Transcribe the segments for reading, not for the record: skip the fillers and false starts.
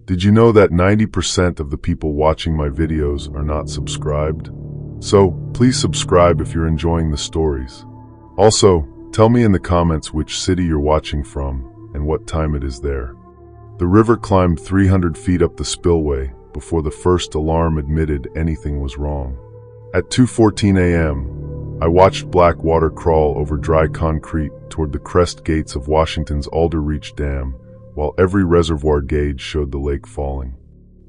Did you know that 90% of the people watching my videos are not subscribed? So, please subscribe if you're enjoying the stories. Also, tell me in the comments which city you're watching from and what time it is there. The river climbed 300 feet up the spillway before the first alarm admitted anything was wrong. At 2:14 a.m., I watched black water crawl over dry concrete toward the crest gates of Washington's Alder Reach Dam, while every reservoir gauge showed the lake falling.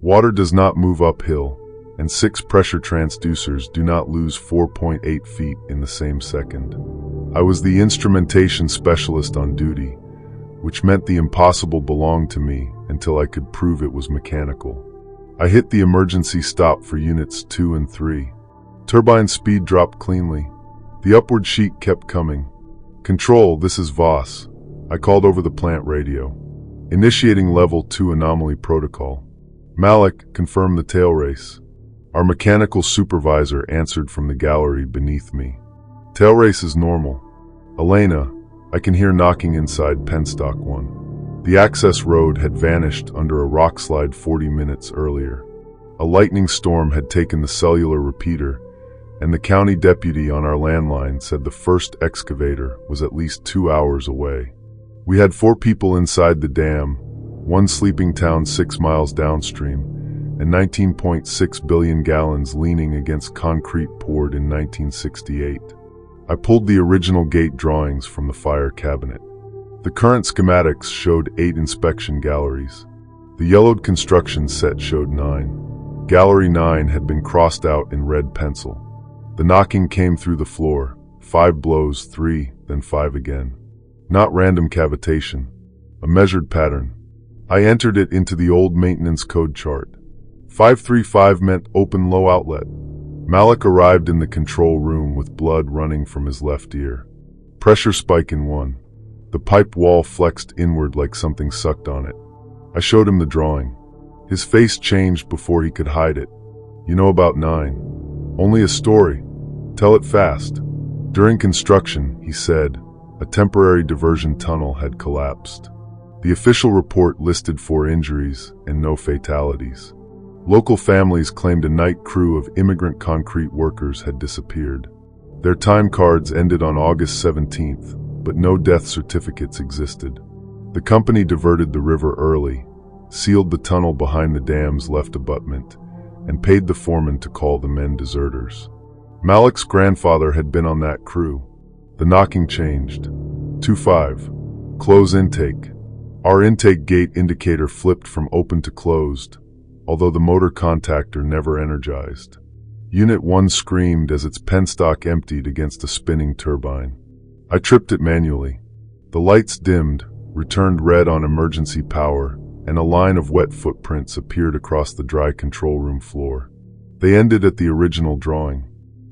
Water does not move uphill, and 6 pressure transducers do not lose 4.8 feet in the same second. I was the instrumentation specialist on duty, which meant the impossible belonged to me until I could prove it was mechanical. I hit the emergency stop for units 2 and 3. Turbine speed dropped cleanly. The upward sheet kept coming. "Control, this is Voss." I called over the plant radio. "Initiating level 2 anomaly protocol." "Malik, confirm the tail race." Our mechanical supervisor answered from the gallery beneath me. "Tail race is normal." "Elena," I can hear knocking inside Penstock 1. The access road had vanished under a rock slide 40 minutes earlier. A lightning storm had taken the cellular repeater, and the county deputy on our landline said the first excavator was at least 2 hours away. We had 4 people inside the dam, 1 sleeping town 6 miles downstream, and 19.6 billion gallons leaning against concrete poured in 1968. I pulled the original gate drawings from the fire cabinet. The current schematics showed 8 inspection galleries. The yellowed construction set showed 9. Gallery 9 had been crossed out in red pencil. The knocking came through the floor, 5 blows, 3, then 5 again. Not random cavitation, a measured pattern. I entered it into the old maintenance code chart. 535 meant open low outlet. Malik arrived in the control room with blood running from his left ear. Pressure spike in 1. The pipe wall flexed inward like something sucked on it. I showed him the drawing. His face changed before he could hide it. "You know about 9. Only a story. Tell it fast." "During construction," he said, "a temporary diversion tunnel had collapsed. The official report listed 4 injuries and no fatalities. Local families claimed a night crew of immigrant concrete workers had disappeared. Their time cards ended on August 17th, but no death certificates existed. The company diverted the river early, sealed the tunnel behind the dam's left abutment, and paid the foreman to call the men deserters." Malik's grandfather had been on that crew. The knocking changed. 2-5. Close intake. Our intake gate indicator flipped from open to closed, although the motor contactor never energized. Unit 1 screamed as its penstock emptied against a spinning turbine. I tripped it manually. The lights dimmed, returned red on emergency power, and a line of wet footprints appeared across the dry control room floor. They ended at the original drawing.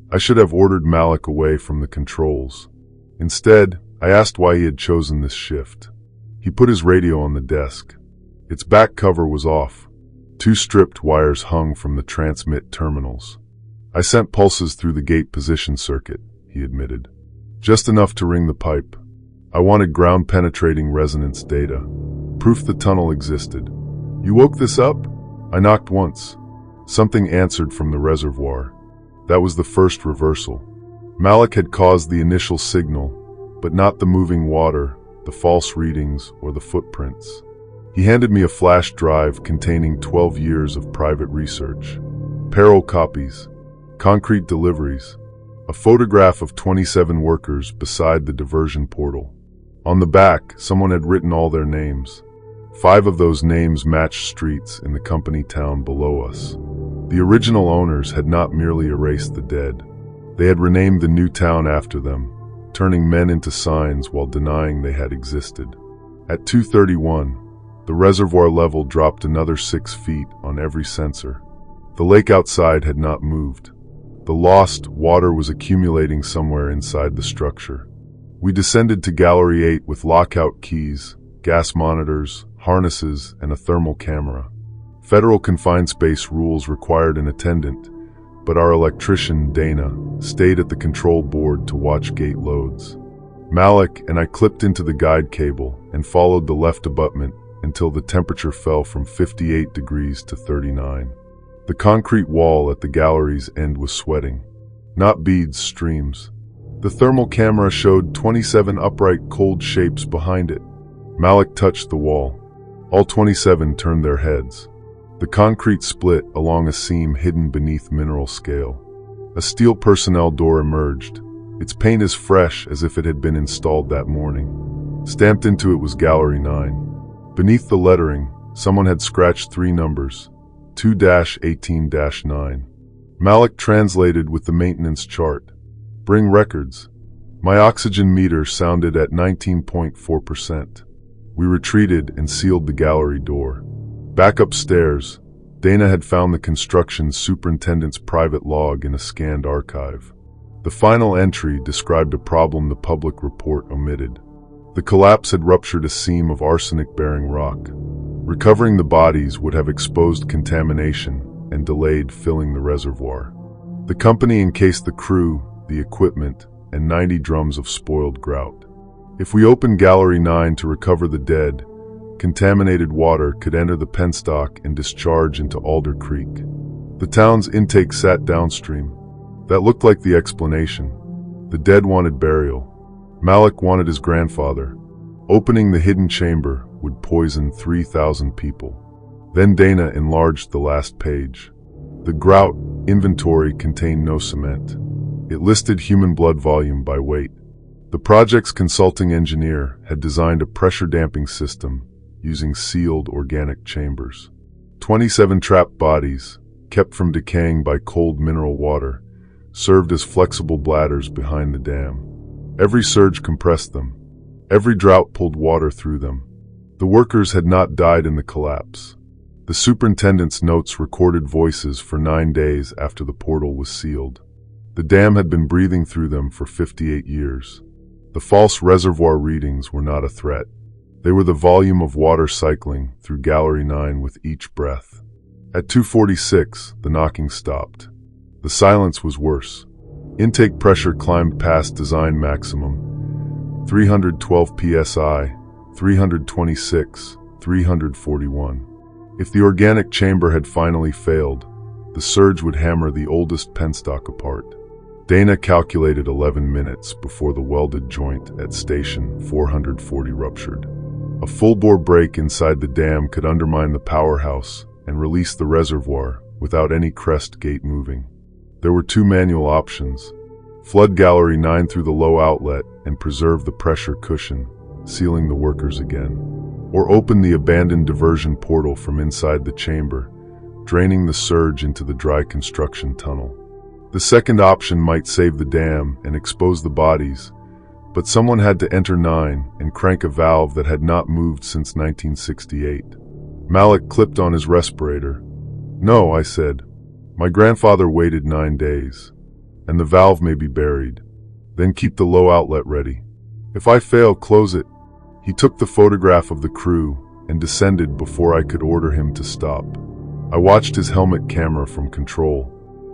I should have ordered Malik away from the controls. Instead, I asked why he had chosen this shift. He put his radio on the desk. Its back cover was off. 2 stripped wires hung from the transmit terminals. "I sent pulses through the gate position circuit," he admitted. "Just enough to ring the pipe. I wanted ground-penetrating resonance data. Proof the tunnel existed." "You woke this up?" I knocked once. Something answered from the reservoir. That was the first reversal. Malik had caused the initial signal, but not the moving water, the false readings, or the footprints. He handed me a flash drive containing 12 years of private research. Parallel copies, concrete deliveries, a photograph of 27 workers beside the diversion portal. On the back, someone had written all their names. 5 of those names matched streets in the company town below us. The original owners had not merely erased the dead. They had renamed the new town after them, turning men into signs while denying they had existed. At 2:31, the reservoir level dropped another 6 feet on every sensor. The lake outside had not moved. The lost water was accumulating somewhere inside the structure. We descended to Gallery 8 with lockout keys, gas monitors, harnesses, and a thermal camera. Federal confined space rules required an attendant, but our electrician, Dana, stayed at the control board to watch gate loads. Malik and I clipped into the guide cable and followed the left abutment until the temperature fell from 58 degrees to 39. The concrete wall at the gallery's end was sweating. Not beads, streams. The thermal camera showed 27 upright, cold shapes behind it. Malik touched the wall. All 27 turned their heads. The concrete split along a seam hidden beneath mineral scale. A steel personnel door emerged, its paint as fresh as if it had been installed that morning. Stamped into it was Gallery 9. Beneath the lettering, someone had scratched 3 numbers, 2-18-9. Malik translated with the maintenance chart. Bring records. My oxygen meter sounded at 19.4%. We retreated and sealed the gallery door. Back upstairs, Dana had found the construction superintendent's private log in a scanned archive. The final entry described a problem the public report omitted. The collapse had ruptured a seam of arsenic-bearing rock. Recovering the bodies would have exposed contamination and delayed filling the reservoir. The company encased the crew, the equipment, and 90 drums of spoiled grout. If we opened Gallery 9 to recover the dead, contaminated water could enter the penstock and discharge into Alder Creek. The town's intake sat downstream. That looked like the explanation. The dead wanted burial. Malik wanted his grandfather. Opening the hidden chamber would poison 3,000 people. Then Dana enlarged the last page. The grout inventory contained no cement. It listed human blood volume by weight. The project's consulting engineer had designed a pressure-damping system using sealed organic chambers. 27 trapped bodies, kept from decaying by cold mineral water, served as flexible bladders behind the dam. Every surge compressed them. Every drought pulled water through them. The workers had not died in the collapse. The superintendent's notes recorded voices for 9 days after the portal was sealed. The dam had been breathing through them for 58 years. The false reservoir readings were not a threat. They were the volume of water cycling through Gallery 9 with each breath. At 2:46, the knocking stopped. The silence was worse. Intake pressure climbed past design maximum. 312 psi, 326, 341. If the organic chamber had finally failed, the surge would hammer the oldest penstock apart. Dana calculated 11 minutes before the welded joint at station 440 ruptured. A full-bore break inside the dam could undermine the powerhouse and release the reservoir without any crest gate moving. There were 2 manual options: flood Gallery 9 through the low outlet and preserve the pressure cushion, sealing the workers again, or open the abandoned diversion portal from inside the chamber, draining the surge into the dry construction tunnel. The second option might save the dam and expose the bodies, but someone had to enter 9 and crank a valve that had not moved since 1968. Malik clipped on his respirator. "No," I said. "My grandfather waited 9 days, and the valve may be buried. Then keep the low outlet ready. If I fail, close it." He took the photograph of the crew and descended before I could order him to stop. I watched his helmet camera from control.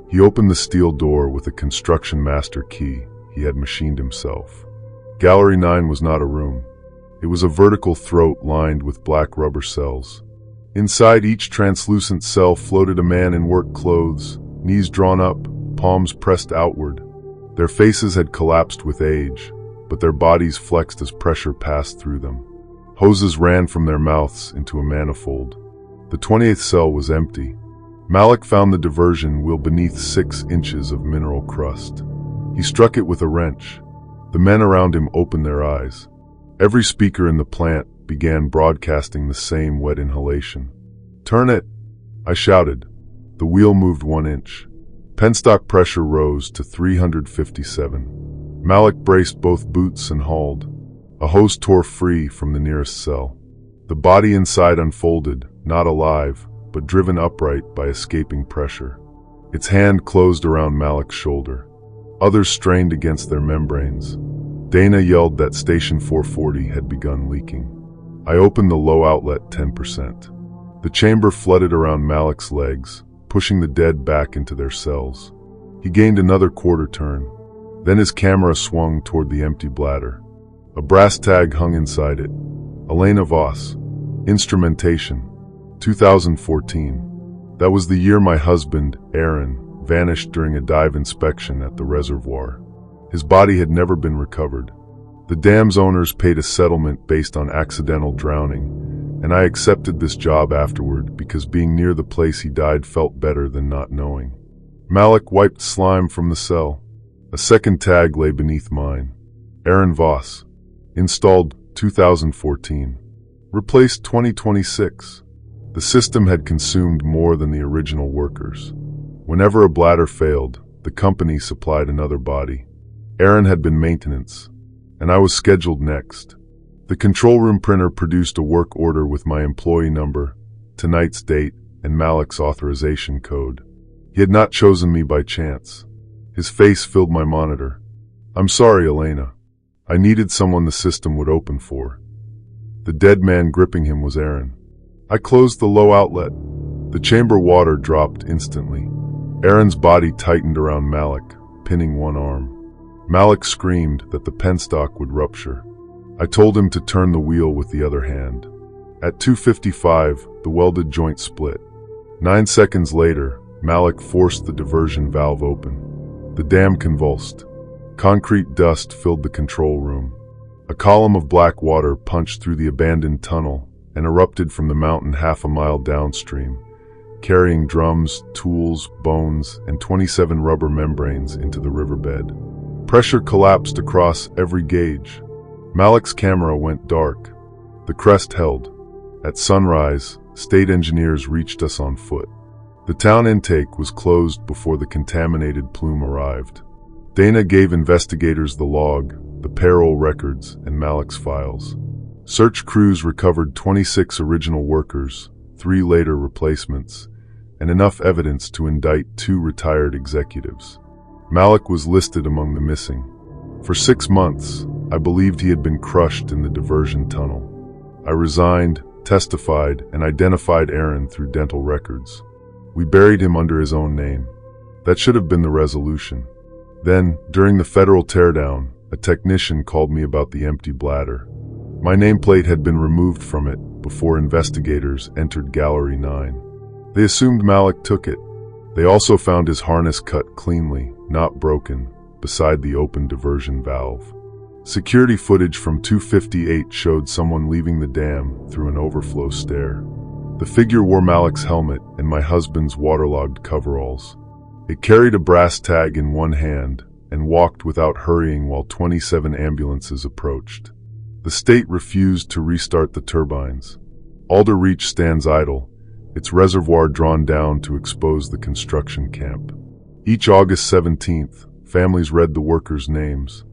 He opened the steel door with a construction master key he had machined himself. Gallery 9 was not a room. It was a vertical throat lined with black rubber cells. Inside each translucent cell floated a man in work clothes, knees drawn up, palms pressed outward. Their faces had collapsed with age, but their bodies flexed as pressure passed through them. Hoses ran from their mouths into a manifold. The 28th cell was empty. Malik found the diversion wheel beneath 6 inches of mineral crust. He struck it with a wrench. The men around him opened their eyes. Every speaker in the plant began broadcasting the same wet inhalation. "Turn it!" I shouted. The wheel moved 1 inch. Penstock pressure rose to 357. Malik braced both boots and hauled. A hose tore free from the nearest cell. The body inside unfolded, not alive, but driven upright by escaping pressure. Its hand closed around Malik's shoulder. Others strained against their membranes. Dana yelled that station 440 had begun leaking. I opened the low outlet 10%. The chamber flooded around Malik's legs, pushing the dead back into their cells. He gained another quarter turn. Then his camera swung toward the empty bladder. A brass tag hung inside it. Elena Voss. Instrumentation. 2014. That was the year my husband, Aaron, vanished during a dive inspection at the reservoir. His body had never been recovered. The dam's owners paid a settlement based on accidental drowning, and I accepted this job afterward because being near the place he died felt better than not knowing. Malik wiped slime from the cell. A second tag lay beneath mine. Aaron Voss. Installed 2014. Replaced 2026. The system had consumed more than the original workers. Whenever a bladder failed, the company supplied another body. Aaron had been maintenance, and I was scheduled next. The control room printer produced a work order with my employee number, tonight's date, and Malik's authorization code. He had not chosen me by chance. His face filled my monitor. "I'm sorry, Elena. I needed someone the system would open for." The dead man gripping him was Aaron. I closed the low outlet. The chamber water dropped instantly. Aaron's body tightened around Malik, pinning one arm. Malik screamed that the penstock would rupture. I told him to turn the wheel with the other hand. At 2:55, the welded joint split. 9 seconds later, Malik forced the diversion valve open. The dam convulsed. Concrete dust filled the control room. A column of black water punched through the abandoned tunnel and erupted from the mountain half a mile downstream, carrying drums, tools, bones, and 27 rubber membranes into the riverbed. Pressure collapsed across every gauge. Malik's camera went dark. The crest held. At sunrise, state engineers reached us on foot. The town intake was closed before the contaminated plume arrived. Dana gave investigators the log, the payroll records, and Malik's files. Search crews recovered 26 original workers, 3 later replacements, and enough evidence to indict 2 retired executives. Malik was listed among the missing. For 6 months, I believed he had been crushed in the diversion tunnel. I resigned, testified, and identified Aaron through dental records. We buried him under his own name. That should have been the resolution. Then, during the federal teardown, a technician called me about the empty bladder. My nameplate had been removed from it before investigators entered Gallery 9. They assumed Malik took it. They also found his harness cut cleanly, not broken, beside the open diversion valve. Security footage from 258 showed someone leaving the dam through an overflow stair. The figure wore Malik's helmet and my husband's waterlogged coveralls. It carried a brass tag in one hand and walked without hurrying while 27 ambulances approached. The state refused to restart the turbines. Alder Reach stands idle, its reservoir drawn down to expose the construction camp. Each August 17th, families read the workers' names.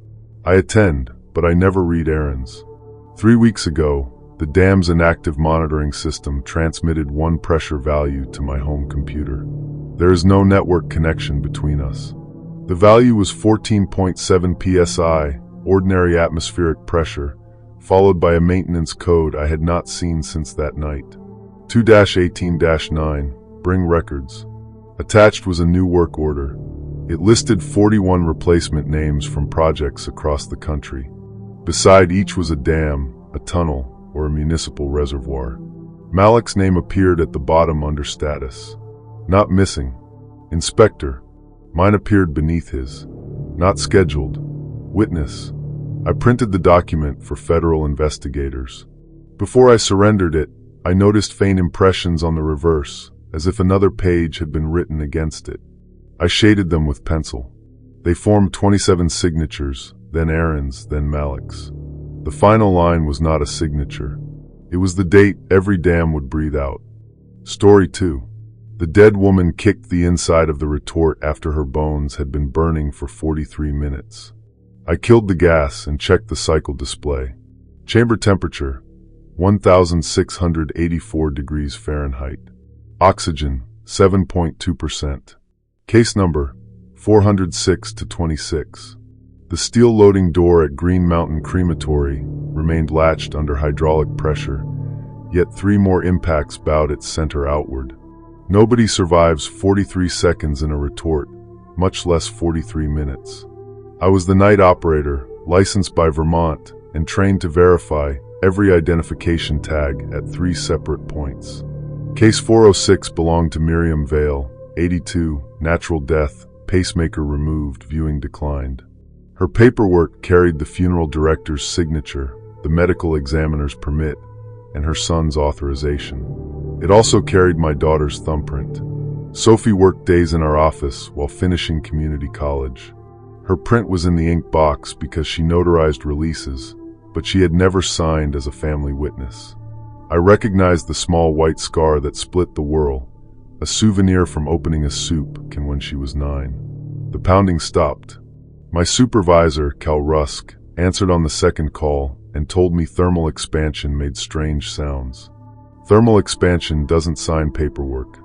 I attend, but I never read Aaron's. 3 weeks ago, the dam's inactive monitoring system transmitted one pressure value to my home computer. There is no network connection between us. The value was 14.7 psi, ordinary atmospheric pressure, followed by a maintenance code I had not seen since that night. 2-18-9, bring records. Attached was a new work order. It listed 41 replacement names from projects across the country. Beside each was a dam, a tunnel, or a municipal reservoir. Malik's name appeared at the bottom under status. Not missing. Inspector. Mine appeared beneath his. Not scheduled. Witness. I printed the document for federal investigators. Before I surrendered it, I noticed faint impressions on the reverse, as if another page had been written against it. I shaded them with pencil. They formed 27 signatures, then Aaron's, then Malik's. The final line was not a signature. It was the date every dam would breathe out. Story 2. The dead woman kicked the inside of the retort after her bones had been burning for 43 minutes. I killed the gas and checked the cycle display. Chamber temperature, 1,684 degrees Fahrenheit. Oxygen, 7.2%. Case number, 406-26. The steel loading door at Green Mountain Crematory remained latched under hydraulic pressure, yet 3 more impacts bowed its center outward. Nobody survives 43 seconds in a retort, much less 43 minutes. I was the night operator, licensed by Vermont, and trained to verify every identification tag at 3 separate points. Case 406 belonged to Miriam Vale, 82, natural death, pacemaker removed, viewing declined. Her paperwork carried the funeral director's signature, the medical examiner's permit, and her son's authorization. It also carried my daughter's thumbprint. Sophie worked days in our office while finishing community college. Her print was in the ink box because she notarized releases, but she had never signed as a family witness. I recognized the small white scar that split the whirl, a souvenir from opening a soup can when she was 9. The pounding stopped. My supervisor, Cal Rusk, answered on the second call and told me thermal expansion made strange sounds. Thermal expansion doesn't sign paperwork.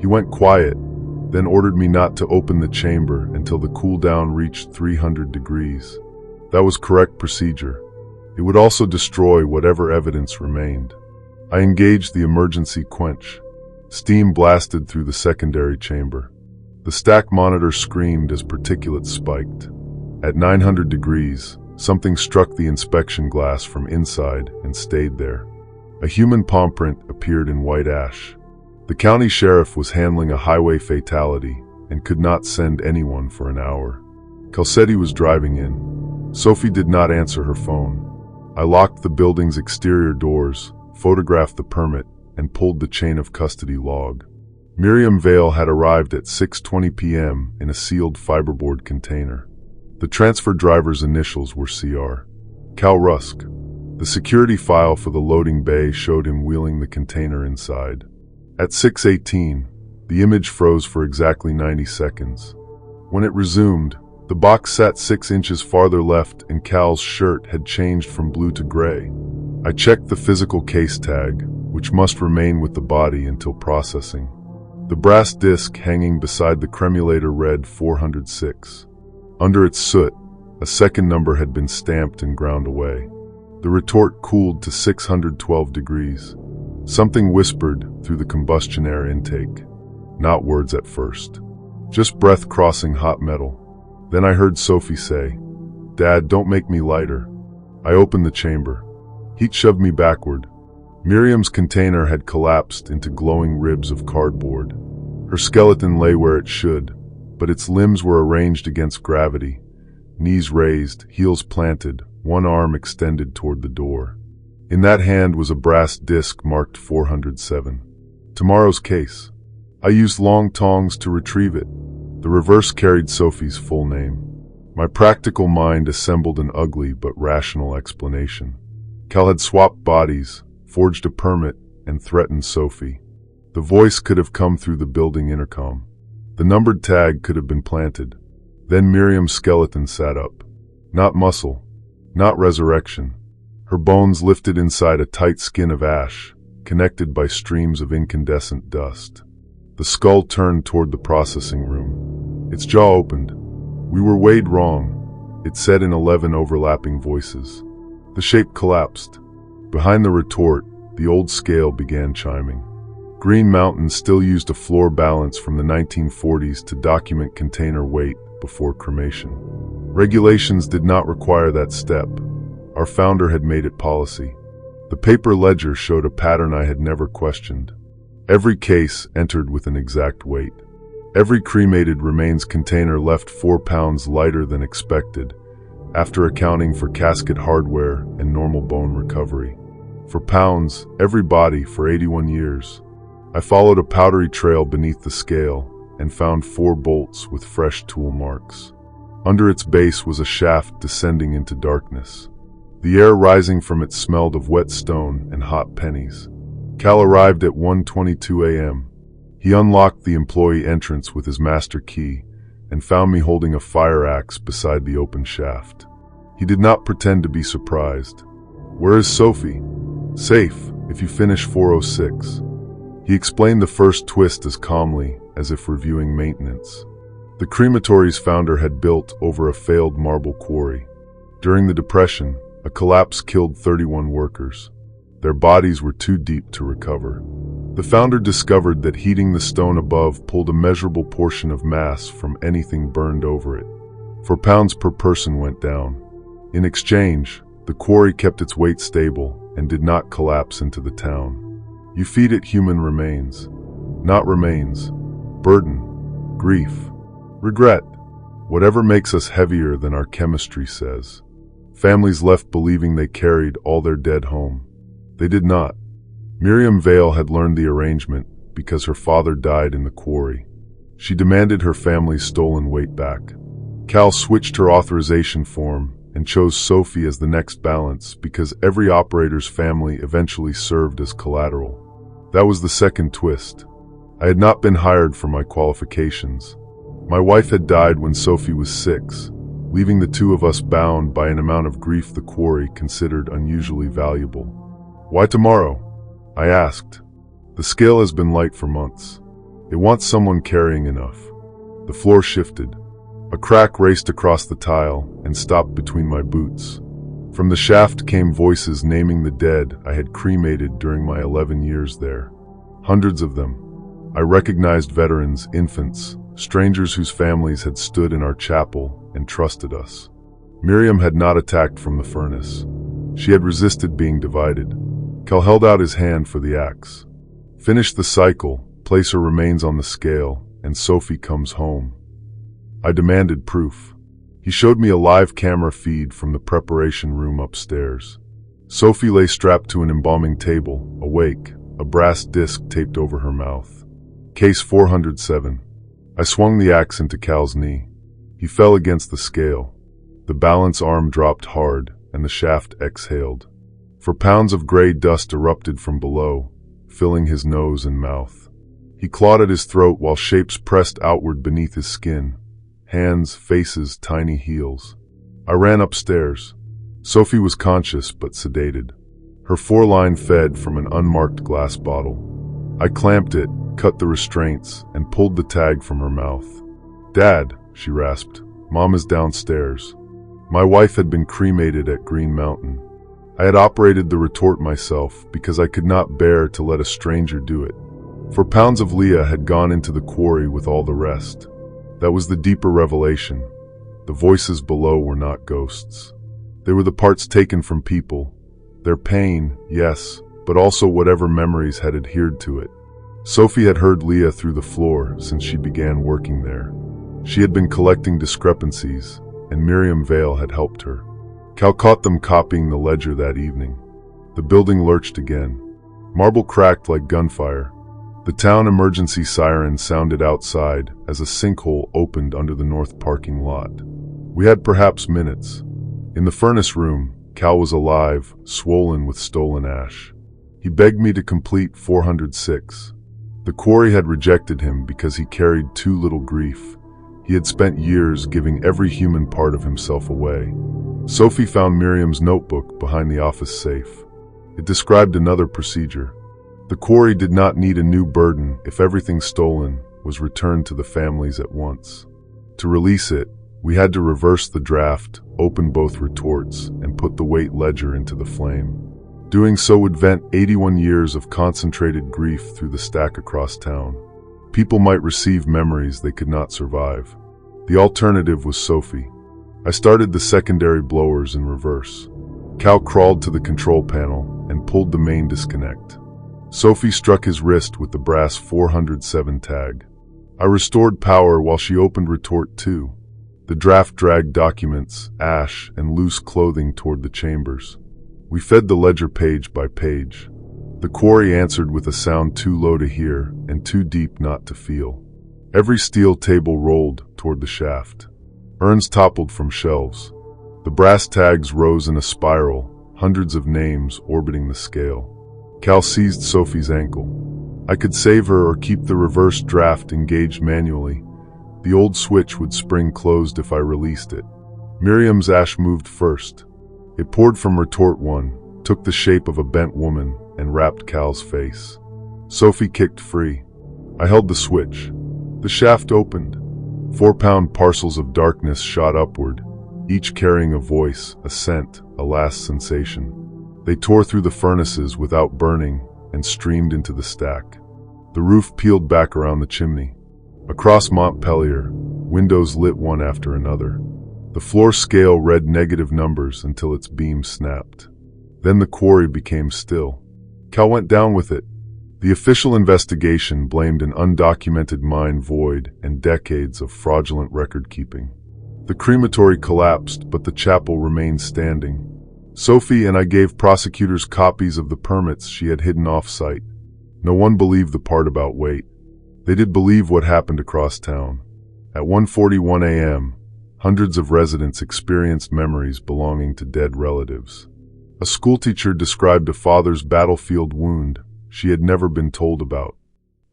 He went quiet, then ordered me not to open the chamber until the cool down reached 300 degrees. That was correct procedure. It would also destroy whatever evidence remained. I engaged the emergency quench. Steam blasted through the secondary chamber. The stack monitor screamed as particulates spiked. At 900 degrees, something struck the inspection glass from inside and stayed there. A human palm print appeared in white ash. The county sheriff was handling a highway fatality and could not send anyone for an hour. Calcetti was driving in. Sophie did not answer her phone. I locked the building's exterior doors, photographed the permit, and pulled the chain of custody log. Miriam Vale had arrived at 6:20 p.m. in a sealed fiberboard container. The transfer driver's initials were CR. Cal Rusk. The security file for the loading bay showed him wheeling the container inside. At 6:18, the image froze for exactly 90 seconds. When it resumed, the box sat 6 inches farther left and Cal's shirt had changed from blue to gray. I checked the physical case tag, which must remain with the body until processing. The brass disc hanging beside the cremulator read 406. Under its soot, a second number had been stamped and ground away. The retort cooled to 612 degrees. Something whispered through the combustion air intake. Not words at first. Just breath crossing hot metal. Then I heard Sophie say, "Dad, don't make me lighter." I opened the chamber. Heat shoved me backward. Miriam's container had collapsed into glowing ribs of cardboard. Her skeleton lay where it should, but its limbs were arranged against gravity, knees raised, heels planted, one arm extended toward the door. In that hand was a brass disc marked 407. Tomorrow's case. I used long tongs to retrieve it. The reverse carried Sophie's full name. My practical mind assembled an ugly but rational explanation. Cal had swapped bodies, forged a permit, and threatened Sophie. The voice could have come through the building intercom. The numbered tag could have been planted. Then Miriam's skeleton sat up. Not muscle, not resurrection. Her bones lifted inside a tight skin of ash, connected by streams of incandescent dust. The skull turned toward the processing room. Its jaw opened. "We were weighed wrong," it said in 11 overlapping voices. The shape collapsed. Behind the retort, the old scale began chiming. Green Mountain still used a floor balance from the 1940s to document container weight before cremation. Regulations did not require that step. Our founder had made it policy. The paper ledger showed a pattern I had never questioned. Every case entered with an exact weight. Every cremated remains container left 4 pounds lighter than expected, after accounting for casket hardware and normal bone recovery. For pounds, every body for 81 years. I followed a powdery trail beneath the scale and found 4 bolts with fresh tool marks. Under its base was a shaft descending into darkness. The air rising from it smelled of wet stone and hot pennies. Cal arrived at 1:22 a.m. He unlocked the employee entrance with his master key and found me holding a fire axe beside the open shaft. He did not pretend to be surprised. "Where is Sophie?" "Safe, if you finish 406. He explained the first twist as calmly as if reviewing maintenance. The crematory's founder had built over a failed marble quarry. During the Depression, a collapse killed 31 workers. Their bodies were too deep to recover. The founder discovered that heating the stone above pulled a measurable portion of mass from anything burned over it. 4 pounds per person went down. In exchange, the quarry kept its weight stable and did not collapse into the town. You feed it human remains, not remains, burden, grief, regret, whatever makes us heavier than our chemistry says. Families left believing they carried all their dead home. They did not. Miriam Vale had learned the arrangement because her father died in the quarry. She demanded her family's stolen weight back. Cal switched her authorization form and chose Sophie as the next balance because every operator's family eventually served as collateral. That was the second twist. I had not been hired for my qualifications. My wife had died when Sophie was 6, leaving the two of us bound by an amount of grief the quarry considered unusually valuable. Why tomorrow? I asked. The scale has been light for months. It wants someone carrying enough. The floor shifted. A crack raced across the tile and stopped between my boots. From the shaft came voices naming the dead I had cremated during my 11 years there. Hundreds of them. I recognized veterans, infants, strangers whose families had stood in our chapel and trusted us. Miriam had not attacked from the furnace. She had resisted being divided. Cal held out his hand for the axe. Finish the cycle, place her remains on the scale, and Sophie comes home. I demanded proof. He showed me a live camera feed from the preparation room upstairs. Sophie lay strapped to an embalming table, awake, a brass disc taped over her mouth. Case 407. I swung the axe into Cal's knee. He fell against the scale. The balance arm dropped hard, and the shaft exhaled. For pounds of gray dust erupted from below, filling his nose and mouth. He clawed at his throat while shapes pressed outward beneath his skin. Hands, faces, tiny heels. I ran upstairs. Sophie was conscious but sedated. Her foreline fed from an unmarked glass bottle. I clamped it, cut the restraints, and pulled the tag from her mouth. "Dad," she rasped, "Mom is downstairs." My wife had been cremated at Green Mountain. I had operated the retort myself because I could not bear to let a stranger do it. For pounds of Leah had gone into the quarry with all the rest. That was the deeper revelation. The voices below were not ghosts. They were the parts taken from people. Their pain, yes, but also whatever memories had adhered to it. Sophie had heard Leah through the floor since she began working there. She had been collecting discrepancies, and Miriam Vale had helped her. Cal caught them copying the ledger that evening. The building lurched again. Marble cracked like gunfire. The town emergency siren sounded outside as a sinkhole opened under the north parking lot. We had perhaps minutes. In the furnace room, Cal was alive, swollen with stolen ash. He begged me to complete 406. The quarry had rejected him because he carried too little grief. He had spent years giving every human part of himself away. Sophie found Miriam's notebook behind the office safe. It described another procedure. The quarry did not need a new burden if everything stolen was returned to the families at once. To release it, we had to reverse the draft, open both retorts, and put the weight ledger into the flame. Doing so would vent 81 years of concentrated grief through the stack across town. People might receive memories they could not survive. The alternative was Sophie. I started the secondary blowers in reverse. Cal crawled to the control panel and pulled the main disconnect. Sophie struck his wrist with the brass 407 tag. I restored power while she opened retort 2. The draft dragged documents, ash, and loose clothing toward the chambers. We fed the ledger page by page. The quarry answered with a sound too low to hear and too deep not to feel. Every steel table rolled toward the shaft. Urns toppled from shelves. The brass tags rose in a spiral, hundreds of names orbiting the scale. Cal seized Sophie's ankle. I could save her or keep the reverse draft engaged manually. The old switch would spring closed if I released it. Miriam's ash moved first. It poured from retort 1, took the shape of a bent woman, and wrapped Cal's face. Sophie kicked free. I held the switch. The shaft opened. 4-pound parcels of darkness shot upward, each carrying a voice, a scent, a last sensation. They tore through the furnaces without burning and streamed into the stack. The roof peeled back around the chimney. Across Montpelier, windows lit one after another. The floor scale read negative numbers until its beam snapped. Then the quarry became still. Cal went down with it. The official investigation blamed an undocumented mine void and decades of fraudulent record-keeping. The crematory collapsed, but the chapel remained standing. Sophie and I gave prosecutors copies of the permits she had hidden off-site. No one believed the part about weight. They did believe what happened across town. At 1:41 a.m., hundreds of residents experienced memories belonging to dead relatives. A schoolteacher described a father's battlefield wound she had never been told about.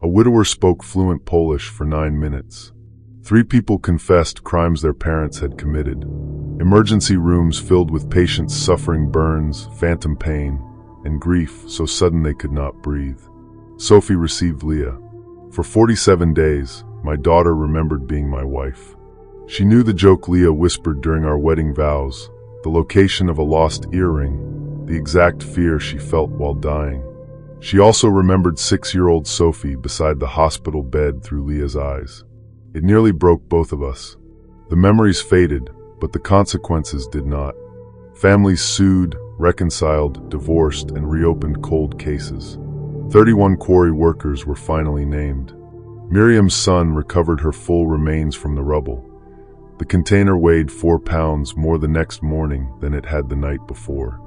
A widower spoke fluent Polish for 9 minutes. 3 people confessed crimes their parents had committed. Emergency rooms filled with patients suffering burns, phantom pain, and grief so sudden they could not breathe. Sophie received Leah. For 47 days, my daughter remembered being my wife. She knew the joke Leah whispered during our wedding vows, the location of a lost earring, the exact fear she felt while dying. She also remembered 6-year-old Sophie beside the hospital bed through Leah's eyes. It nearly broke both of us. The memories faded, but the consequences did not. Families sued, reconciled, divorced, and reopened cold cases. 31 quarry workers were finally named. Miriam's son recovered her full remains from the rubble. The container weighed 4 pounds more the next morning than it had the night before.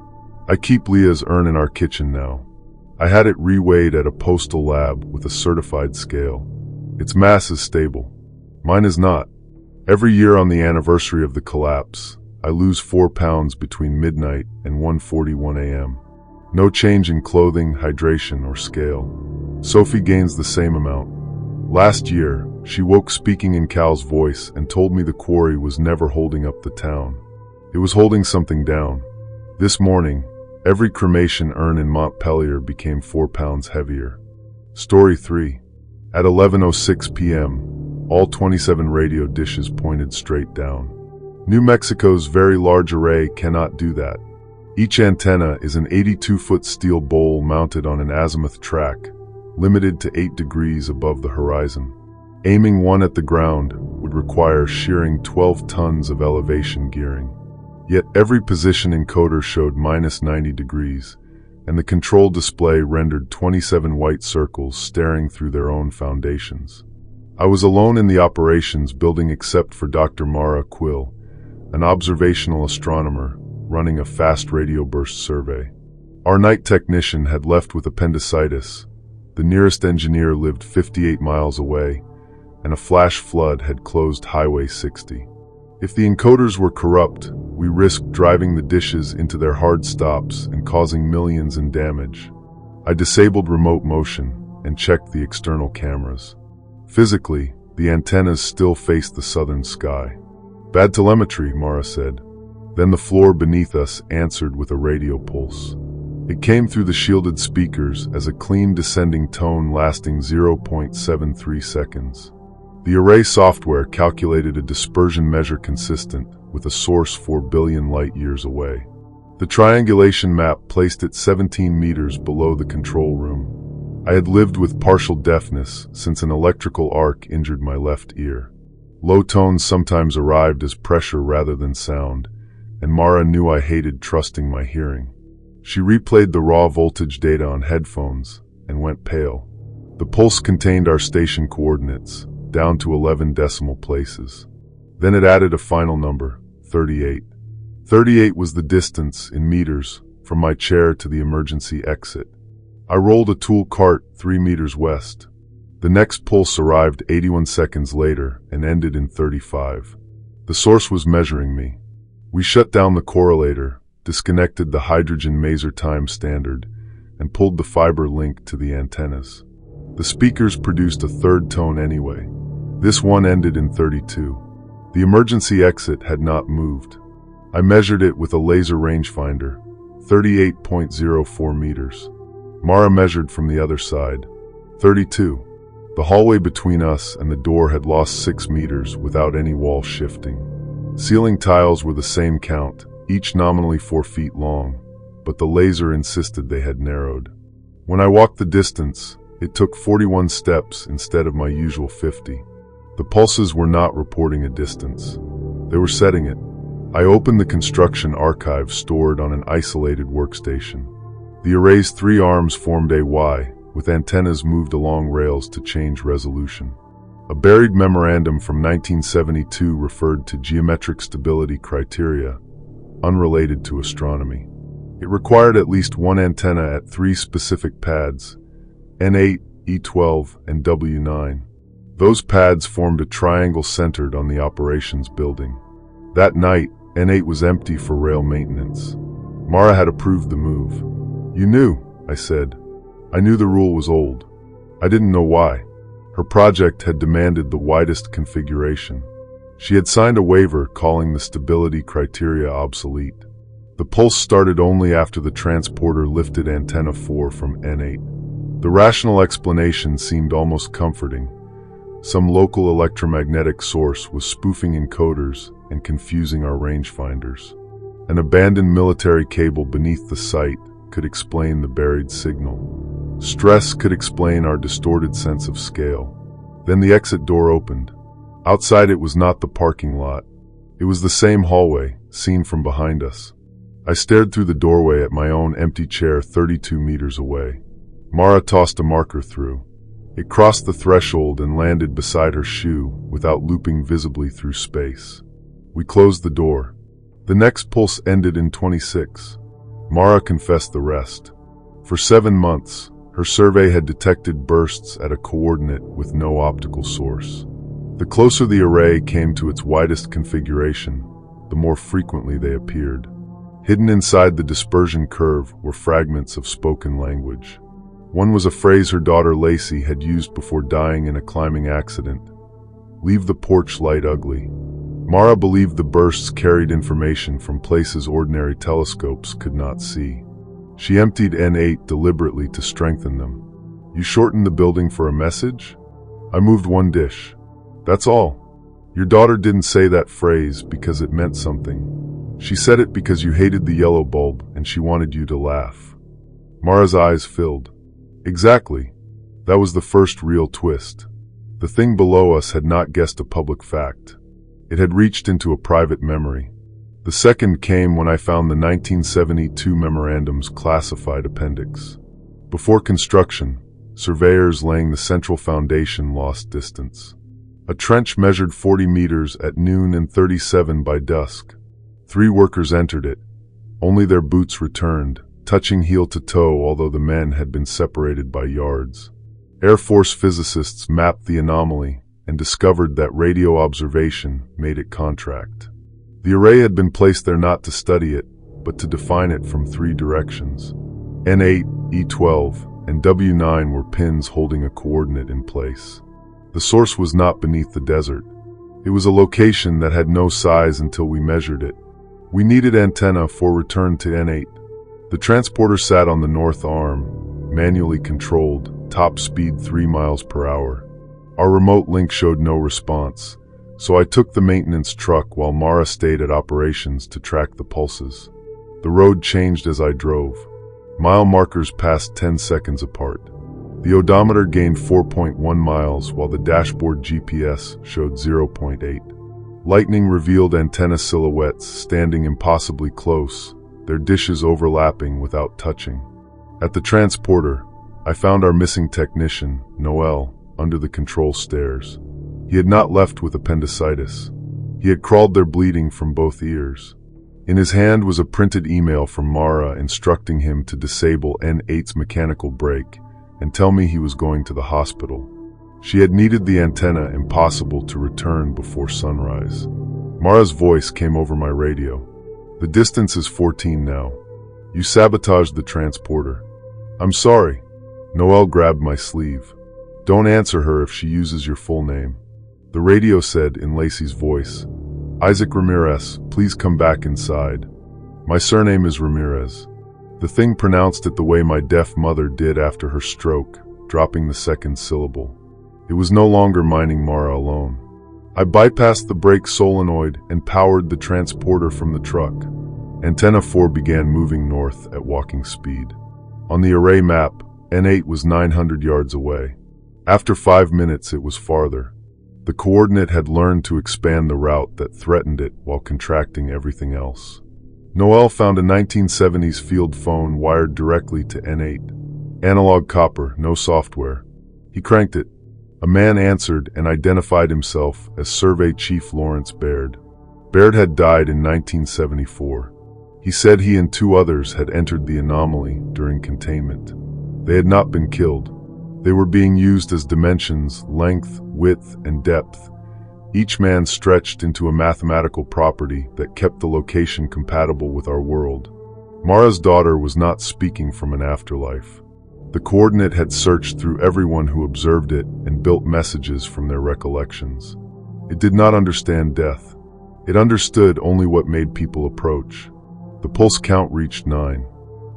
I keep Leah's urn in our kitchen now. I had it reweighed at a postal lab with a certified scale. Its mass is stable. Mine is not. Every year on the anniversary of the collapse, I lose 4 pounds between midnight and 1:41 a.m. No change in clothing, hydration, or scale. Sophie gains the same amount. Last year, she woke speaking in Cal's voice and told me the quarry was never holding up the town. It was holding something down. This morning, every cremation urn in Montpelier became 4 pounds heavier. Story 3. At 11:06 p.m., all 27 radio dishes pointed straight down. New Mexico's Very Large Array cannot do that. Each antenna is an 82-foot steel bowl mounted on an azimuth track, limited to 8 degrees above the horizon. Aiming one at the ground would require shearing 12 tons of elevation gearing. Yet every position encoder showed -90 degrees, and the control display rendered 27 white circles staring through their own foundations. I was alone in the operations building except for Dr. Mara Quill, an observational astronomer running a fast radio burst survey. Our night technician had left with appendicitis. The nearest engineer lived 58 miles away, and a flash flood had closed Highway 60. If the encoders were corrupt, we risked driving the dishes into their hard stops and causing millions in damage. I disabled remote motion and checked the external cameras. Physically, the antennas still faced the southern sky. Bad telemetry, Mara said. Then the floor beneath us answered with a radio pulse. It came through the shielded speakers as a clean descending tone lasting 0.73 seconds. The array software calculated a dispersion measure consistent with a source 4 billion light-years away. The triangulation map placed it 17 meters below the control room. I had lived with partial deafness since an electrical arc injured my left ear. Low tones sometimes arrived as pressure rather than sound, and Mara knew I hated trusting my hearing. She replayed the raw voltage data on headphones and went pale. The pulse contained our station coordinates, down to 11 decimal places. Then it added a final number, 38. 38 was the distance, in meters, from my chair to the emergency exit. I rolled a tool cart 3 meters west. The next pulse arrived 81 seconds later and ended in 35. The source was measuring me. We shut down the correlator, disconnected the hydrogen maser time standard, and pulled the fiber link to the antennas. The speakers produced a third tone anyway. This one ended in 32. The emergency exit had not moved. I measured it with a laser rangefinder, 38.04 meters. Mara measured from the other side, 32. The hallway between us and the door had lost 6 meters without any wall shifting. Ceiling tiles were the same count, each nominally 4 feet long, but the laser insisted they had narrowed. When I walked the distance, it took 41 steps instead of my usual 50. The pulses were not reporting a distance. They were setting it. I opened the construction archive stored on an isolated workstation. The array's 3 arms formed a Y, with antennas moved along rails to change resolution. A buried memorandum from 1972 referred to geometric stability criteria, unrelated to astronomy. It required at least 1 antenna at 3 specific pads, N8, E12, and W9. Those pads formed a triangle centered on the operations building. That night, N8 was empty for rail maintenance. Mara had approved the move. "You knew," I said. "I knew the rule was old. I didn't know why." Her project had demanded the widest configuration. She had signed a waiver calling the stability criteria obsolete. The pulse started only after the transporter lifted antenna 4 from N8. The rational explanation seemed almost comforting. Some local electromagnetic source was spoofing encoders and confusing our rangefinders. An abandoned military cable beneath the site could explain the buried signal. Stress could explain our distorted sense of scale. Then the exit door opened. Outside it was not the parking lot. It was the same hallway, seen from behind us. I stared through the doorway at my own empty chair 32 meters away. Mara tossed a marker through. It crossed the threshold and landed beside her shoe without looping visibly through space. We closed the door. The next pulse ended in 26. Mara confessed the rest. For 7 months, her survey had detected bursts at a coordinate with no optical source. The closer the array came to its widest configuration, the more frequently they appeared. Hidden inside the dispersion curve were fragments of spoken language. One was a phrase her daughter Lacey had used before dying in a climbing accident. "Leave the porch light ugly." Mara believed the bursts carried information from places ordinary telescopes could not see. She emptied N8 deliberately to strengthen them. "You shortened the building for a message?" "I moved 1 dish. That's all. Your daughter didn't say that phrase because it meant something. She said it because you hated the yellow bulb and she wanted you to laugh." Mara's eyes filled. "Exactly. That was the first real twist. The thing below us had not guessed a public fact. It had reached into a private memory. The second came when I found the 1972 memorandum's classified appendix. Before construction, surveyors laying the central foundation lost distance. A trench measured 40 meters at noon and 37 by dusk. 3 workers entered it. Only their boots returned, touching heel to toe, although the men had been separated by yards. Air Force physicists mapped the anomaly and discovered that radio observation made it contract. The array had been placed there not to study it, but to define it from 3 directions. N8, E12, and W9 were pins holding a coordinate in place. The source was not beneath the desert. It was a location that had no size until we measured it. We needed antenna for return to N8. The transporter sat on the north arm, manually controlled, top speed 3 miles per hour. Our remote link showed no response, so I took the maintenance truck while Mara stayed at operations to track the pulses. The road changed as I drove. Mile markers passed 10 seconds apart. The odometer gained 4.1 miles while the dashboard GPS showed 0.8. Lightning revealed antenna silhouettes standing impossibly close, their dishes overlapping without touching. At the transporter, I found our missing technician, Noel, under the control stairs. He had not left with appendicitis. He had crawled there bleeding from both ears. In his hand was a printed email from Mara instructing him to disable N8's mechanical brake and tell me he was going to the hospital. She had needed the antenna impossible to return before sunrise. Mara's voice came over my radio. "The distance is 14 now. You sabotaged the transporter." "I'm sorry." Noel grabbed my sleeve. "Don't answer her if she uses your full name." The radio said in Lacey's voice, "Isaac Ramirez, please come back inside. My surname is Ramirez." The thing pronounced it the way my deaf mother did after her stroke, dropping the second syllable. It was no longer mining Mara alone. I bypassed the brake solenoid and powered the transporter from the truck. Antenna 4 began moving north at walking speed. On the array map, N8 was 900 yards away. After 5 minutes, it was farther. The coordinate had learned to expand the route that threatened it while contracting everything else. Noel found a 1970s field phone wired directly to N8. Analog copper, no software. He cranked it. A man answered and identified himself as Survey Chief Lawrence Baird. Baird had died in 1974. He said he and two others had entered the anomaly during containment. They had not been killed. They were being used as dimensions, length, width, and depth, each man stretched into a mathematical property that kept the location compatible with our world. Mara's daughter was not speaking from an afterlife. The coordinate had searched through everyone who observed it and built messages from their recollections. It did not understand death. It understood only what made people approach. The pulse count reached 9.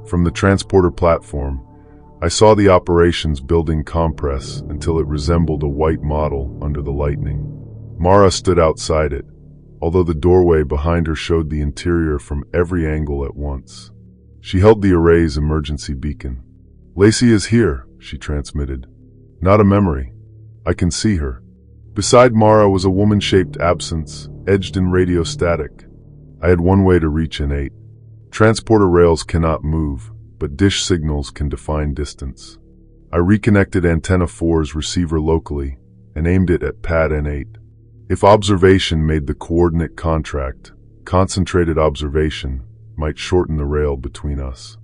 From the transporter platform, I saw the operations building compress until it resembled a white model under the lightning. Mara stood outside it, although the doorway behind her showed the interior from every angle at once. She held the array's emergency beacon. "Lacey is here," she transmitted. "Not a memory. I can see her." Beside Mara was a woman-shaped absence, edged in radio static. I had one way to reach N8. Transporter rails cannot move, but dish signals can define distance. I reconnected Antenna 4's receiver locally and aimed it at pad N8. If observation made the coordinate contract, concentrated observation might shorten the rail between us.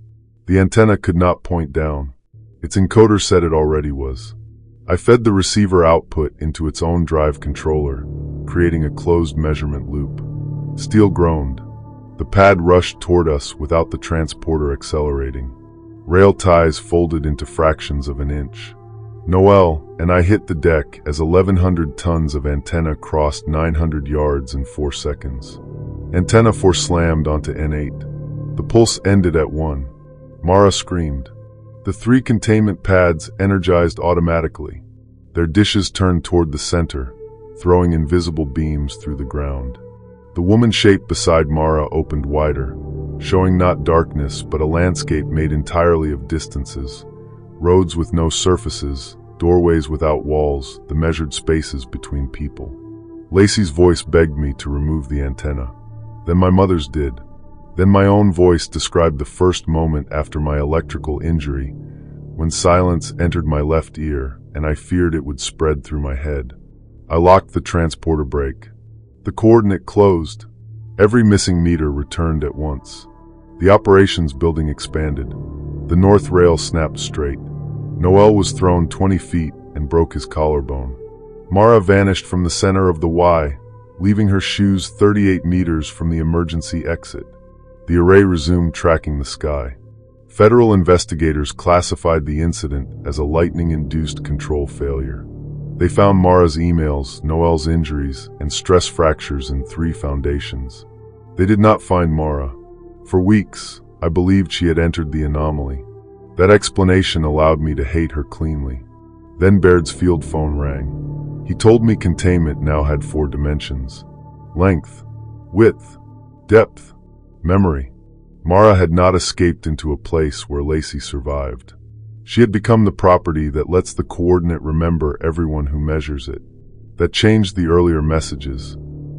The antenna could not point down. Its encoder said it already was. I fed the receiver output into its own drive controller, creating a closed measurement loop. Steel groaned. The pad rushed toward us without the transporter accelerating. Rail ties folded into fractions of an inch. Noel and I hit the deck as 1,100 tons of antenna crossed 900 yards in 4 seconds. Antenna 4 slammed onto N8. The pulse ended at 1. Mara screamed. The 3 containment pads energized automatically. Their dishes turned toward the center, throwing invisible beams through the ground. The woman shape beside Mara opened wider, showing not darkness but a landscape made entirely of distances. Roads with no surfaces, doorways without walls, the measured spaces between people. Lacey's voice begged me to remove the antenna. Then my mother's did. Then my own voice described the first moment after my electrical injury, when silence entered my left ear and I feared it would spread through my head. I locked the transporter brake. The coordinate closed. Every missing meter returned at once. The operations building expanded. The north rail snapped straight. Noel was thrown 20 feet and broke his collarbone. Mara vanished from the center of the Y, leaving her shoes 38 meters from the emergency exit. The array resumed tracking the sky. Federal investigators classified the incident as a lightning-induced control failure. They found Mara's emails, Noel's injuries, and stress fractures in 3 foundations. They did not find Mara. For weeks, I believed she had entered the anomaly. That explanation allowed me to hate her cleanly. Then Baird's field phone rang. He told me containment now had 4 dimensions: length, width, depth, memory. Mara had not escaped into a place where Lacey survived. She had become the property that lets the coordinate remember everyone who measures it. That changed the earlier messages.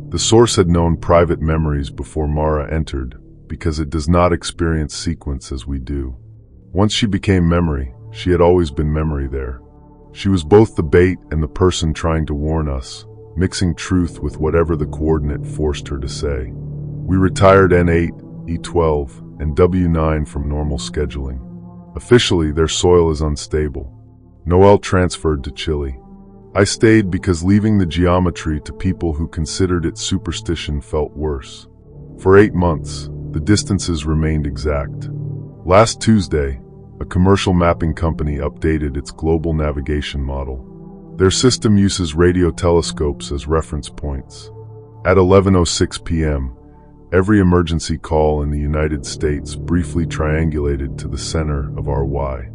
The source had known private memories before Mara entered, because it does not experience sequence as we do. Once she became memory, she had always been memory there. She was both the bait and the person trying to warn us, mixing truth with whatever the coordinate forced her to say. We retired N8, E12, and W9 from normal scheduling. Officially, their soil is unstable. Noel transferred to Chile. I stayed because leaving the geometry to people who considered it superstition felt worse. For 8 months, the distances remained exact. Last Tuesday, a commercial mapping company updated its global navigation model. Their system uses radio telescopes as reference points. At 11:06 p.m., every emergency call in the United States briefly triangulated to the center of our Y.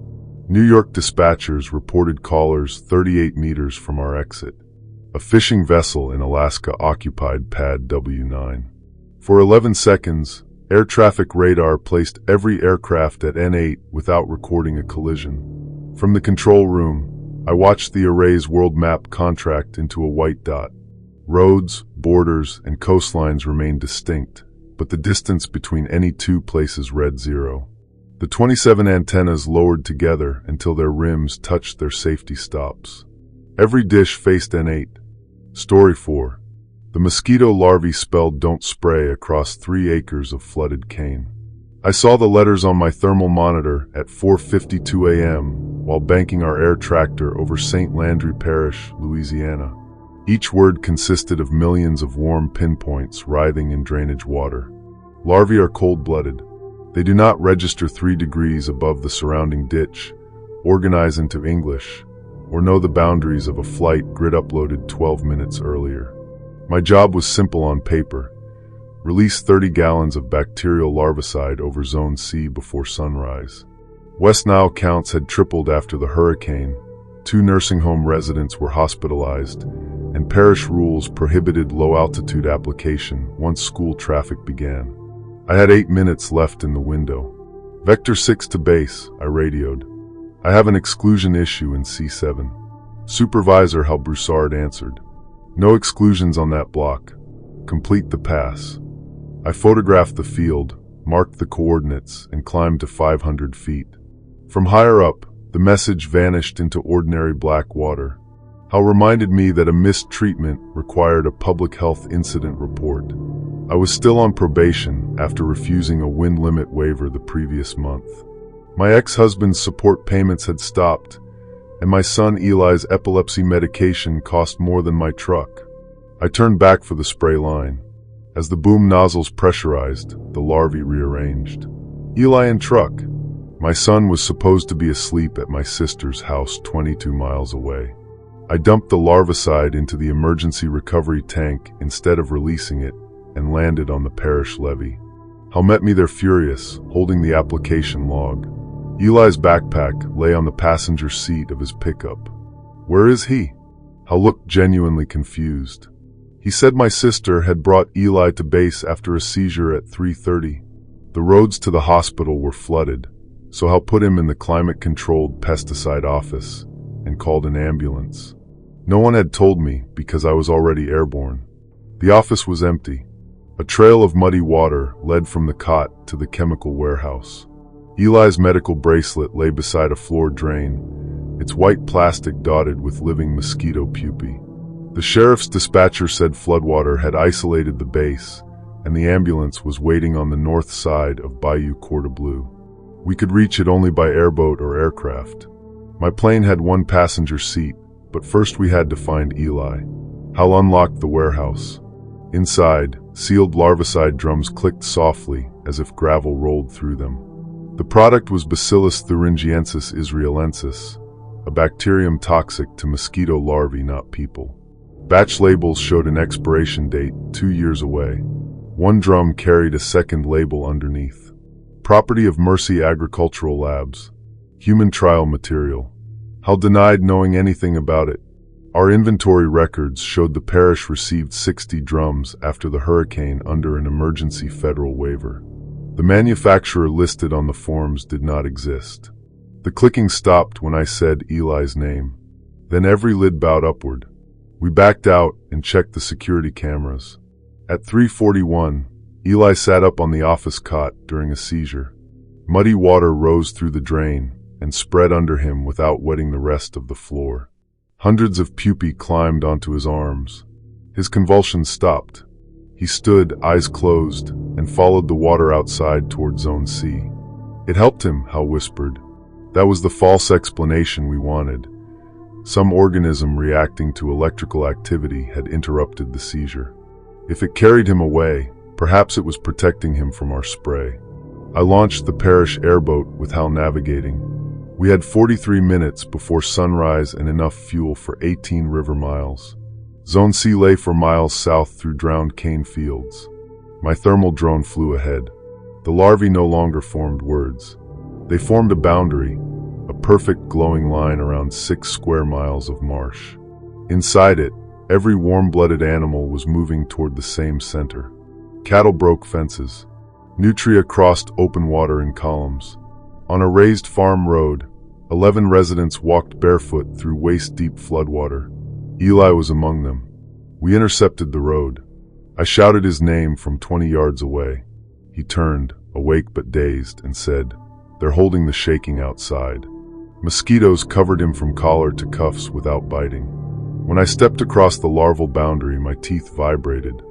New York dispatchers reported callers 38 meters from our exit. A fishing vessel in Alaska occupied pad W9. For 11 seconds, air traffic radar placed every aircraft at N8 without recording a collision. From the control room, I watched the array's world map contract into a white dot. Roads, borders, and coastlines remained distinct, but the distance between any two places read 0. The 27 antennas lowered together until their rims touched their safety stops. Every dish faced N8. Story 4. The mosquito larvae spelled "Don't spray" across 3 acres of flooded cane. I saw the letters on my thermal monitor at 4:52 a.m. while banking our air tractor over St. Landry Parish, Louisiana. Each word consisted of millions of warm pinpoints writhing in drainage water. Larvae are cold-blooded. They do not register 3 degrees above the surrounding ditch, organize into English, or know the boundaries of a flight grid uploaded 12 minutes earlier. My job was simple on paper. Release 30 gallons of bacterial larvicide over Zone C before sunrise. West Nile counts had tripled after the hurricane. 2 nursing home residents were hospitalized, and parish rules prohibited low-altitude application once school traffic began. I had 8 minutes left in the window. Vector 6 to base, I radioed. I have an exclusion issue in C7. Supervisor Hal Broussard answered. No exclusions on that block. Complete the pass. I photographed the field, marked the coordinates, and climbed to 500 feet. From higher up, the message vanished into ordinary black water. Hal reminded me that a missed treatment required a public health incident report. I was still on probation after refusing a wind limit waiver the previous month. My ex-husband's support payments had stopped, and my son Eli's epilepsy medication cost more than my truck. I turned back for the spray line. As the boom nozzles pressurized, the larvae rearranged. Eli and truck. My son was supposed to be asleep at my sister's house 22 miles away. I dumped the larvicide into the emergency recovery tank instead of releasing it, and landed on the parish levee. Hal met me there furious, holding the application log. Eli's backpack lay on the passenger seat of his pickup. Where is he? Hal looked genuinely confused. He said my sister had brought Eli to base after a seizure at 3:30. The roads to the hospital were flooded, so Hal put him in the climate-controlled pesticide office and called an ambulance. No one had told me because I was already airborne. The office was empty. A trail of muddy water led from the cot to the chemical warehouse. Eli's medical bracelet lay beside a floor drain, its white plastic dotted with living mosquito pupae. The sheriff's dispatcher said floodwater had isolated the base, and the ambulance was waiting on the north side of Bayou Cordon Bleu. We could reach it only by airboat or aircraft. My plane had 1 passenger seat, but first we had to find Eli. Hal unlocked the warehouse. Inside, sealed larvicide drums clicked softly as if gravel rolled through them. The product was Bacillus thuringiensis israelensis, a bacterium toxic to mosquito larvae, not people. Batch labels showed an expiration date 2 years away. 1 drum carried a second label underneath. Property of Mercy Agricultural Labs. Human trial material. Hal denied knowing anything about it. Our inventory records showed the parish received 60 drums after the hurricane under an emergency federal waiver. The manufacturer listed on the forms did not exist. The clicking stopped when I said Eli's name. Then every lid bowed upward. We backed out and checked the security cameras. At 3:41, Eli sat up on the office cot during a seizure. Muddy water rose through the drain and spread under him without wetting the rest of the floor. Hundreds of pupae climbed onto his arms. His convulsions stopped. He stood, eyes closed, and followed the water outside toward Zone C. It helped him, Hal whispered. That was the false explanation we wanted. Some organism reacting to electrical activity had interrupted the seizure. If it carried him away, perhaps it was protecting him from our spray. I launched the parish airboat with Hal navigating. We had 43 minutes before sunrise and enough fuel for 18 river miles. Zone C lay for miles south through drowned cane fields. My thermal drone flew ahead. The larvae no longer formed words. They formed a boundary, a perfect glowing line around 6 square miles of marsh. Inside it, every warm-blooded animal was moving toward the same center. Cattle broke fences. Nutria crossed open water in columns. On a raised farm road, 11 residents walked barefoot through waist-deep floodwater. Eli was among them. We intercepted the road. I shouted his name from 20 yards away. He turned, awake but dazed, and said, "They're holding the shaking outside." Mosquitoes covered him from collar to cuffs without biting. When I stepped across the larval boundary, my teeth vibrated.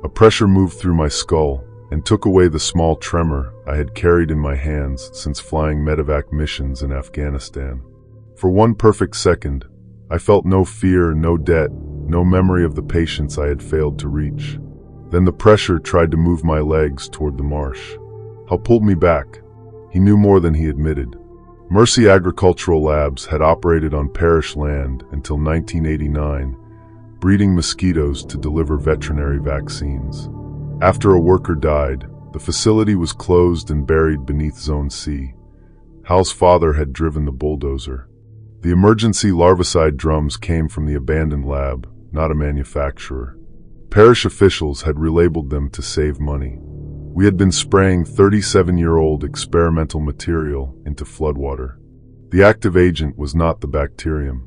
A pressure moved through my skull and took away the small tremor I had carried in my hands since flying medevac missions in Afghanistan. For one perfect second, I felt no fear, no debt, no memory of the patients I had failed to reach. Then the pressure tried to move my legs toward the marsh. Hal pulled me back. He knew more than he admitted. Mercy Agricultural Labs had operated on parish land until 1989, breeding mosquitoes to deliver veterinary vaccines. After a worker died, the facility was closed and buried beneath Zone C. Hal's father had driven the bulldozer. The emergency larvicide drums came from the abandoned lab, not a manufacturer. Parish officials had relabeled them to save money. We had been spraying 37-year-old experimental material into floodwater. The active agent was not the bacterium.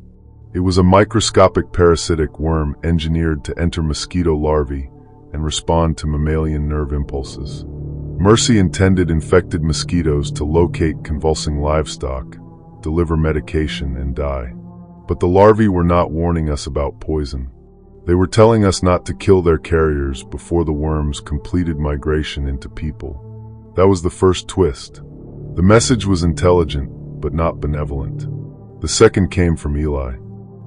It was a microscopic parasitic worm engineered to enter mosquito larvae and respond to mammalian nerve impulses. Mercy intended infected mosquitoes to locate convulsing livestock, deliver medication, and die. But the larvae were not warning us about poison. They were telling us not to kill their carriers before the worms completed migration into people. That was the first twist. The message was intelligent, but not benevolent. The second came from Eli.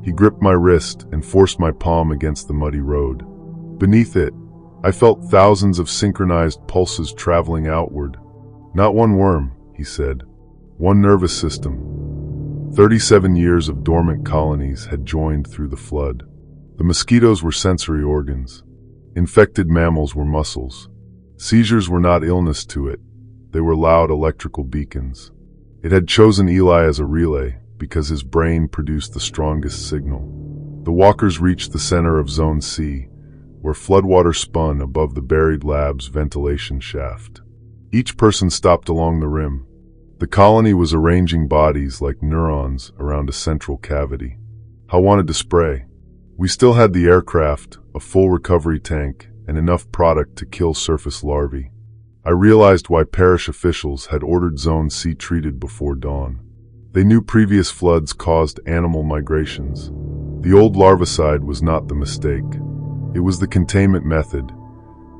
He gripped my wrist and forced my palm against the muddy road. Beneath it, I felt thousands of synchronized pulses traveling outward. "Not one worm," he said. "One nervous system." 37 years of dormant colonies had joined through the flood. The mosquitoes were sensory organs. Infected mammals were muscles. Seizures were not illness to it. They were loud electrical beacons. It had chosen Eli as a relay because his brain produced the strongest signal. The walkers reached the center of Zone C, where floodwater spun above the buried lab's ventilation shaft. Each person stopped along the rim. The colony was arranging bodies like neurons around a central cavity. Hal wanted to spray. We still had the aircraft, a full recovery tank, and enough product to kill surface larvae. I realized why parish officials had ordered Zone C treated before dawn. They knew previous floods caused animal migrations. The old larvicide was not the mistake. It was the containment method.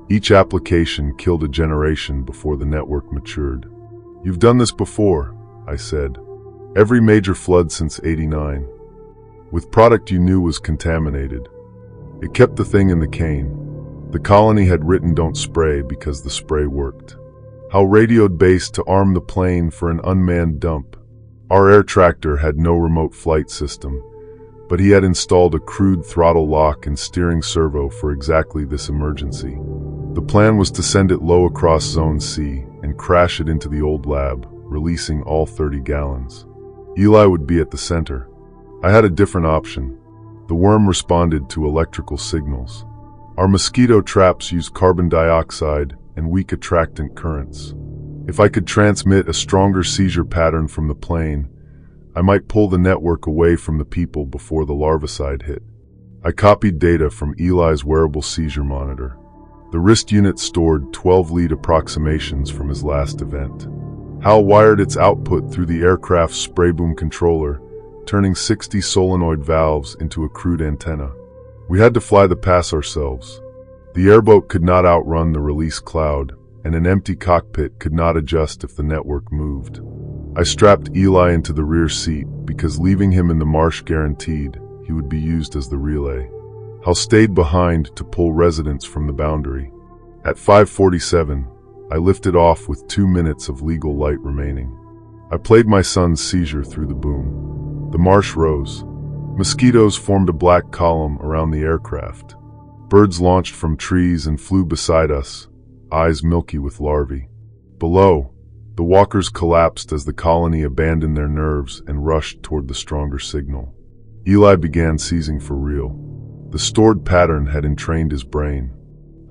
Each application killed a generation before the network matured. "You've done this before," I said. "Every major flood since '89. With product you knew was contaminated." It kept the thing in the cane. The colony had written "don't spray" because the spray worked. Hal radioed base to arm the plane for an unmanned dump. Our air tractor had no remote flight system, but he had installed a crude throttle lock and steering servo for exactly this emergency. The plan was to send it low across Zone C and crash it into the old lab, releasing all 30 gallons. Eli would be at the center. I had a different option. The worm responded to electrical signals. Our mosquito traps used carbon dioxide and weak attractant currents. If I could transmit a stronger seizure pattern from the plane, I might pull the network away from the people before the larvicide hit. I copied data from Eli's wearable seizure monitor. The wrist unit stored 12 lead approximations from his last event. Hal wired its output through the aircraft's spray boom controller, turning 60 solenoid valves into a crude antenna. We had to fly the pass ourselves. The airboat could not outrun the release cloud, and an empty cockpit could not adjust if the network moved. I strapped Eli into the rear seat because leaving him in the marsh guaranteed he would be used as the relay. Hal stayed behind to pull residents from the boundary. At 5:47, I lifted off with 2 minutes of legal light remaining. I played my son's seizure through the boom. The marsh rose. Mosquitoes formed a black column around the aircraft. Birds launched from trees and flew beside us, eyes milky with larvae. Below, the walkers collapsed as the colony abandoned their nerves and rushed toward the stronger signal. Eli began seizing for real. The stored pattern had entrained his brain.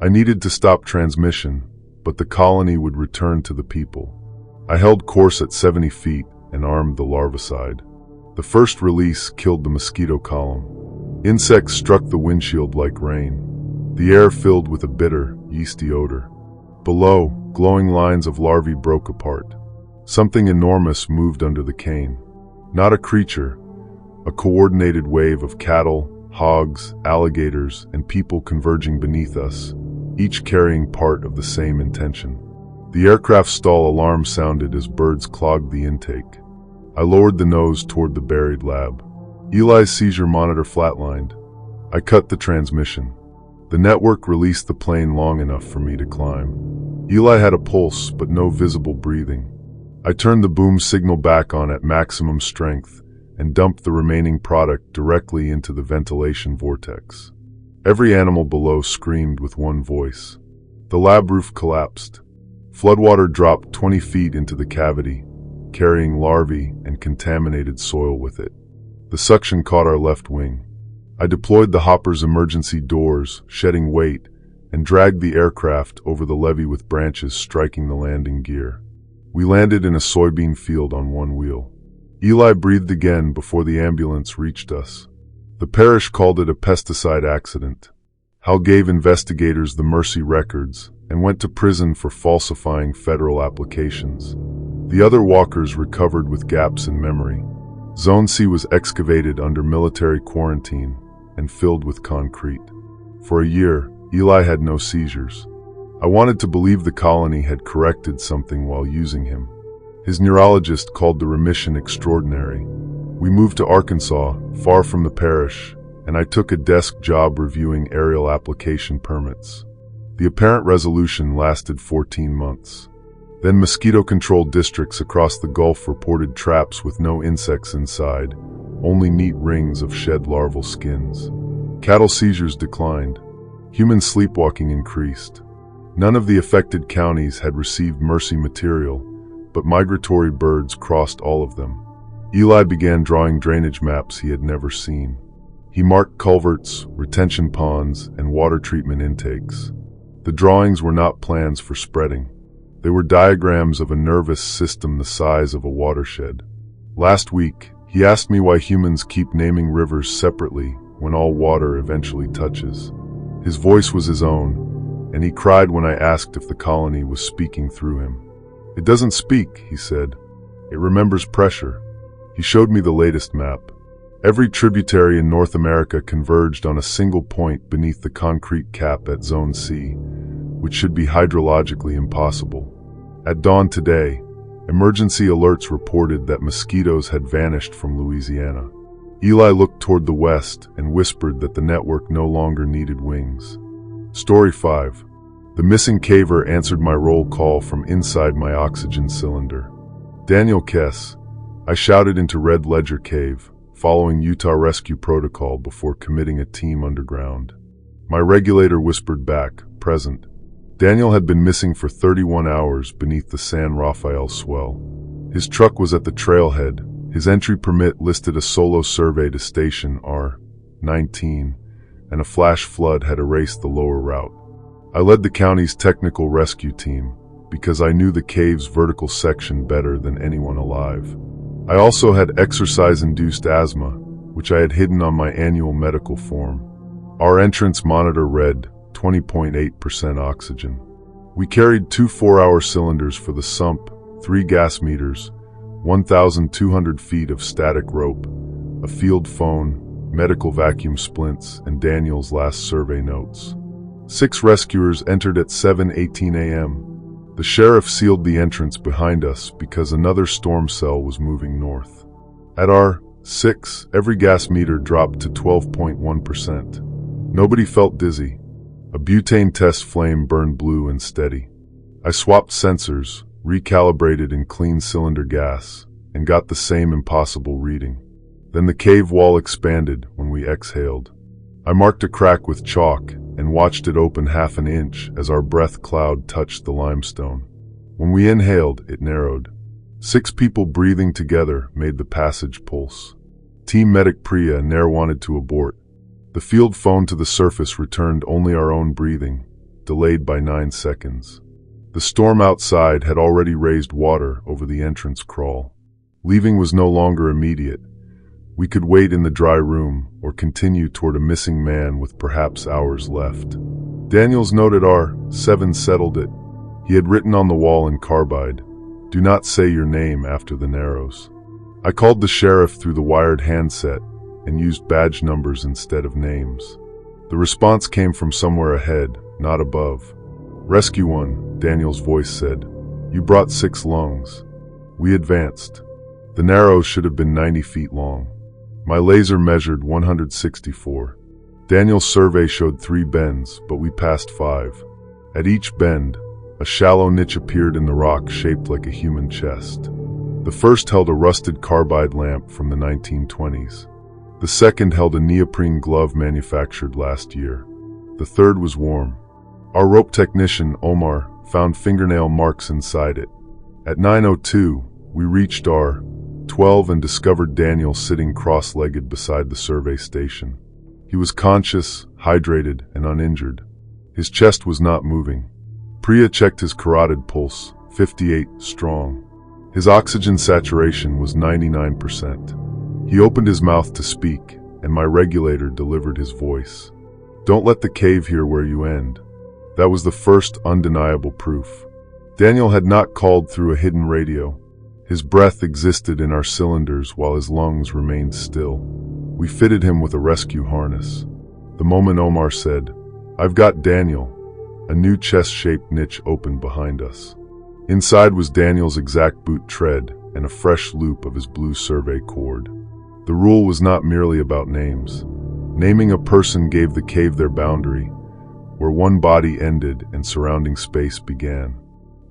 I needed to stop transmission, but the colony would return to the people. I held course at 70 feet and armed the larvicide. The first release killed the mosquito column. Insects struck the windshield like rain. The air filled with a bitter, yeasty odor. Below, glowing lines of larvae broke apart. Something enormous moved under the cane. Not a creature, a coordinated wave of cattle, hogs, alligators, and people converging beneath us, each carrying part of the same intention. The aircraft stall alarm sounded as birds clogged the intake. I lowered the nose toward the buried lab. Eli's seizure monitor flatlined. I cut the transmission. The network released the plane long enough for me to climb. Eli had a pulse, but no visible breathing. I turned the boom signal back on at maximum strength and dumped the remaining product directly into the ventilation vortex. Every animal below screamed with one voice. The lab roof collapsed. Floodwater dropped 20 feet into the cavity, carrying larvae and contaminated soil with it. The suction caught our left wing. I deployed the hopper's emergency doors, shedding weight, and dragged the aircraft over the levee with branches striking the landing gear. We landed in a soybean field on one wheel. Eli breathed again before the ambulance reached us. The parish called it a pesticide accident. Hal gave investigators the Mercy records and went to prison for falsifying federal applications. The other walkers recovered with gaps in memory. Zone C was excavated under military quarantine and filled with concrete. For a year, Eli had no seizures. I wanted to believe the colony had corrected something while using him. His neurologist called the remission extraordinary. We moved to Arkansas, far from the parish, and I took a desk job reviewing aerial application permits. The apparent resolution lasted 14 months. Then mosquito-controlled districts across the Gulf reported traps with no insects inside, only neat rings of shed larval skins. Cattle seizures declined. Human sleepwalking increased. None of the affected counties had received Mercy material, but migratory birds crossed all of them. Eli began drawing drainage maps he had never seen. He marked culverts, retention ponds, and water treatment intakes. The drawings were not plans for spreading. They were diagrams of a nervous system the size of a watershed. Last week, he asked me why humans keep naming rivers separately when all water eventually touches. His voice was his own, and he cried when I asked if the colony was speaking through him. "It doesn't speak," he said. "It remembers pressure." He showed me the latest map. Every tributary in North America converged on a single point beneath the concrete cap at Zone C, which should be hydrologically impossible. At dawn today, emergency alerts reported that mosquitoes had vanished from Louisiana. Eli looked toward the west and whispered that the network no longer needed wings. Story 5. The missing caver answered my roll call from inside my oxygen cylinder. Daniel Kess. I shouted into Red Ledger Cave, following Utah Rescue Protocol before committing a team underground. My regulator whispered back, present. Daniel had been missing for 31 hours beneath the San Rafael swell. His truck was at the trailhead. His entry permit listed a solo survey to Station R-19, and a flash flood had erased the lower route. I led the county's technical rescue team because I knew the cave's vertical section better than anyone alive. I also had exercise-induced asthma, which I had hidden on my annual medical form. Our entrance monitor read 20.8% oxygen. We carried 2 4-hour cylinders for the sump, 3 gas meters, 1,200 feet of static rope, a field phone, medical vacuum splints, and Daniel's last survey notes. 6 rescuers entered at 7:18 a.m. The sheriff sealed the entrance behind us because another storm cell was moving north. At R6, every gas meter dropped to 12.1%. Nobody felt dizzy. A butane test flame burned blue and steady. I swapped sensors, recalibrated in clean cylinder gas, and got the same impossible reading. Then the cave wall expanded when we exhaled. I marked a crack with chalk and watched it open half an inch as our breath cloud touched the limestone. When we inhaled, it narrowed. 6 people breathing together made the passage pulse. Team Medic Priya ne'er wanted to abort. The field phone to the surface returned only our own breathing, delayed by 9 seconds. The storm outside had already raised water over the entrance crawl. Leaving was no longer immediate. We could wait in the dry room or continue toward a missing man with perhaps hours left. Daniel's note at R7 settled it. He had written on the wall in carbide, "Do not say your name after the Narrows." I called the sheriff through the wired handset and used badge numbers instead of names. The response came from somewhere ahead, not above. "Rescue 1, Daniel's voice said. "You brought 6 lungs." We advanced. The Narrows should have been 90 feet long. My laser measured 164. Daniel's survey showed 3 bends, but we passed 5. At each bend, a shallow niche appeared in the rock shaped like a human chest. The first held a rusted carbide lamp from the 1920s. The second held a neoprene glove manufactured last year. The third was warm. Our rope technician, Omar, found fingernail marks inside it. At 9:02, we reached R12 and discovered Daniel sitting cross-legged beside the survey station. He was conscious, hydrated, and uninjured. His chest was not moving. Priya checked his carotid pulse, 58 strong. His oxygen saturation was 99%. He opened his mouth to speak, and my regulator delivered his voice. "Don't let the cave hear where you end." That was the first undeniable proof. Daniel had not called through a hidden radio. His breath existed in our cylinders while his lungs remained still. We fitted him with a rescue harness. The moment Omar said, "I've got Daniel," a new chest-shaped niche opened behind us. Inside was Daniel's exact boot tread and a fresh loop of his blue survey cord. The rule was not merely about names. Naming a person gave the cave their boundary, where one body ended and surrounding space began.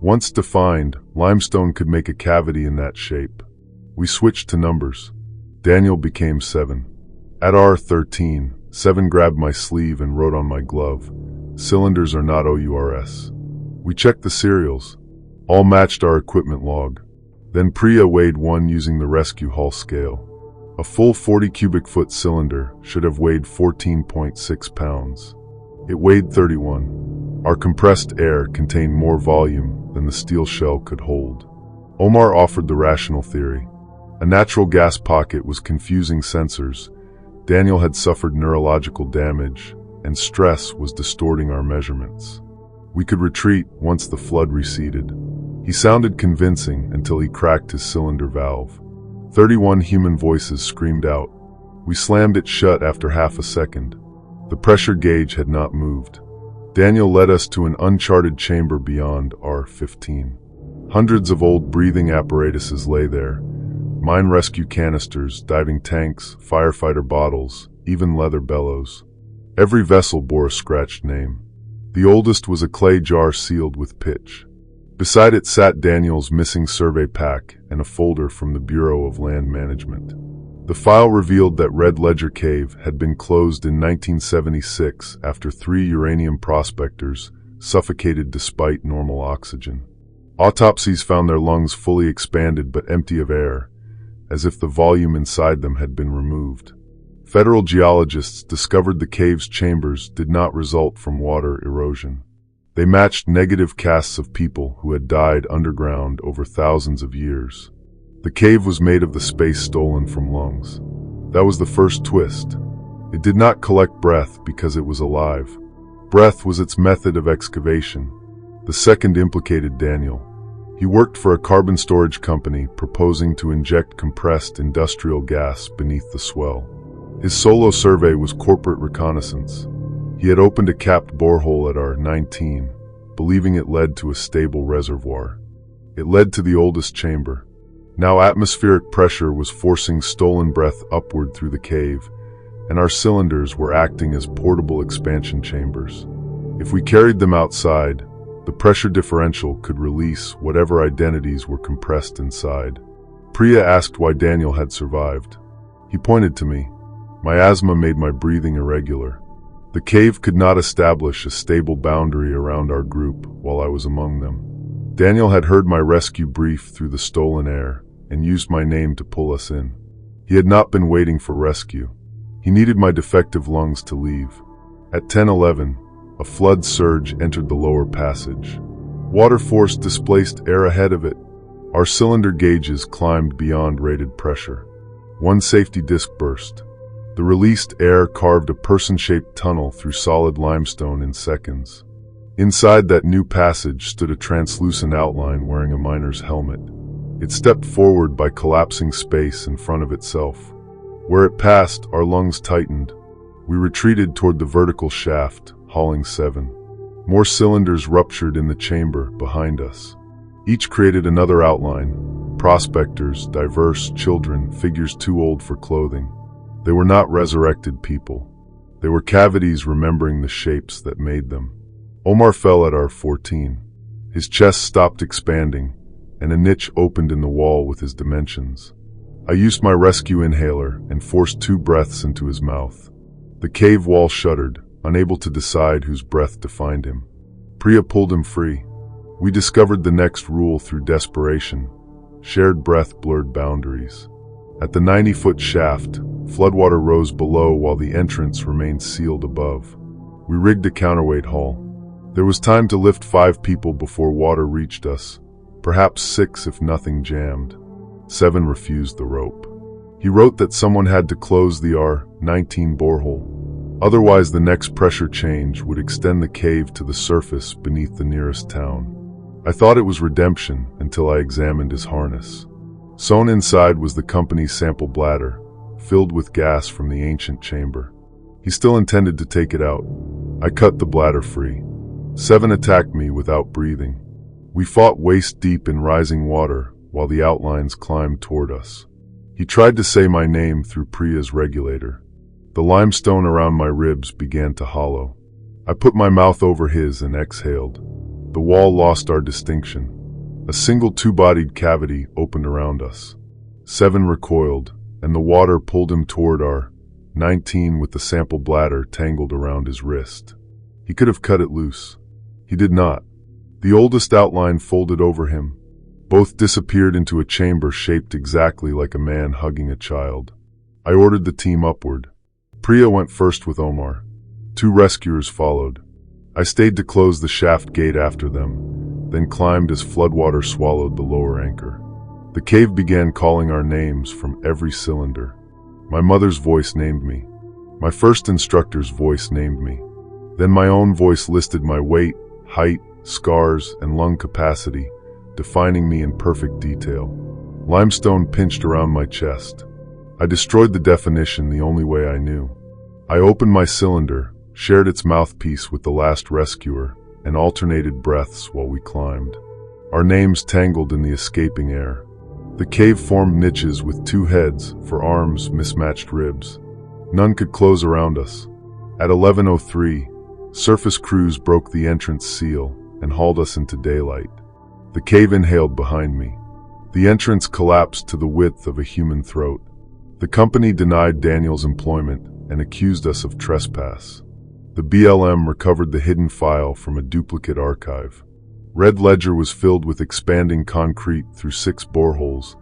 Once defined, limestone could make a cavity in that shape. We switched to numbers. Daniel became 7. At R13, 7 grabbed my sleeve and wrote on my glove, "Cylinders are not OURS." We checked the serials. All matched our equipment log. Then Priya weighed 1 using the rescue hull scale. A full 40 cubic foot cylinder should have weighed 14.6 pounds. It weighed 31. Our compressed air contained more volume than the steel shell could hold. Omar offered the rational theory. A natural gas pocket was confusing sensors. Daniel had suffered neurological damage, and stress was distorting our measurements. We could retreat once the flood receded. He sounded convincing until he cracked his cylinder valve. 31 human voices screamed out. We slammed it shut after half a second. The pressure gauge had not moved. Daniel led us to an uncharted chamber beyond R15. Hundreds of old breathing apparatuses lay there. Mine rescue canisters, diving tanks, firefighter bottles, even leather bellows. Every vessel bore a scratched name. The oldest was a clay jar sealed with pitch. Beside it sat Daniel's missing survey pack and a folder from the Bureau of Land Management. The file revealed that Red Ledger Cave had been closed in 1976 after 3 uranium prospectors suffocated despite normal oxygen. Autopsies found their lungs fully expanded but empty of air, as if the volume inside them had been removed. Federal geologists discovered the cave's chambers did not result from water erosion. They matched negative casts of people who had died underground over thousands of years. The cave was made of the space stolen from lungs. That was the first twist. It did not collect breath because it was alive. Breath was its method of excavation. The second implicated Daniel. He worked for a carbon storage company proposing to inject compressed industrial gas beneath the swell. His solo survey was corporate reconnaissance. He had opened a capped borehole at R19, believing it led to a stable reservoir. It led to the oldest chamber. Now atmospheric pressure was forcing stolen breath upward through the cave, and our cylinders were acting as portable expansion chambers. If we carried them outside, the pressure differential could release whatever identities were compressed inside. Priya asked why Daniel had survived. He pointed to me. My asthma made my breathing irregular. The cave could not establish a stable boundary around our group while I was among them. Daniel had heard my rescue brief through the stolen air and used my name to pull us in. He had not been waiting for rescue. He needed my defective lungs to leave. At 10:11, a flood surge entered the lower passage. Water force displaced air ahead of it. Our cylinder gauges climbed beyond rated pressure. One safety disc burst. The released air carved a person-shaped tunnel through solid limestone in seconds. Inside that new passage stood a translucent outline wearing a miner's helmet. It stepped forward by collapsing space in front of itself. Where it passed, our lungs tightened. We retreated toward the vertical shaft, hauling 7. More cylinders ruptured in the chamber behind us. Each created another outline: prospectors, diverse, children, figures too old for clothing. They were not resurrected people. They were cavities remembering the shapes that made them. Omar fell at our 14. His chest stopped expanding, and a niche opened in the wall with his dimensions. I used my rescue inhaler and forced 2 breaths into his mouth. The cave wall shuddered, unable to decide whose breath defined him. Priya pulled him free. We discovered the next rule through desperation. Shared breath blurred boundaries. At the 90-foot shaft, floodwater rose below while the entrance remained sealed above. We rigged a counterweight hull. There was time to lift 5 people before water reached us, perhaps 6 if nothing jammed. 7 refused the rope. He wrote that someone had to close the R-19 borehole. Otherwise, the next pressure change would extend the cave to the surface beneath the nearest town. I thought it was redemption until I examined his harness. Sewn inside was the company's sample bladder, filled with gas from the ancient chamber. He still intended to take it out. I cut the bladder free. 7 attacked me without breathing. We fought waist-deep in rising water while the outlines climbed toward us. He tried to say my name through Priya's regulator. The limestone around my ribs began to hollow. I put my mouth over his and exhaled. The wall lost our distinction. A single 2-bodied cavity opened around us. 7 recoiled, and the water pulled him toward our 19 with the sample bladder tangled around his wrist. He could have cut it loose. He did not. The oldest outline folded over him. Both disappeared into a chamber shaped exactly like a man hugging a child. I ordered the team upward. Priya went first with Omar. 2 rescuers followed. I stayed to close the shaft gate after them, then climbed as floodwater swallowed the lower anchor. The cave began calling our names from every cylinder. My mother's voice named me. My first instructor's voice named me. Then my own voice listed my weight, height, scars, and lung capacity, defining me in perfect detail. Limestone pinched around my chest. I destroyed the definition the only way I knew. I opened my cylinder, shared its mouthpiece with the last rescuer, and alternated breaths while we climbed. Our names tangled in the escaping air. The cave formed niches with 2 heads for arms, mismatched ribs. None could close around us. At 11:03, surface crews broke the entrance seal and hauled us into daylight. The cave inhaled behind me. The entrance collapsed to the width of a human throat. The company denied Daniel's employment and accused us of trespass. The BLM recovered the hidden file from a duplicate archive. Red Ledger was filled with expanding concrete through 6 boreholes,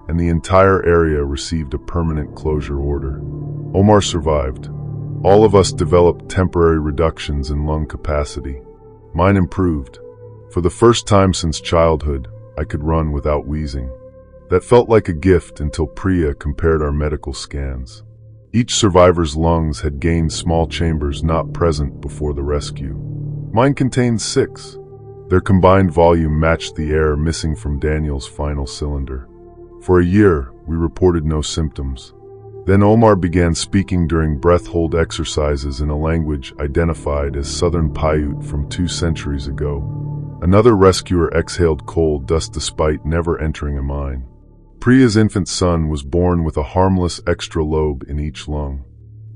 and the entire area received a permanent closure order. Omar survived. All of us developed temporary reductions in lung capacity. Mine improved. For the first time since childhood, I could run without wheezing. That felt like a gift until Priya compared our medical scans. Each survivor's lungs had gained small chambers not present before the rescue. Mine contained 6. Their combined volume matched the air missing from Daniel's final cylinder. For a year, we reported no symptoms. Then Omar began speaking during breath-hold exercises in a language identified as Southern Paiute from 2 centuries ago. Another rescuer exhaled coal dust despite never entering a mine. Priya's infant son was born with a harmless extra lobe in each lung.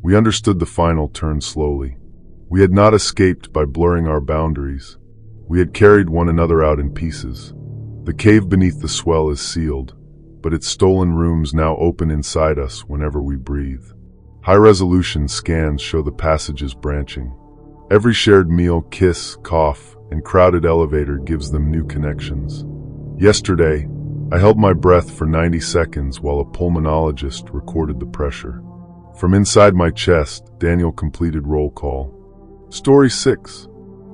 We understood the final turn slowly. We had not escaped by blurring our boundaries. We had carried one another out in pieces. The cave beneath the swell is sealed, but its stolen rooms now open inside us whenever we breathe. High-resolution scans show the passages branching. Every shared meal, kiss, cough, and crowded elevator gives them new connections. Yesterday, I held my breath for 90 seconds while a pulmonologist recorded the pressure. From inside my chest, Daniel completed roll call. Story 6.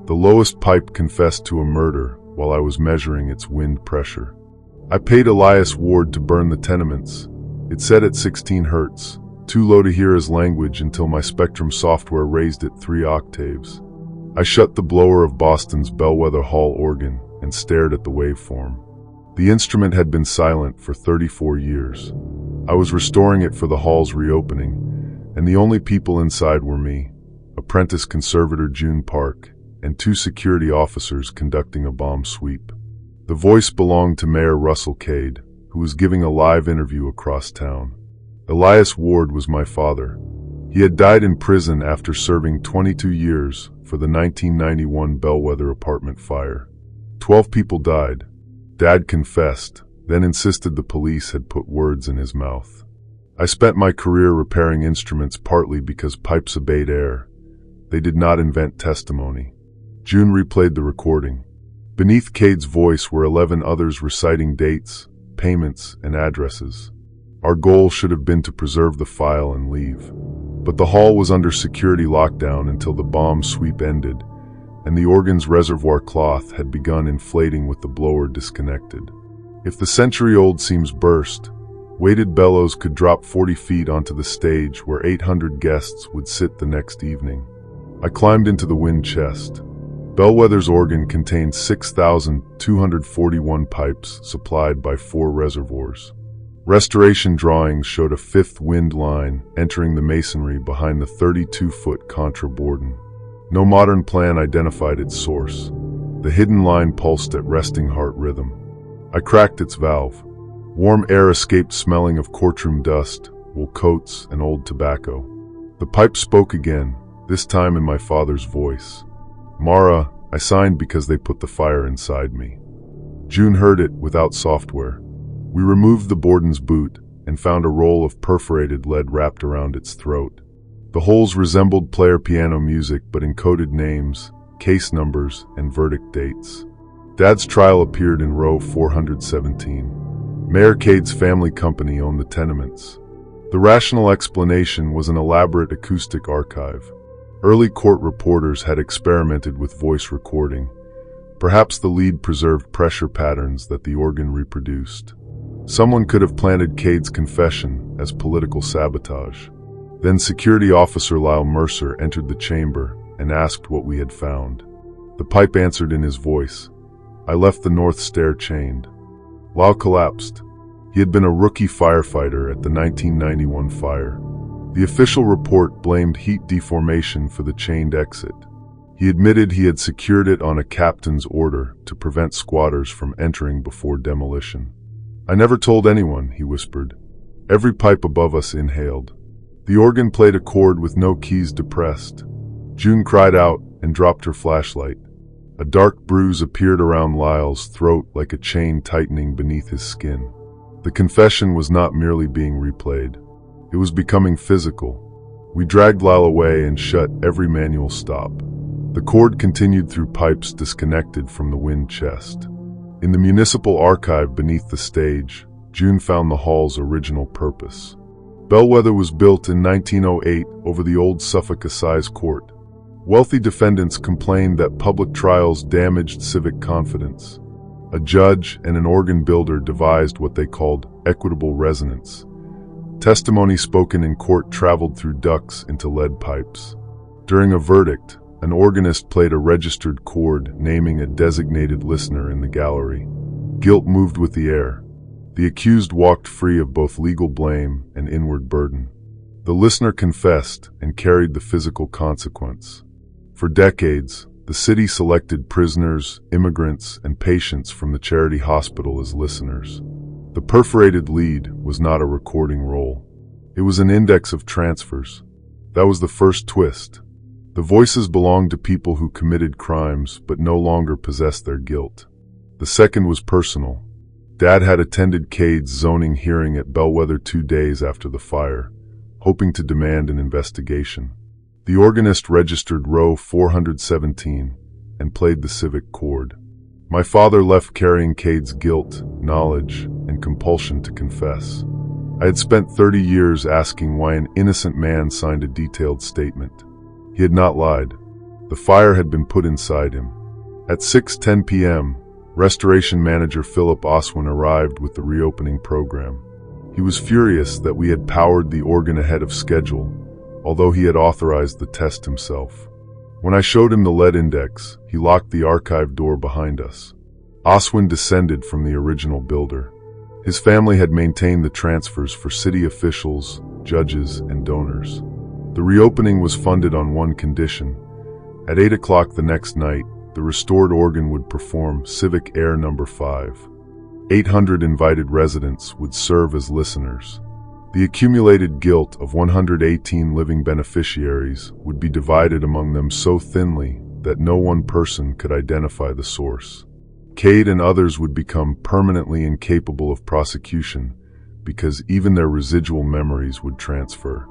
The lowest pipe confessed to a murder while I was measuring its wind pressure. I paid Elias Ward to burn the tenements. It set at 16 hertz, too low to hear his language until my Spectrum software raised it 3 octaves. I shut the blower of Boston's Bellwether Hall organ and stared at the waveform. The instrument had been silent for 34 years. I was restoring it for the hall's reopening, and the only people inside were me, apprentice conservator June Park, and 2 security officers conducting a bomb sweep. The voice belonged to Mayor Russell Cade, who was giving a live interview across town. Elias Ward was my father. He had died in prison after serving 22 years for the 1991 Bellwether apartment fire. 12 people died. Dad confessed, then insisted the police had put words in his mouth. I spent my career repairing instruments partly because pipes obeyed air. They did not invent testimony. June replayed the recording. Beneath Cade's voice were 11 others reciting dates, payments, and addresses. Our goal should have been to preserve the file and leave. But the hall was under security lockdown until the bomb sweep ended, and the organ's reservoir cloth had begun inflating with the blower disconnected. If the century-old seams burst, weighted bellows could drop 40 feet onto the stage where 800 guests would sit the next evening. I climbed into the wind chest. Bellwether's organ contained 6,241 pipes supplied by 4 reservoirs. Restoration drawings showed a 5th wind line entering the masonry behind the 32-foot contraborden. No modern plan identified its source. The hidden line pulsed at resting heart rhythm. I cracked its valve. Warm air escaped, smelling of courtroom dust, wool coats, and old tobacco. The pipe spoke again, this time in my father's voice. "Mara, I signed because they put the fire inside me." June heard it without software. We removed the Borden's boot and found a roll of perforated lead wrapped around its throat. The holes resembled player piano music but encoded names, case numbers, and verdict dates. Dad's trial appeared in row 417. Mayor Cade's family company owned the tenements. The rational explanation was an elaborate acoustic archive. Early court reporters had experimented with voice recording. Perhaps the lead preserved pressure patterns that the organ reproduced. Someone could have planted Cade's confession as political sabotage. Then security officer Lyle Mercer entered the chamber and asked what we had found. The pipe answered in his voice. "I left the north stair chained." Lyle collapsed. He had been a rookie firefighter at the 1991 fire. The official report blamed heat deformation for the chained exit. He admitted he had secured it on a captain's order to prevent squatters from entering before demolition. "I never told anyone," he whispered. Every pipe above us inhaled. The organ played a chord with no keys depressed. June cried out and dropped her flashlight. A dark bruise appeared around Lyle's throat like a chain tightening beneath his skin. The confession was not merely being replayed. It was becoming physical. We dragged Lyle away and shut every manual stop. The cord continued through pipes disconnected from the wind chest. In the municipal archive beneath the stage, June found the hall's original purpose. Bellwether was built in 1908 over the old Suffolk Assize Court. Wealthy defendants complained that public trials damaged civic confidence. A judge and an organ builder devised what they called equitable resonance. Testimony spoken in court traveled through ducts into lead pipes. During a verdict, an organist played a registered chord naming a designated listener in the gallery. Guilt moved with the air. The accused walked free of both legal blame and inward burden. The listener confessed and carried the physical consequence. For decades, the city selected prisoners, immigrants, and patients from the charity hospital as listeners. The perforated lead was not a recording roll. It was an index of transfers. That was the first twist. The voices belonged to people who committed crimes but no longer possessed their guilt. The second was personal. Dad had attended Cade's zoning hearing at Bellwether 2 days after the fire, hoping to demand an investigation. The organist registered row 417 and played the civic chord. My father left carrying Cade's guilt, knowledge, and compulsion to confess. I had spent 30 years asking why an innocent man signed a detailed statement. He had not lied. The fire had been put inside him. At 6:10 p.m., Restoration manager Philip Oswin arrived with the reopening program. He was furious that we had powered the organ ahead of schedule, although he had authorized the test himself. When I showed him the lead index, he locked the archive door behind us. Oswin descended from the original builder. His family had maintained the transfers for city officials, judges, and donors. The reopening was funded on one condition. At 8 o'clock the next night, the restored organ would perform Civic Air No. 5. 800 invited residents would serve as listeners. The accumulated guilt of 118 living beneficiaries would be divided among them so thinly that no one person could identify the source. Cade and others would become permanently incapable of prosecution because even their residual memories would transfer.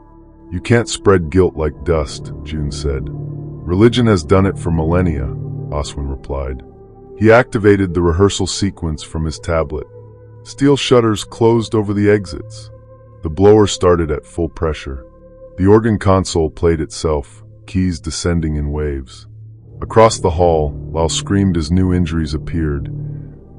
"You can't spread guilt like dust," June said. "Religion has done it for millennia," Oswin replied. He activated the rehearsal sequence from his tablet. Steel shutters closed over the exits. The blower started at full pressure. The organ console played itself, keys descending in waves. Across the hall, Lyle screamed as new injuries appeared.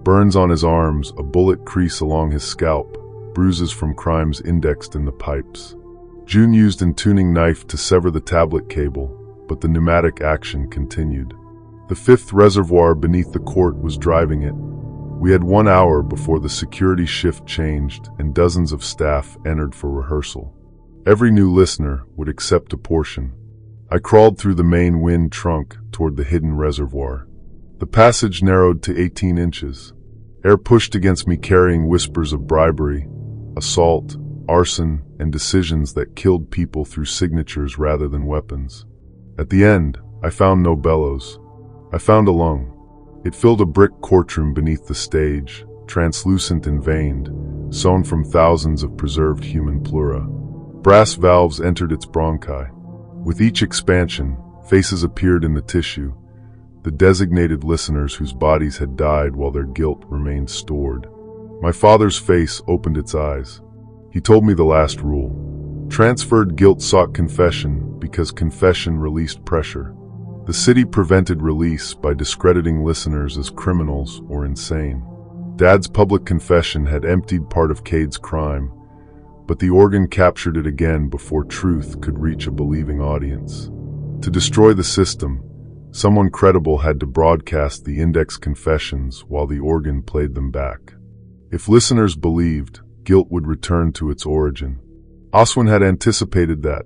Burns on his arms, a bullet crease along his scalp, bruises from crimes indexed in the pipes. June used a tuning knife to sever the tablet cable, but the pneumatic action continued. The fifth reservoir beneath the court was driving it. We had 1 hour before the security shift changed and dozens of staff entered for rehearsal. Every new listener would accept a portion. I crawled through the main wind trunk toward the hidden reservoir. The passage narrowed to 18 inches. Air pushed against me, carrying whispers of bribery, assault, arson, and decisions that killed people through signatures rather than weapons. At the end, I found no bellows. I found a lung. It filled a brick courtroom beneath the stage, translucent and veined, sewn from thousands of preserved human pleura. Brass valves entered its bronchi. With each expansion, faces appeared in the tissue, the designated listeners whose bodies had died while their guilt remained stored. My father's face opened its eyes. He told me the last rule. Transferred guilt sought confession because confession released pressure. The city prevented release by discrediting listeners as criminals or insane. Dad's public confession had emptied part of Cade's crime, but the organ captured it again before truth could reach a believing audience. To destroy the system, someone credible had to broadcast the index confessions while the organ played them back. If listeners believed, guilt would return to its origin. Oswin had anticipated that.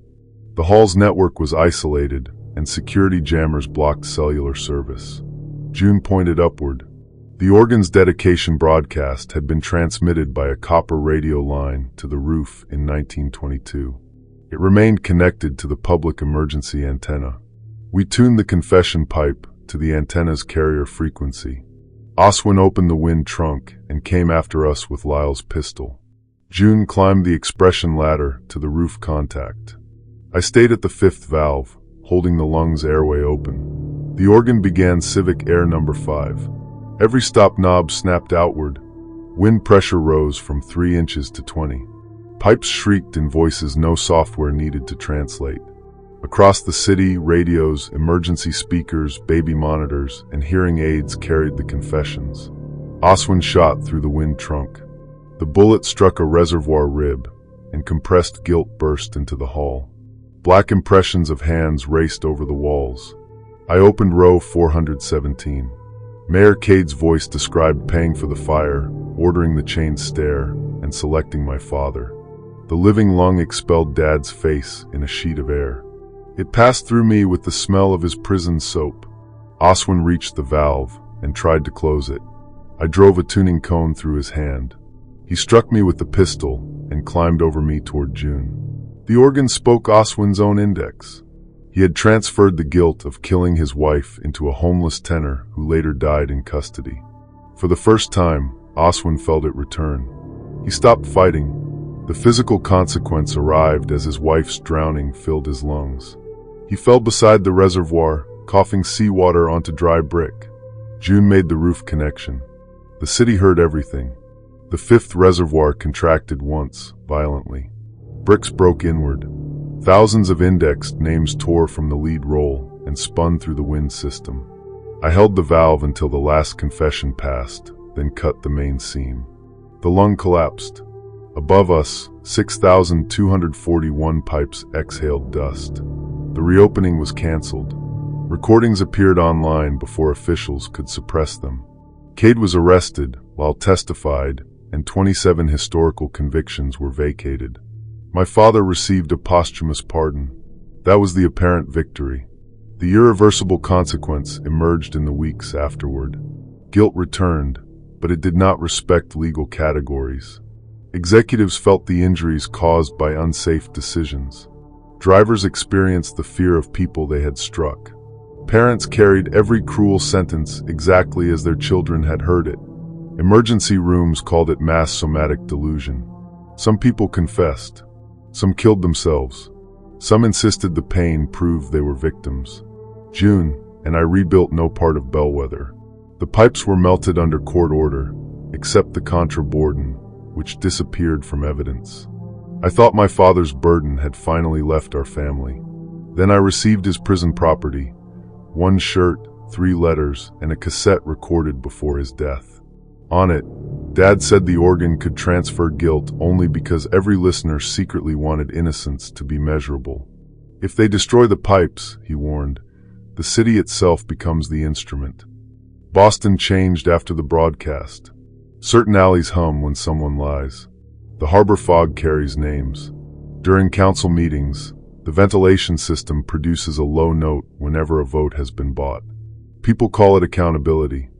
The hall's network was isolated, and security jammers blocked cellular service. June pointed upward. The organ's dedication broadcast had been transmitted by a copper radio line to the roof in 1922. It remained connected to the public emergency antenna. We tuned the confession pipe to the antenna's carrier frequency. Oswin opened the wind trunk and came after us with Lyle's pistol. June climbed the expression ladder to the roof contact. I stayed at the fifth valve, holding the lungs airway open. The organ began Civic Air No. 5. Every stop knob snapped outward. Wind pressure rose from 3 inches to 20. Pipes shrieked in voices no software needed to translate. Across the city, radios, emergency speakers, baby monitors, and hearing aids carried the confessions. Oswin shot through the wind trunk. The bullet struck a reservoir rib, and compressed guilt burst into the hall. Black impressions of hands raced over the walls. I opened row 417. Mayor Cade's voice described paying for the fire, ordering the chain stair, and selecting my father. The living lung expelled Dad's face in a sheet of air. It passed through me with the smell of his prison soap. Oswin reached the valve and tried to close it. I drove a tuning cone through his hand. He struck me with the pistol and climbed over me toward June. The organ spoke Oswin's own index. He had transferred the guilt of killing his wife into a homeless tenor who later died in custody. For the first time, Oswin felt it return. He stopped fighting. The physical consequence arrived as his wife's drowning filled his lungs. He fell beside the reservoir, coughing seawater onto dry brick. June made the roof connection. The city heard everything. The fifth reservoir contracted once, violently. Bricks broke inward. Thousands of indexed names tore from the lead roll and spun through the wind system. I held the valve until the last confession passed, then cut the main seam. The lung collapsed. Above us, 6,241 pipes exhaled dust. The reopening was canceled. Recordings appeared online before officials could suppress them. Cade was arrested, Lal testified, and 27 historical convictions were vacated. My father received a posthumous pardon. That was the apparent victory. The irreversible consequence emerged in the weeks afterward. Guilt returned, but it did not respect legal categories. Executives felt the injuries caused by unsafe decisions. Drivers experienced the fear of people they had struck. Parents carried every cruel sentence exactly as their children had heard it. Emergency rooms called it mass somatic delusion. Some people confessed. Some killed themselves. Some insisted the pain proved they were victims. June, and I rebuilt no part of Bellwether. The pipes were melted under court order, except the contraborden, which disappeared from evidence. I thought my father's burden had finally left our family. Then I received his prison property, 1 shirt, 3 letters, and a cassette recorded before his death. On it, Dad said the organ could transfer guilt only because every listener secretly wanted innocence to be measurable. If they destroy the pipes, he warned, the city itself becomes the instrument. Boston changed after the broadcast. Certain alleys hum when someone lies. The harbor fog carries names. During council meetings, the ventilation system produces a low note whenever a vote has been bought. People call it accountability.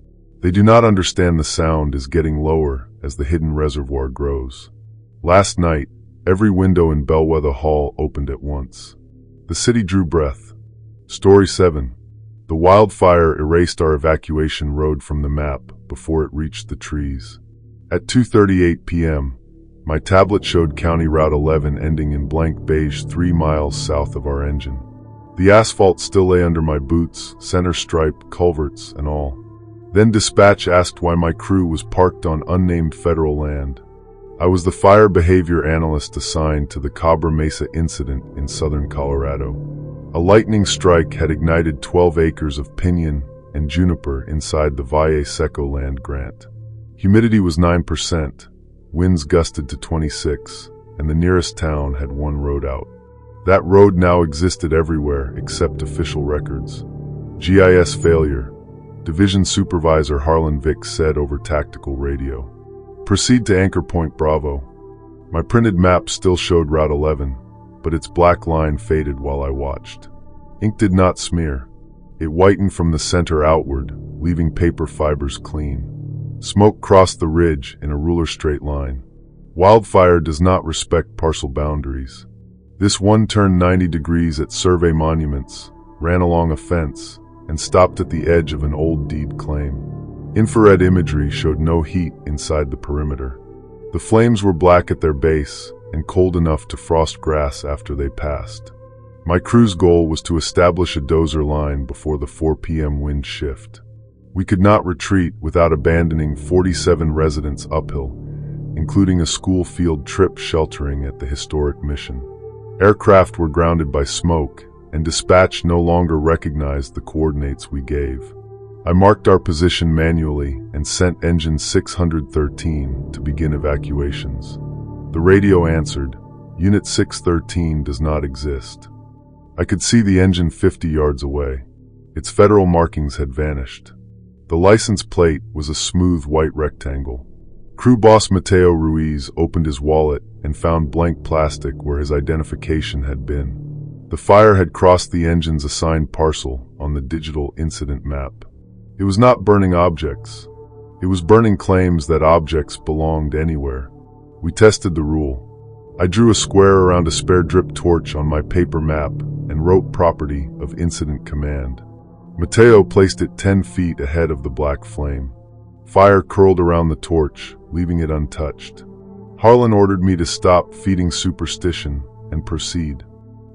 They do not understand the sound is getting lower as the hidden reservoir grows. Last night, every window in Bellwether Hall opened at once. The city drew breath. Story 7. The wildfire erased our evacuation road from the map before it reached the trees. At 2:38 p.m., my tablet showed County Route 11 ending in blank beige 3 miles south of our engine. The asphalt still lay under my boots, center stripe, culverts, and all. Then dispatch asked why my crew was parked on unnamed federal land. I was the fire behavior analyst assigned to the Cobra Mesa incident in southern Colorado. A lightning strike had ignited 12 acres of pinyon and juniper inside the Valle Seco land grant. Humidity was 9%, winds gusted to 26, and the nearest town had 1 road out. That road now existed everywhere except official records. GIS failure, Division Supervisor Harlan Vick said over tactical radio. Proceed to Anchor Point Bravo. My printed map still showed Route 11, but its black line faded while I watched. Ink did not smear. It whitened from the center outward, leaving paper fibers clean. Smoke crossed the ridge in a ruler straight line. Wildfire does not respect parcel boundaries. This one turned 90 degrees at survey monuments, ran along a fence, and stopped at the edge of an old deed claim. Infrared imagery showed no heat inside the perimeter. The flames were black at their base and cold enough to frost grass after they passed. My crew's goal was to establish a dozer line before the 4 p.m. wind shift. We could not retreat without abandoning 47 residents uphill, including a school field trip sheltering at the historic mission. Aircraft were grounded by smoke, and dispatch no longer recognized the coordinates we gave. I marked our position manually and sent engine 613 to begin evacuations. The radio answered, Unit 613 does not exist. I could see the engine 50 yards away. Its federal markings had vanished. The license plate was a smooth white rectangle. Crew boss Mateo Ruiz opened his wallet and found blank plastic where his identification had been. The fire had crossed the engine's assigned parcel on the digital incident map. It was not burning objects. It was burning claims that objects belonged anywhere. We tested the rule. I drew a square around a spare drip torch on my paper map and wrote property of incident command. Mateo placed it 10 feet ahead of the black flame. Fire curled around the torch, leaving it untouched. Harlan ordered me to stop feeding superstition and proceed.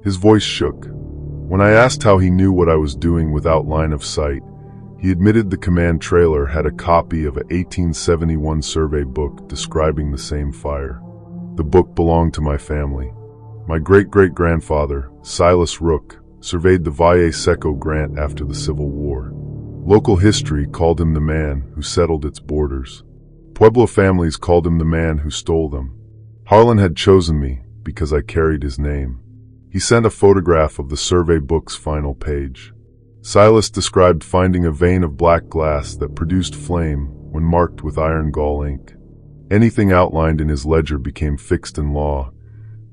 His voice shook. When I asked how he knew what I was doing without line of sight, he admitted the command trailer had a copy of a 1871 survey book describing the same fire. The book belonged to my family. My great-great-grandfather, Silas Rook, surveyed the Valle Seco grant after the Civil War. Local history called him the man who settled its borders. Pueblo families called him the man who stole them. Harlan had chosen me because I carried his name. He sent a photograph of the survey book's final page. Silas described finding a vein of black glass that produced flame when marked with iron gall ink. Anything outlined in his ledger became fixed in law.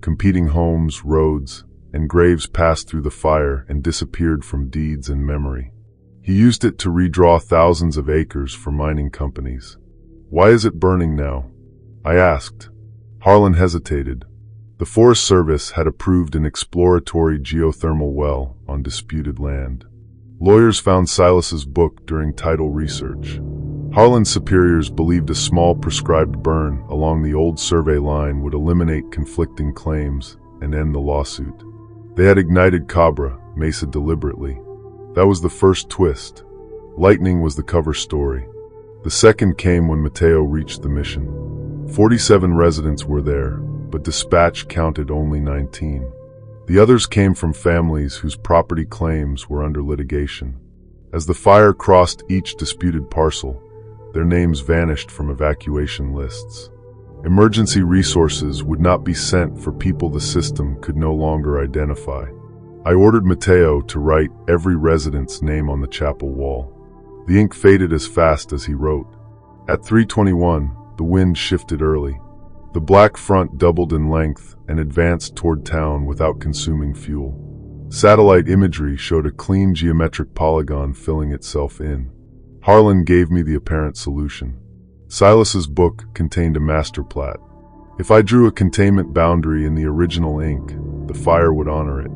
Competing homes, roads, and graves passed through the fire and disappeared from deeds and memory. He used it to redraw thousands of acres for mining companies. "Why is it burning now?" I asked. Harlan hesitated. The Forest Service had approved an exploratory geothermal well on disputed land. Lawyers found Silas's book during title research. Harlan's superiors believed a small prescribed burn along the old survey line would eliminate conflicting claims and end the lawsuit. They had ignited Cabra Mesa deliberately. That was the first twist. Lightning was the cover story. The second came when Mateo reached the mission. 47 residents were there, but dispatch counted only 19. The others came from families whose property claims were under litigation. As the fire crossed each disputed parcel, their names vanished from evacuation lists. Emergency resources would not be sent for people the system could no longer identify. I ordered Mateo to write every resident's name on the chapel wall. The ink faded as fast as he wrote. At 3:21, the wind shifted early. The black front doubled in length and advanced toward town without consuming fuel. Satellite imagery showed a clean geometric polygon filling itself in. Harlan gave me the apparent solution. Silas's book contained a master plat. If I drew a containment boundary in the original ink, the fire would honor it.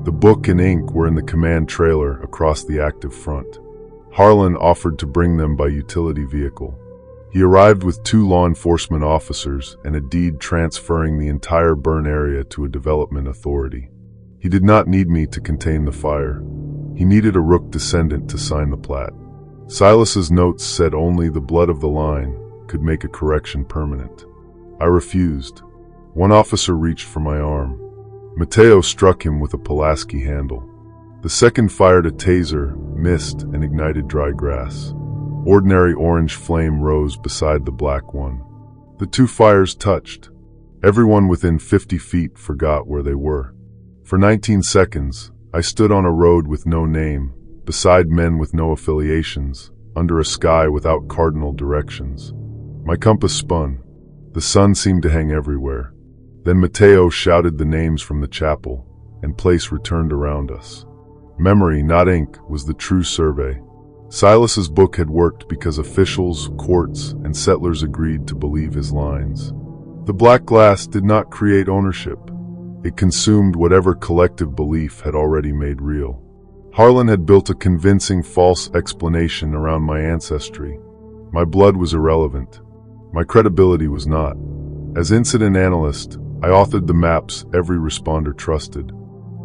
The book and ink were in the command trailer across the active front. Harlan offered to bring them by utility vehicle. He arrived with 2 law enforcement officers and a deed transferring the entire burn area to a development authority. He did not need me to contain the fire. He needed a Rook descendant to sign the plat. Silas's notes said only the blood of the line could make a correction permanent. I refused. One officer reached for my arm. Mateo struck him with a Pulaski handle. The second fired a taser, missed, and ignited dry grass. Ordinary orange flame rose beside the black one. The 2 fires touched. Everyone within 50 feet forgot where they were. For 19 seconds, I stood on a road with no name, beside men with no affiliations, under a sky without cardinal directions. My compass spun. The sun seemed to hang everywhere. Then Mateo shouted the names from the chapel, and place returned around us. Memory, not ink, was the true survey. Silas's book had worked because officials, courts, and settlers agreed to believe his lines. The black glass did not create ownership. It consumed whatever collective belief had already made real. Harlan had built a convincing false explanation around my ancestry. My blood was irrelevant. My credibility was not. As incident analyst, I authored the maps every responder trusted.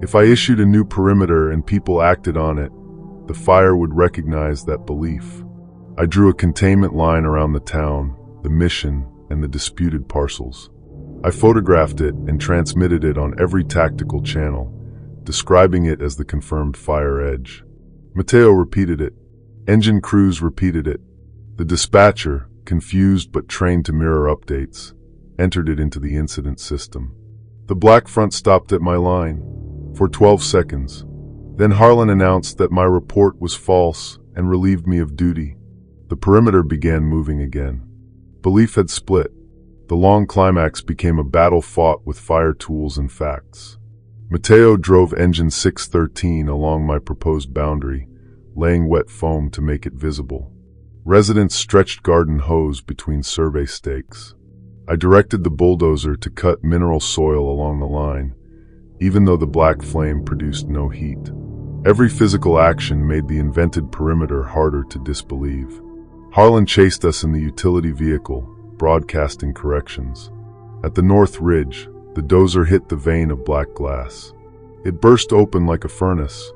If I issued a new perimeter and people acted on it, the fire would recognize that belief. I drew a containment line around the town, the mission, and the disputed parcels. I photographed it and transmitted it on every tactical channel, describing it as the confirmed fire edge. Mateo repeated it. Engine crews repeated it. The dispatcher, confused but trained to mirror updates, entered it into the incident system. The black front stopped at my line for 12 seconds. Then Harlan announced that my report was false and relieved me of duty. The perimeter began moving again. Belief had split. The long climax became a battle fought with fire tools and facts. Mateo drove engine 613 along my proposed boundary, laying wet foam to make it visible. Residents stretched garden hose between survey stakes. I directed the bulldozer to cut mineral soil along the line, even though the black flame produced no heat. Every physical action made the invented perimeter harder to disbelieve. Harlan chased us in the utility vehicle, broadcasting corrections. At the North Ridge, the dozer hit the vein of black glass. It burst open like a furnace.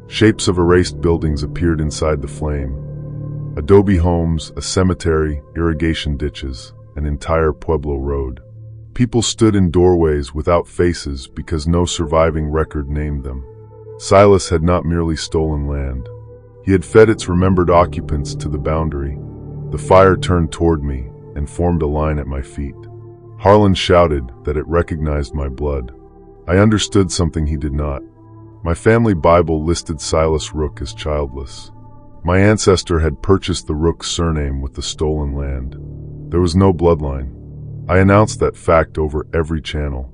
Shapes of erased buildings appeared inside the flame. Adobe homes, a cemetery, irrigation ditches, an entire Pueblo road. People stood in doorways without faces because no surviving record named them. Silas had not merely stolen land. He had fed its remembered occupants to the boundary. The fire turned toward me and formed a line at my feet. Harlan shouted that it recognized my blood. I understood something he did not. My family Bible listed Silas Rook as childless. My ancestor had purchased the Rook surname with the stolen land. There was no bloodline. I announced that fact over every channel.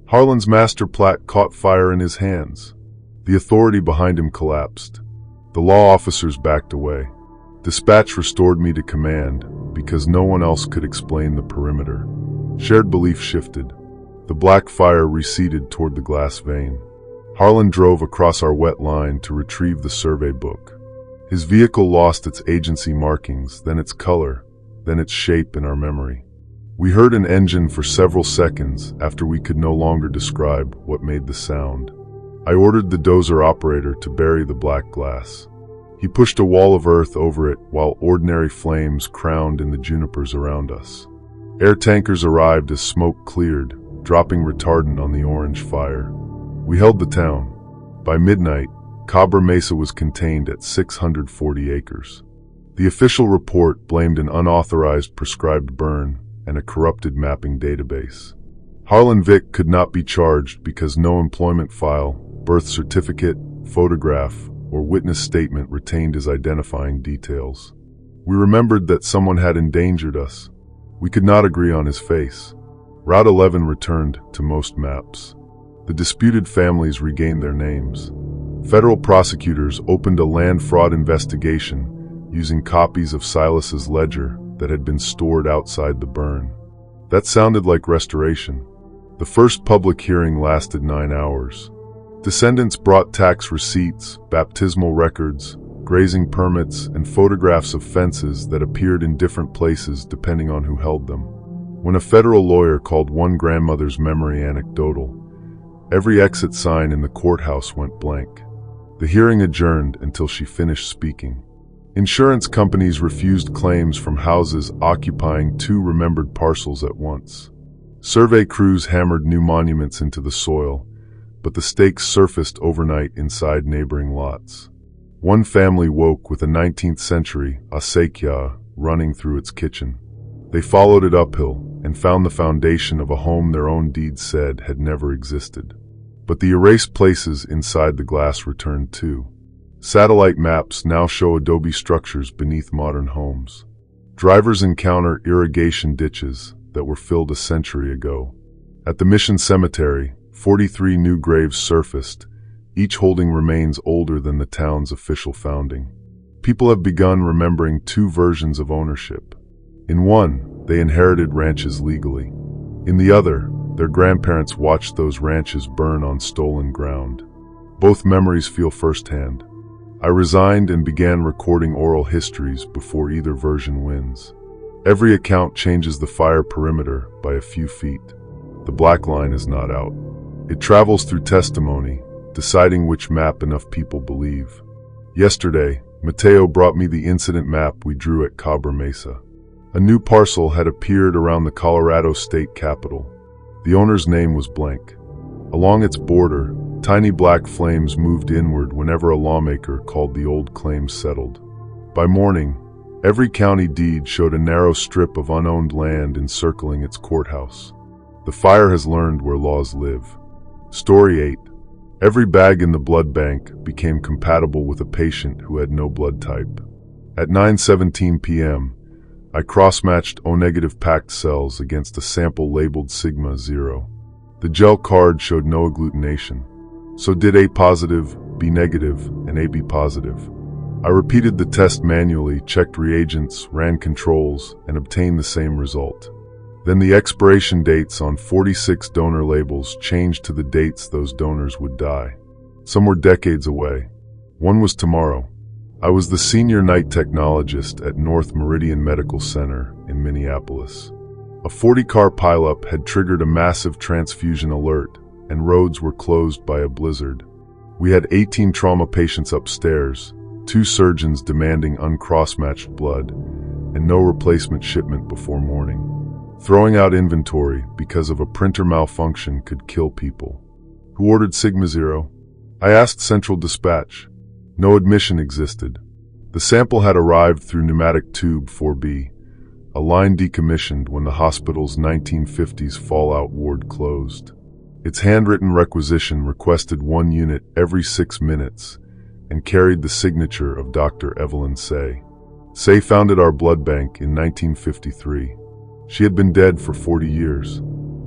Harlan's master plat caught fire in his hands. The authority behind him collapsed. The law officers backed away. Dispatch restored me to command because no one else could explain the perimeter. Shared belief shifted. The black fire receded toward the glass vein. Harlan drove across our wet line to retrieve the survey book. His vehicle lost its agency markings, then its color, then its shape in our memory. We heard an engine for several seconds after we could no longer describe what made the sound. I ordered the dozer operator to bury the black glass. He pushed a wall of earth over it while ordinary flames crowned in the junipers around us. Air tankers arrived as smoke cleared, dropping retardant on the orange fire. We held the town. By midnight, Cabra Mesa was contained at 640 acres. The official report blamed an unauthorized prescribed burn and a corrupted mapping database. Harlan Vick could not be charged because no employment file, birth certificate, photograph, or witness statement retained his identifying details. We remembered that someone had endangered us. We could not agree on his face. Route 11 returned to most maps. The disputed families regained their names. Federal prosecutors opened a land fraud investigation using copies of Silas's ledger that had been stored outside the burn. That sounded like restoration. The first public hearing lasted 9 hours. Descendants brought tax receipts, baptismal records, grazing permits, and photographs of fences that appeared in different places depending on who held them. When a federal lawyer called one grandmother's memory anecdotal, every exit sign in the courthouse went blank. The hearing adjourned until she finished speaking. Insurance companies refused claims from houses occupying 2 remembered parcels at once. Survey crews hammered new monuments into the soil, but the stakes surfaced overnight inside neighboring lots. One family woke with a 19th century acequia running through its kitchen. They followed it uphill and found the foundation of a home their own deeds said had never existed. But the erased places inside the glass returned too. Satellite maps now show adobe structures beneath modern homes. Drivers encounter irrigation ditches that were filled a century ago. At the Mission Cemetery, 43 new graves surfaced, each holding remains older than the town's official founding. People have begun remembering 2 versions of ownership. In one, they inherited ranches legally. In the other, their grandparents watched those ranches burn on stolen ground. Both memories feel firsthand. I resigned and began recording oral histories before either version wins. Every account changes the fire perimeter by a few feet. The black line is not out. It travels through testimony, deciding which map enough people believe. Yesterday, Mateo brought me the incident map we drew at Cabra Mesa. A new parcel had appeared around the Colorado state capitol. The owner's name was blank. Along its border, tiny black flames moved inward whenever a lawmaker called the old claims settled. By morning, every county deed showed a narrow strip of unowned land encircling its courthouse. The fire has learned where laws live. Story 8. Every bag in the blood bank became compatible with a patient who had no blood type. At 9:17 p.m., I cross-matched O-negative packed cells against a sample labeled Sigma 0. The gel card showed no agglutination. So did A positive, B negative, and AB positive. I repeated the test manually, checked reagents, ran controls, and obtained the same result. Then the expiration dates on 46 donor labels changed to the dates those donors would die. Some were decades away. One was tomorrow. I was the senior night technologist at North Meridian Medical Center in Minneapolis. A 40-car pileup had triggered a massive transfusion alert, and roads were closed by a blizzard. We had 18 trauma patients upstairs, 2 surgeons demanding uncross-matched blood, and no replacement shipment before morning. Throwing out inventory because of a printer malfunction could kill people. Who ordered Sigma 0? I asked Central Dispatch. No admission existed. The sample had arrived through pneumatic tube 4B, a line decommissioned when the hospital's 1950s fallout ward closed. Its handwritten requisition requested 1 unit every 6 minutes and carried the signature of Dr. Evelyn Say. Say founded our blood bank in 1953. She had been dead for 40 years.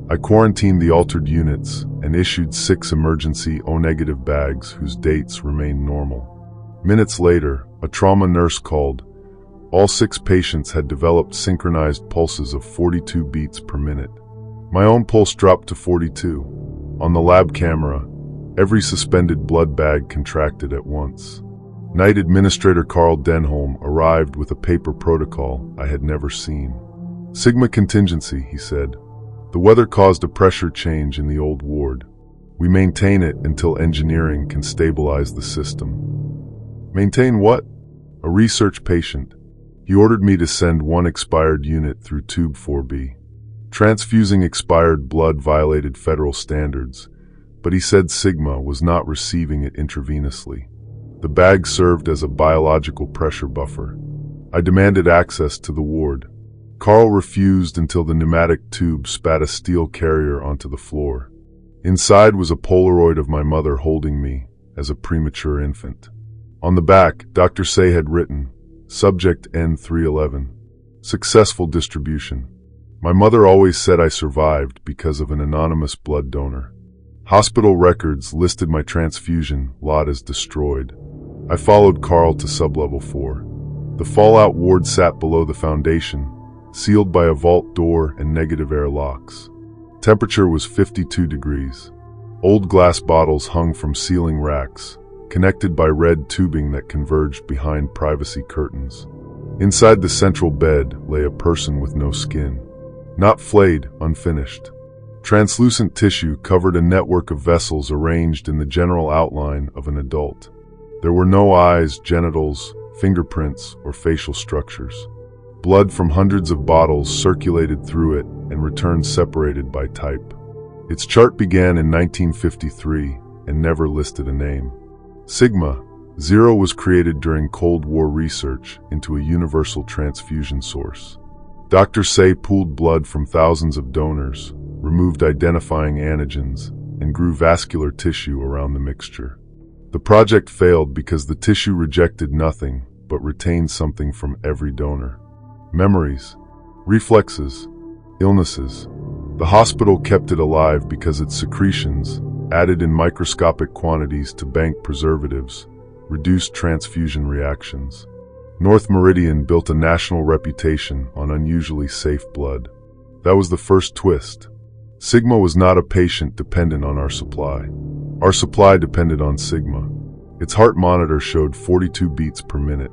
I quarantined the altered units and issued 6 emergency O-negative bags whose dates remained normal. Minutes later, a trauma nurse called. All 6 patients had developed synchronized pulses of 42 beats per minute. My own pulse dropped to 42. On the lab camera, every suspended blood bag contracted at once. Night Administrator Carl Denholm arrived with a paper protocol I had never seen. Sigma contingency, he said. The weather caused a pressure change in the old ward. We maintain it until engineering can stabilize the system. Maintain what? A research patient. He ordered me to send 1 expired unit through tube 4B. Transfusing expired blood violated federal standards, but he said Sigma was not receiving it intravenously. The bag served as a biological pressure buffer. I demanded access to the ward. Carl refused until the pneumatic tube spat a steel carrier onto the floor. Inside was a Polaroid of my mother holding me as a premature infant. On the back, Dr. Say had written, Subject N311. Successful distribution. My mother always said I survived because of an anonymous blood donor. Hospital records listed my transfusion lot as destroyed. I followed Carl to sublevel 4. The fallout ward sat below the foundation, sealed by a vault door and negative air locks. Temperature was 52 degrees. Old glass bottles hung from ceiling racks, connected by red tubing that converged behind privacy curtains. Inside the central bed lay a person with no skin. Not flayed, unfinished. Translucent tissue covered a network of vessels arranged in the general outline of an adult. There were no eyes, genitals, fingerprints, or facial structures. Blood from hundreds of bottles circulated through it and returned separated by type. Its chart began in 1953 and never listed a name. Sigma, 0 was created during Cold War research into a universal transfusion source. Dr. Say pooled blood from thousands of donors, removed identifying antigens, and grew vascular tissue around the mixture. The project failed because the tissue rejected nothing but retained something from every donor. Memories, reflexes, illnesses. The hospital kept it alive because its secretions, added in microscopic quantities to bank preservatives, reduced transfusion reactions. North Meridian built a national reputation on unusually safe blood. That was the first twist. Sigma was not a patient dependent on our supply. Our supply depended on Sigma. Its heart monitor showed 42 beats per minute.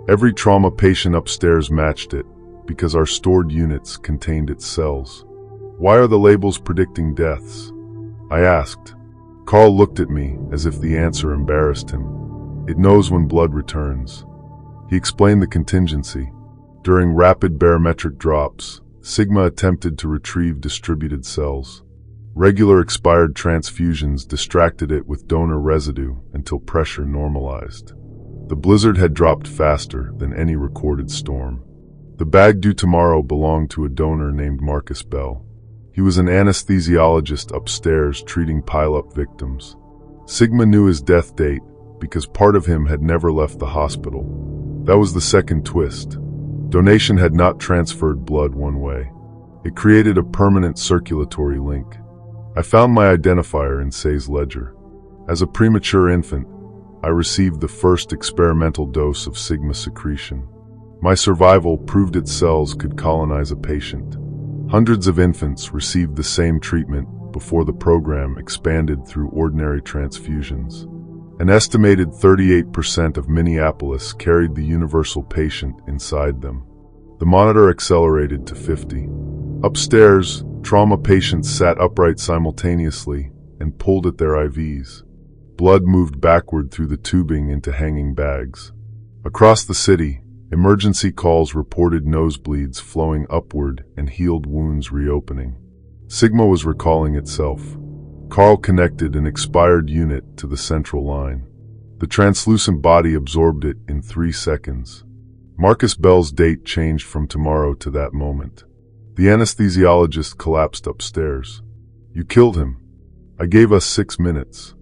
Every trauma patient upstairs matched it because our stored units contained its cells. Why are the labels predicting deaths? I asked. Carl looked at me as if the answer embarrassed him. It knows when blood returns. He explained the contingency. During rapid barometric drops, Sigma attempted to retrieve distributed cells. Regular expired transfusions distracted it with donor residue until pressure normalized. The blizzard had dropped faster than any recorded storm. The bag due tomorrow belonged to a donor named Marcus Bell. He was an anesthesiologist upstairs treating pile-up victims. Sigma knew his death date because part of him had never left the hospital. That was the second twist. Donation had not transferred blood one way. It created a permanent circulatory link. I found my identifier in Say's ledger. As a premature infant, I received the first experimental dose of Sigma secretion. My survival proved its cells could colonize a patient. Hundreds of infants received the same treatment before the program expanded through ordinary transfusions. An estimated 38% of Minneapolis carried the universal patient inside them. The monitor accelerated to 50. Upstairs, trauma patients sat upright simultaneously and pulled at their IVs. Blood moved backward through the tubing into hanging bags. Across the city, emergency calls reported nosebleeds flowing upward and healed wounds reopening. Sigma was recalling itself. Carl connected an expired unit to the central line. The translucent body absorbed it in 3 seconds. Marcus Bell's date changed from tomorrow to that moment. The anesthesiologist collapsed upstairs. "You killed him." I gave us 6 minutes.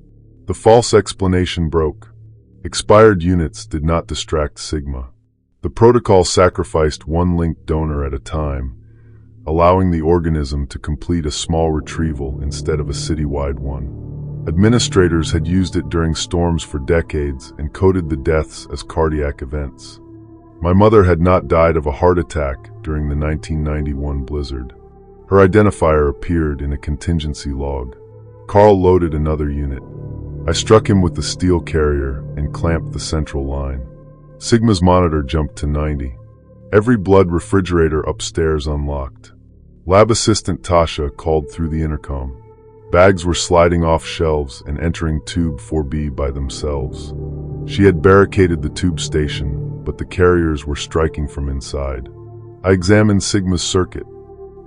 The false explanation broke. Expired units did not distract Sigma. The protocol sacrificed one linked donor at a time, allowing the organism to complete a small retrieval instead of a citywide one. Administrators had used it during storms for decades and coded the deaths as cardiac events. My mother had not died of a heart attack during the 1991 blizzard. Her identifier appeared in a contingency log. Carl loaded another unit. I struck him with the steel carrier and clamped the central line. Sigma's monitor jumped to 90. Every blood refrigerator upstairs unlocked. Lab assistant Tasha called through the intercom. Bags were sliding off shelves and entering tube 4B by themselves. She had barricaded the tube station, but the carriers were striking from inside. I examined Sigma's circuit.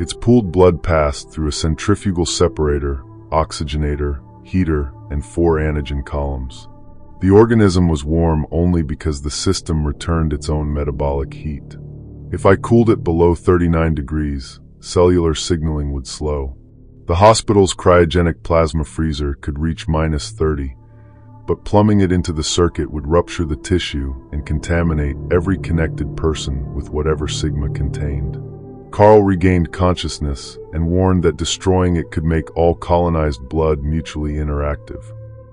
Its pooled blood passed through a centrifugal separator, oxygenator, heater, and 4 antigen columns. The organism was warm only because the system returned its own metabolic heat. If I cooled it below 39 degrees, cellular signaling would slow. The hospital's cryogenic plasma freezer could reach -30, but plumbing it into the circuit would rupture the tissue and contaminate every connected person with whatever Sigma contained. Carl regained consciousness and warned that destroying it could make all colonized blood mutually interactive.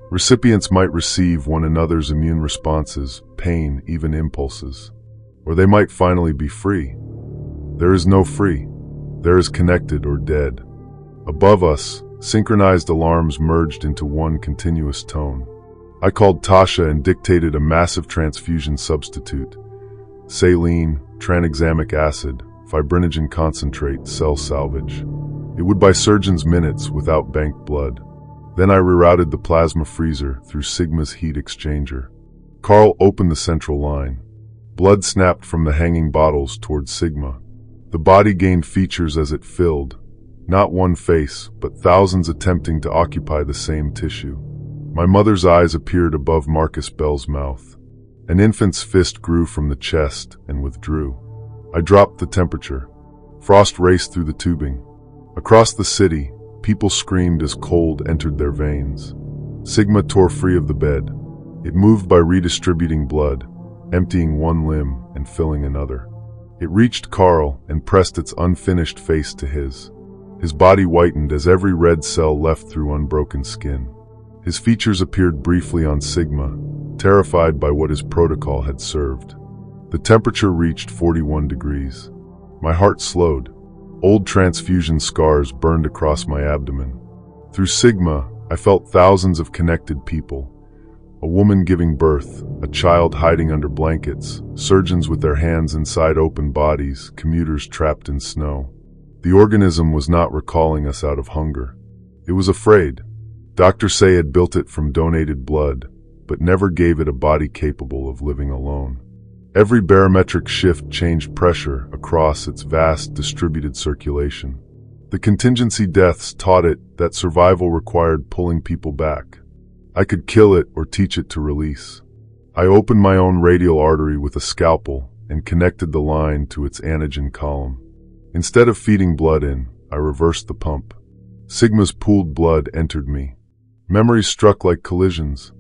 Recipients might receive one another's immune responses, pain, even impulses. Or they might finally be free. There is no free. There is connected or dead. Above us, synchronized alarms merged into one continuous tone. I called Tasha and dictated a massive transfusion substitute. Saline, tranexamic acid, fibrinogen concentrate, cell salvage. It would buy surgeons minutes without banked blood. Then I rerouted the plasma freezer through Sigma's heat exchanger. Carl opened the central line. Blood snapped from the hanging bottles towards Sigma. The body gained features as it filled. Not one face, but thousands attempting to occupy the same tissue. My mother's eyes appeared above Marcus Bell's mouth. An infant's fist grew from the chest and withdrew. I dropped the temperature. Frost raced through the tubing. Across the city, people screamed as cold entered their veins. Sigma tore free of the bed. It moved by redistributing blood, emptying one limb and filling another. It reached Carl and pressed its unfinished face to his. His body whitened as every red cell left through unbroken skin. His features appeared briefly on Sigma, terrified by what his protocol had served. The temperature reached 41 degrees. My heart slowed. Old transfusion scars burned across my abdomen. Through Sigma, I felt thousands of connected people. A woman giving birth, a child hiding under blankets, surgeons with their hands inside open bodies, commuters trapped in snow. The organism was not recalling us out of hunger. It was afraid. Dr. Say had built it from donated blood, but never gave it a body capable of living alone. Every barometric shift changed pressure across its vast distributed circulation. The contingency deaths taught it that survival required pulling people back. I could kill it or teach it to release. I opened my own radial artery with a scalpel and connected the line to its antigen column. Instead of feeding blood in, I reversed the pump. Sigma's pooled blood entered me. Memories struck like collisions.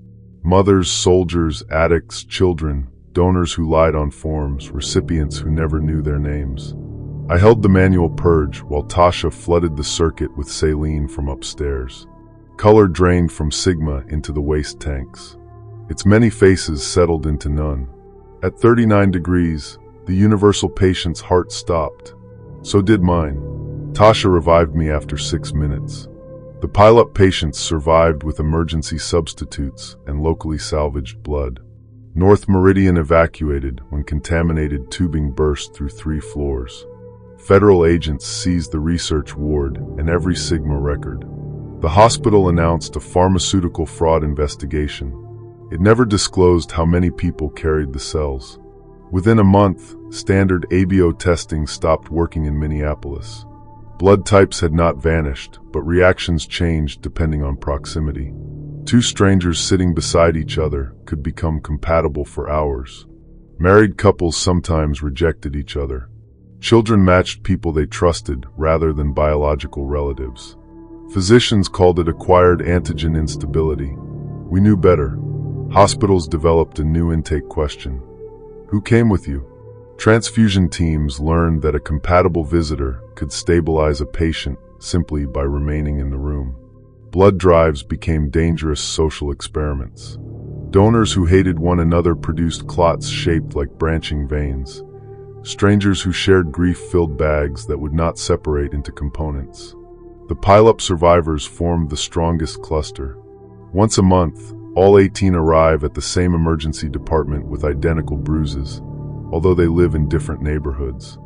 Mothers, soldiers, addicts, children, donors who lied on forms, recipients who never knew their names. I held the manual purge while Tasha flooded the circuit with saline from upstairs. Color drained from Sigma into the waste tanks. Its many faces settled into none. At 39 degrees, the universal patient's heart stopped. So did mine. Tasha revived me after 6 minutes. The pile-up patients survived with emergency substitutes and locally salvaged blood. North Meridian evacuated when contaminated tubing burst through 3 floors. Federal agents seized the research ward and every Sigma record. The hospital announced a pharmaceutical fraud investigation. It never disclosed how many people carried the cells. Within a month, standard ABO testing stopped working in Minneapolis. Blood types had not vanished, but reactions changed depending on proximity. Two strangers sitting beside each other could become compatible for hours. Married couples sometimes rejected each other. Children matched people they trusted rather than biological relatives. Physicians called it acquired antigen instability. We knew better. Hospitals developed a new intake question. Who came with you? Transfusion teams learned that a compatible visitor could stabilize a patient simply by remaining in the room. Blood drives became dangerous social experiments. Donors who hated one another produced clots shaped like branching veins. Strangers who shared grief-filled bags that would not separate into components. The pile-up survivors formed the strongest cluster. Once a month, all 18 arrive at the same emergency department with identical bruises, although they live in different neighborhoods.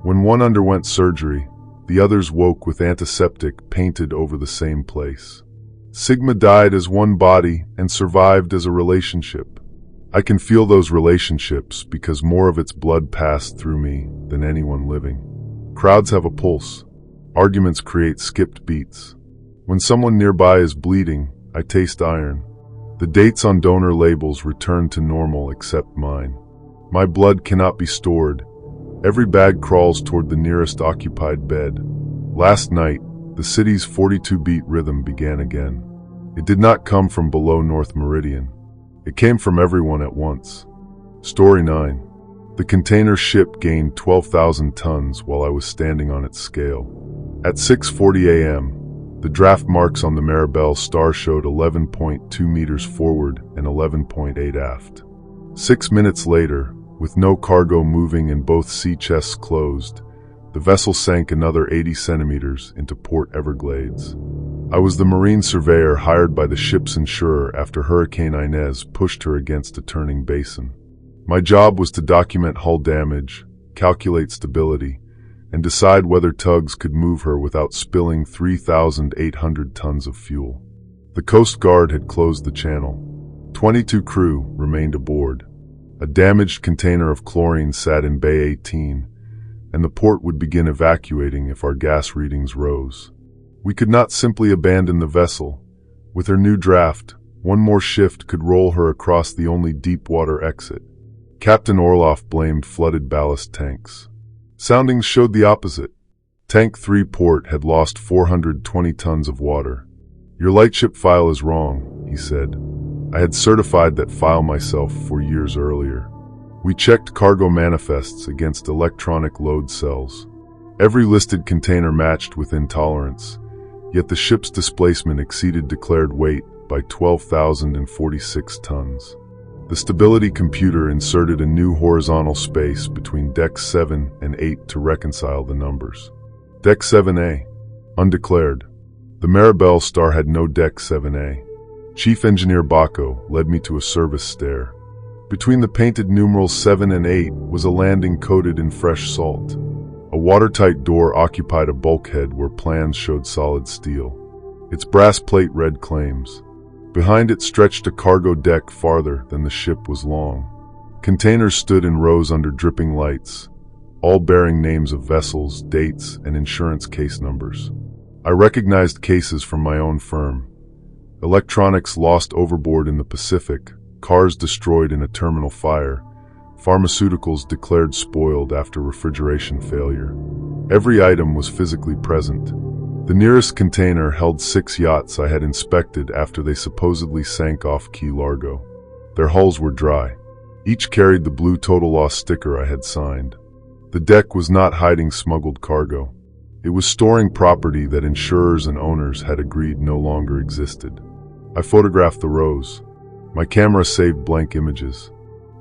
When one underwent surgery, the others woke with antiseptic painted over the same place. Sigma died as one body and survived as a relationship. I can feel those relationships because more of its blood passed through me than anyone living. Crowds have a pulse. Arguments create skipped beats. When someone nearby is bleeding, I taste iron. The dates on donor labels return to normal except mine. My blood cannot be stored. Every bag crawls toward the nearest occupied bed. Last night, the city's 42-beat rhythm began again. It did not come from below North Meridian. It came from everyone at once. Story 9. The container ship gained 12,000 tons while I was standing on its scale. At 6:40 a.m., the draft marks on the Marabelle star showed 11.2 meters forward and 11.8 aft. 6 minutes later, with no cargo moving and both sea chests closed, the vessel sank another 80 centimeters into Port Everglades. I was the marine surveyor hired by the ship's insurer after Hurricane Inez pushed her against a turning basin. My job was to document hull damage, calculate stability, and decide whether tugs could move her without spilling 3,800 tons of fuel. The Coast Guard had closed the channel. 22 crew remained aboard. A damaged container of chlorine sat in Bay 18, and the port would begin evacuating if our gas readings rose. We could not simply abandon the vessel. With her new draft, one more shift could roll her across the only deep-water exit. Captain Orloff blamed flooded ballast tanks. Soundings showed the opposite. Tank 3 port had lost 420 tons of water. "Your lightship file is wrong," he said. I had certified that file myself 4 years earlier. We checked cargo manifests against electronic load cells. Every listed container matched within tolerance, yet the ship's displacement exceeded declared weight by 12,046 tons. The stability computer inserted a new horizontal space between Deck 7 and 8 to reconcile the numbers. Deck 7A. Undeclared. The Marabelle star had no Deck 7A. Chief Engineer Baco led me to a service stair. Between the painted numerals 7 and 8 was a landing coated in fresh salt. A watertight door occupied a bulkhead where plans showed solid steel. Its brass plate read claims. Behind it stretched a cargo deck farther than the ship was long. Containers stood in rows under dripping lights, all bearing names of vessels, dates, and insurance case numbers. I recognized cases from my own firm. Electronics lost overboard in the Pacific, cars destroyed in a terminal fire, pharmaceuticals declared spoiled after refrigeration failure. Every item was physically present. The nearest container held 6 yachts I had inspected after they supposedly sank off Key Largo. Their hulls were dry. Each carried the blue total loss sticker I had signed. The deck was not hiding smuggled cargo. It was storing property that insurers and owners had agreed no longer existed. I photographed the rows. My camera saved blank images.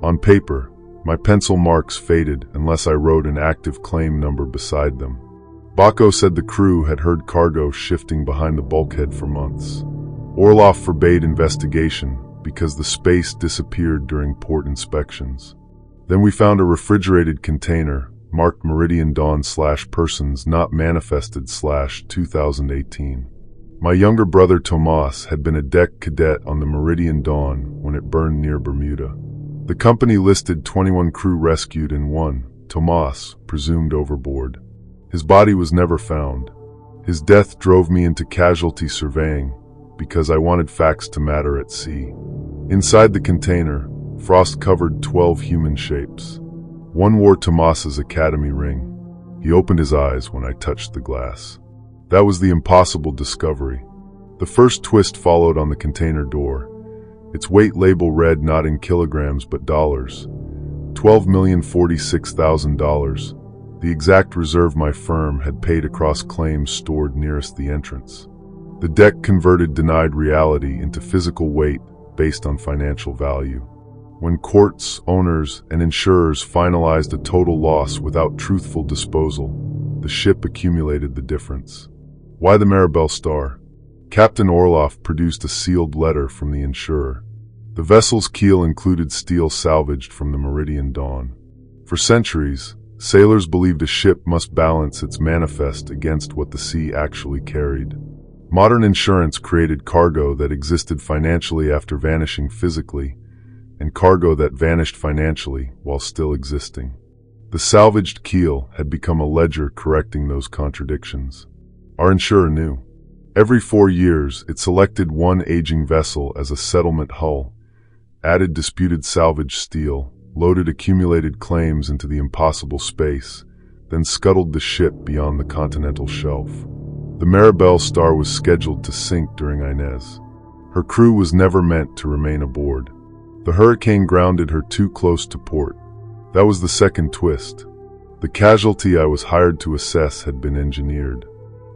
On paper, my pencil marks faded unless I wrote an active claim number beside them. Baco said the crew had heard cargo shifting behind the bulkhead for months. Orloff forbade investigation because the space disappeared during port inspections. Then we found a refrigerated container marked Meridian Dawn/persons not manifested/2018. My younger brother Tomas had been a deck cadet on the Meridian Dawn when it burned near Bermuda. The company listed 21 crew rescued and 1, Tomas, presumed overboard. His body was never found. His death drove me into casualty surveying because I wanted facts to matter at sea. Inside the container, frost covered 12 human shapes. One wore Tomas's academy ring. He opened his eyes when I touched the glass. That was the impossible discovery. The first twist followed on the container door. Its weight label read not in kilograms but dollars. $12,046,000. The exact reserve my firm had paid across claims stored nearest the entrance. The deck converted denied reality into physical weight based on financial value. When courts, owners, and insurers finalized a total loss without truthful disposal, the ship accumulated the difference. Why the Mirabelle Star? Captain Orloff produced a sealed letter from the insurer. The vessel's keel included steel salvaged from the Meridian Dawn. For centuries, sailors believed a ship must balance its manifest against what the sea actually carried. Modern insurance created cargo that existed financially after vanishing physically, and cargo that vanished financially while still existing. The salvaged keel had become a ledger correcting those contradictions. Our insurer knew. Every 4 years, it selected one aging vessel as a settlement hull, added disputed salvage steel, loaded accumulated claims into the impossible space, then scuttled the ship beyond the continental shelf. The Mirabelle Star was scheduled to sink during Inez. Her crew was never meant to remain aboard. The hurricane grounded her too close to port. That was the second twist. The casualty I was hired to assess had been engineered.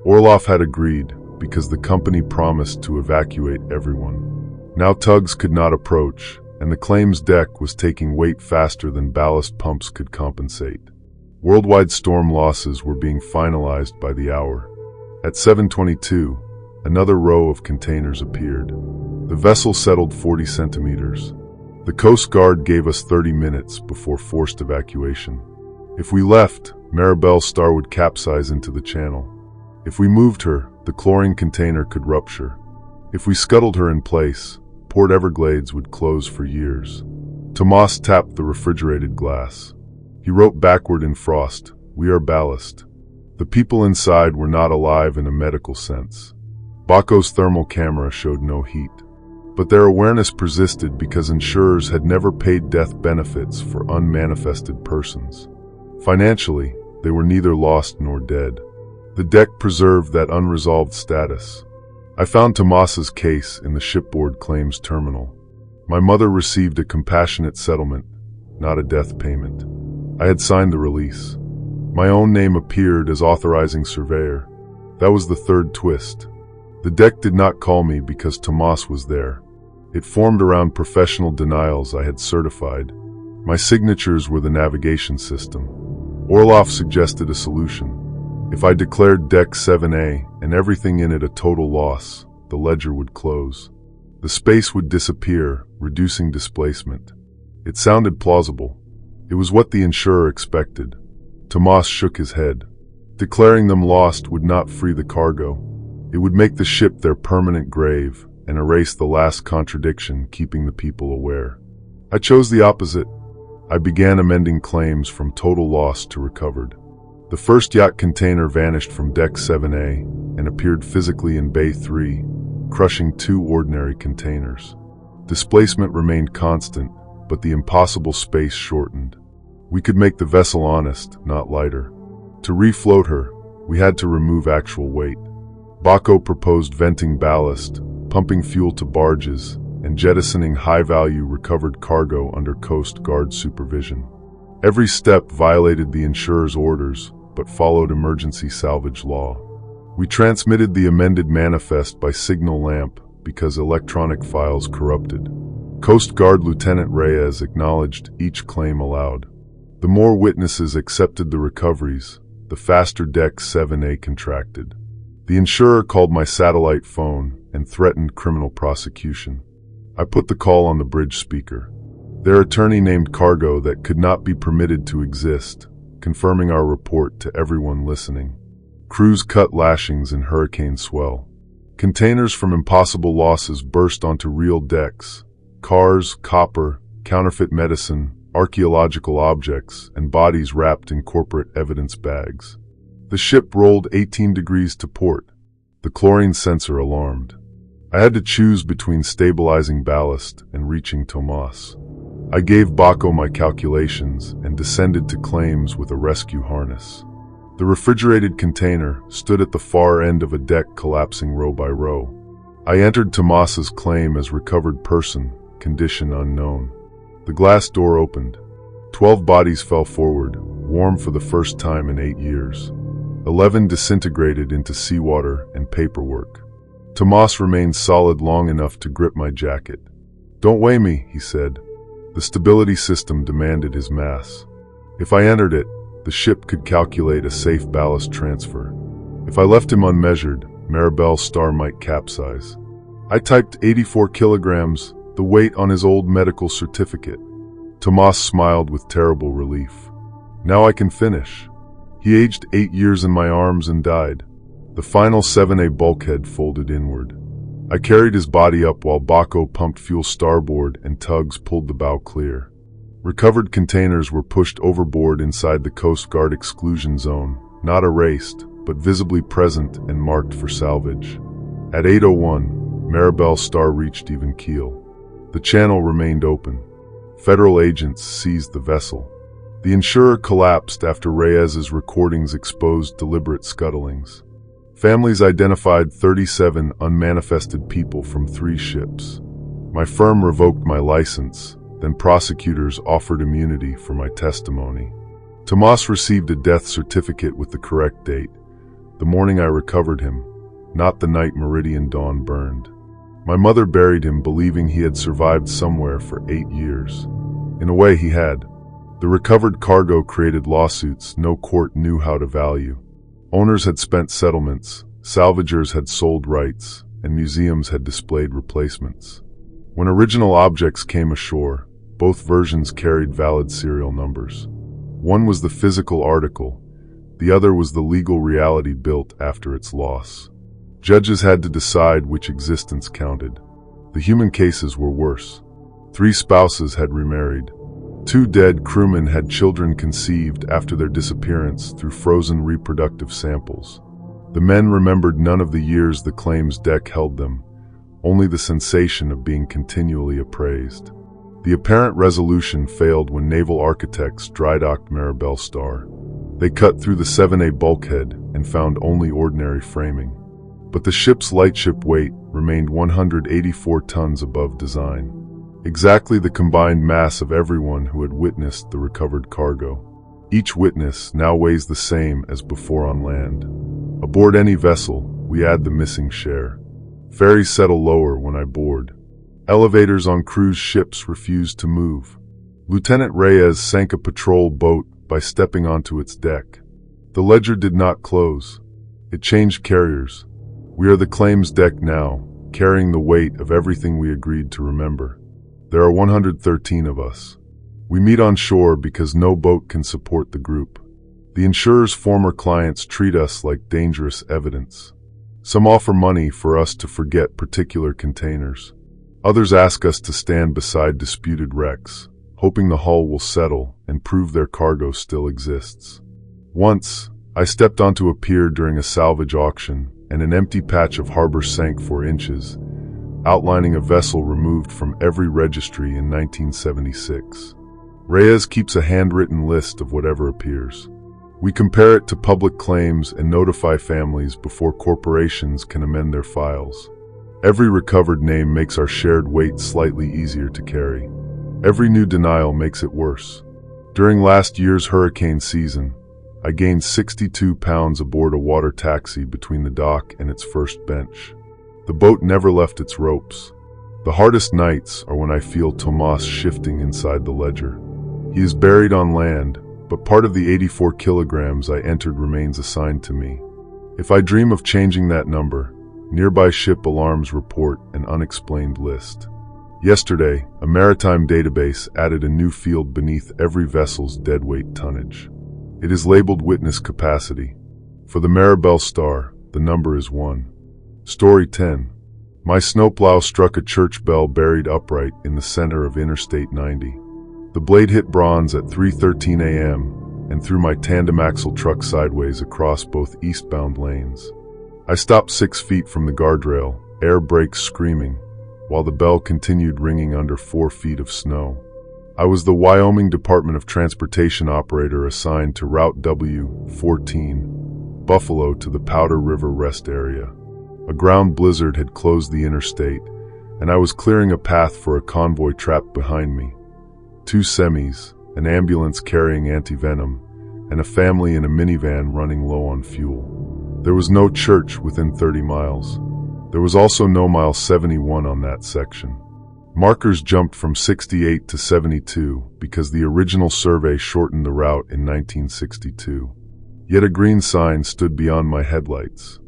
Orloff had agreed because the company promised to evacuate everyone. Now tugs could not approach, and the claims deck was taking weight faster than ballast pumps could compensate. Worldwide storm losses were being finalized by the hour. At 7:22, another row of containers appeared. The vessel settled 40 centimeters. The Coast Guard gave us 30 minutes before forced evacuation. If we left, Mirabelle Star would capsize into the channel. If we moved her, the chlorine container could rupture. If we scuttled her in place, Port Everglades would close for years. Tomas tapped the refrigerated glass. He wrote backward in frost, "We are ballast." The people inside were not alive in a medical sense. Baco's thermal camera showed no heat. But their awareness persisted because insurers had never paid death benefits for unmanifested persons. Financially, they were neither lost nor dead. The deck preserved that unresolved status. I found Tomas's case in the shipboard claims terminal. My mother received a compassionate settlement, not a death payment. I had signed the release. My own name appeared as authorizing surveyor. That was the third twist. The deck did not call me because Tomas was there. It formed around professional denials I had certified. My signatures were the navigation system. Orloff suggested a solution. If I declared Deck 7A and everything in it a total loss, the ledger would close. The space would disappear, reducing displacement. It sounded plausible. It was what the insurer expected. Tomas shook his head. Declaring them lost would not free the cargo. It would make the ship their permanent grave and erase the last contradiction keeping the people aware. I chose the opposite. I began amending claims from total loss to recovered. The first yacht container vanished from Deck 7A and appeared physically in Bay 3, crushing 2 ordinary containers. Displacement remained constant, but the impossible space shortened. We could make the vessel honest, not lighter. To refloat her, we had to remove actual weight. Baco proposed venting ballast, pumping fuel to barges, and jettisoning high-value recovered cargo under Coast Guard supervision. Every step violated the insurer's orders, but followed emergency salvage law. We transmitted the amended manifest by signal lamp because electronic files corrupted. Coast Guard Lieutenant Reyes acknowledged each claim aloud. The more witnesses accepted the recoveries, the faster Deck 7A contracted. The insurer called my satellite phone and threatened criminal prosecution. I put the call on the bridge speaker. Their attorney named cargo that could not be permitted to exist, confirming our report to everyone listening. Crews cut lashings in hurricane swell. Containers from impossible losses burst onto real decks. Cars, copper, counterfeit medicine, archaeological objects, and bodies wrapped in corporate evidence bags. The ship rolled 18 degrees to port. The chlorine sensor alarmed. I had to choose between stabilizing ballast and reaching Tomas. I gave Baco my calculations and descended to claims with a rescue harness. The refrigerated container stood at the far end of a deck collapsing row by row. I entered Tomas's claim as recovered person, condition unknown. The glass door opened. 12 bodies fell forward, warm for the first time in 8 years. 11 disintegrated into seawater and paperwork. Tomas remained solid long enough to grip my jacket. "Don't weigh me," he said. The stability system demanded his mass. If I entered it, the ship could calculate a safe ballast transfer. If I left him unmeasured, Maribel's Star might capsize. I typed 84 kilograms, the weight on his old medical certificate. Tomas smiled with terrible relief. Now I can finish. He aged 8 years in my arms and died. The final 7A bulkhead folded inward. I carried his body up while Baco pumped fuel starboard and tugs pulled the bow clear. Recovered containers were pushed overboard inside the Coast Guard exclusion zone, not erased, but visibly present and marked for salvage. At 8:01, Maribel's Star reached even keel. The channel remained open. Federal agents seized the vessel. The insurer collapsed after Reyes's recordings exposed deliberate scuttlings. Families identified 37 unmanifested people from 3 ships. My firm revoked my license, then prosecutors offered immunity for my testimony. Tomas received a death certificate with the correct date, the morning I recovered him, not the night Meridian Dawn burned. My mother buried him believing he had survived somewhere for 8 years. In a way, he had. The recovered cargo created lawsuits no court knew how to value. Owners had spent settlements, salvagers had sold rights, and museums had displayed replacements. When original objects came ashore, both versions carried valid serial numbers. One was the physical article, the other was the legal reality built after its loss. Judges had to decide which existence counted. The human cases were worse. 3 spouses had remarried. 2 dead crewmen had children conceived after their disappearance through frozen reproductive samples. The men remembered none of the years the claims deck held them, only the sensation of being continually appraised. The apparent resolution failed when naval architects dry-docked Maribel's Star. They cut through the 7A bulkhead and found only ordinary framing. But the ship's lightship weight remained 184 tons above design. Exactly the combined mass of everyone who had witnessed the recovered cargo. Each witness now weighs the same as before on land. Aboard any vessel, we add the missing share. Ferries settle lower when I board. Elevators on cruise ships refuse to move. Lieutenant Reyes sank a patrol boat by stepping onto its deck. The ledger did not close. It changed carriers. We are the claims deck now, carrying the weight of everything we agreed to remember. There are 113 of us. We meet on shore because no boat can support the group. The insurer's former clients treat us like dangerous evidence. Some offer money for us to forget particular containers. Others ask us to stand beside disputed wrecks, hoping the hull will settle and prove their cargo still exists. Once, I stepped onto a pier during a salvage auction, and an empty patch of harbor sank 4 inches, outlining a vessel removed from every registry in 1976. Reyes keeps a handwritten list of whatever appears. We compare it to public claims and notify families before corporations can amend their files. Every recovered name makes our shared weight slightly easier to carry. Every new denial makes it worse. During last year's hurricane season, I gained 62 pounds aboard a water taxi between the dock and its first bench. The boat never left its ropes. The hardest nights are when I feel Tomas shifting inside the ledger. He is buried on land, but part of the 84 kilograms I entered remains assigned to me. If I dream of changing that number, nearby ship alarms report an unexplained list. Yesterday, a maritime database added a new field beneath every vessel's deadweight tonnage. It is labeled witness capacity. For the Maribel's Star, the number is 1. Story 10. My snowplow struck a church bell buried upright in the center of Interstate 90. The blade hit bronze at 3:13 a.m. and threw my tandem axle truck sideways across both eastbound lanes. I stopped 6 feet from the guardrail, air brakes screaming, while the bell continued ringing under 4 feet of snow. I was the Wyoming Department of Transportation operator assigned to Route W-14, Buffalo to the Powder River Rest Area. A ground blizzard had closed the interstate, and I was clearing a path for a convoy trapped behind me. 2 semis, an ambulance carrying anti-venom, and a family in a minivan running low on fuel. There was no church within 30 miles. There was also no mile 71 on that section. Markers jumped from 68 to 72 because the original survey shortened the route in 1962. Yet a green sign stood beyond my headlights.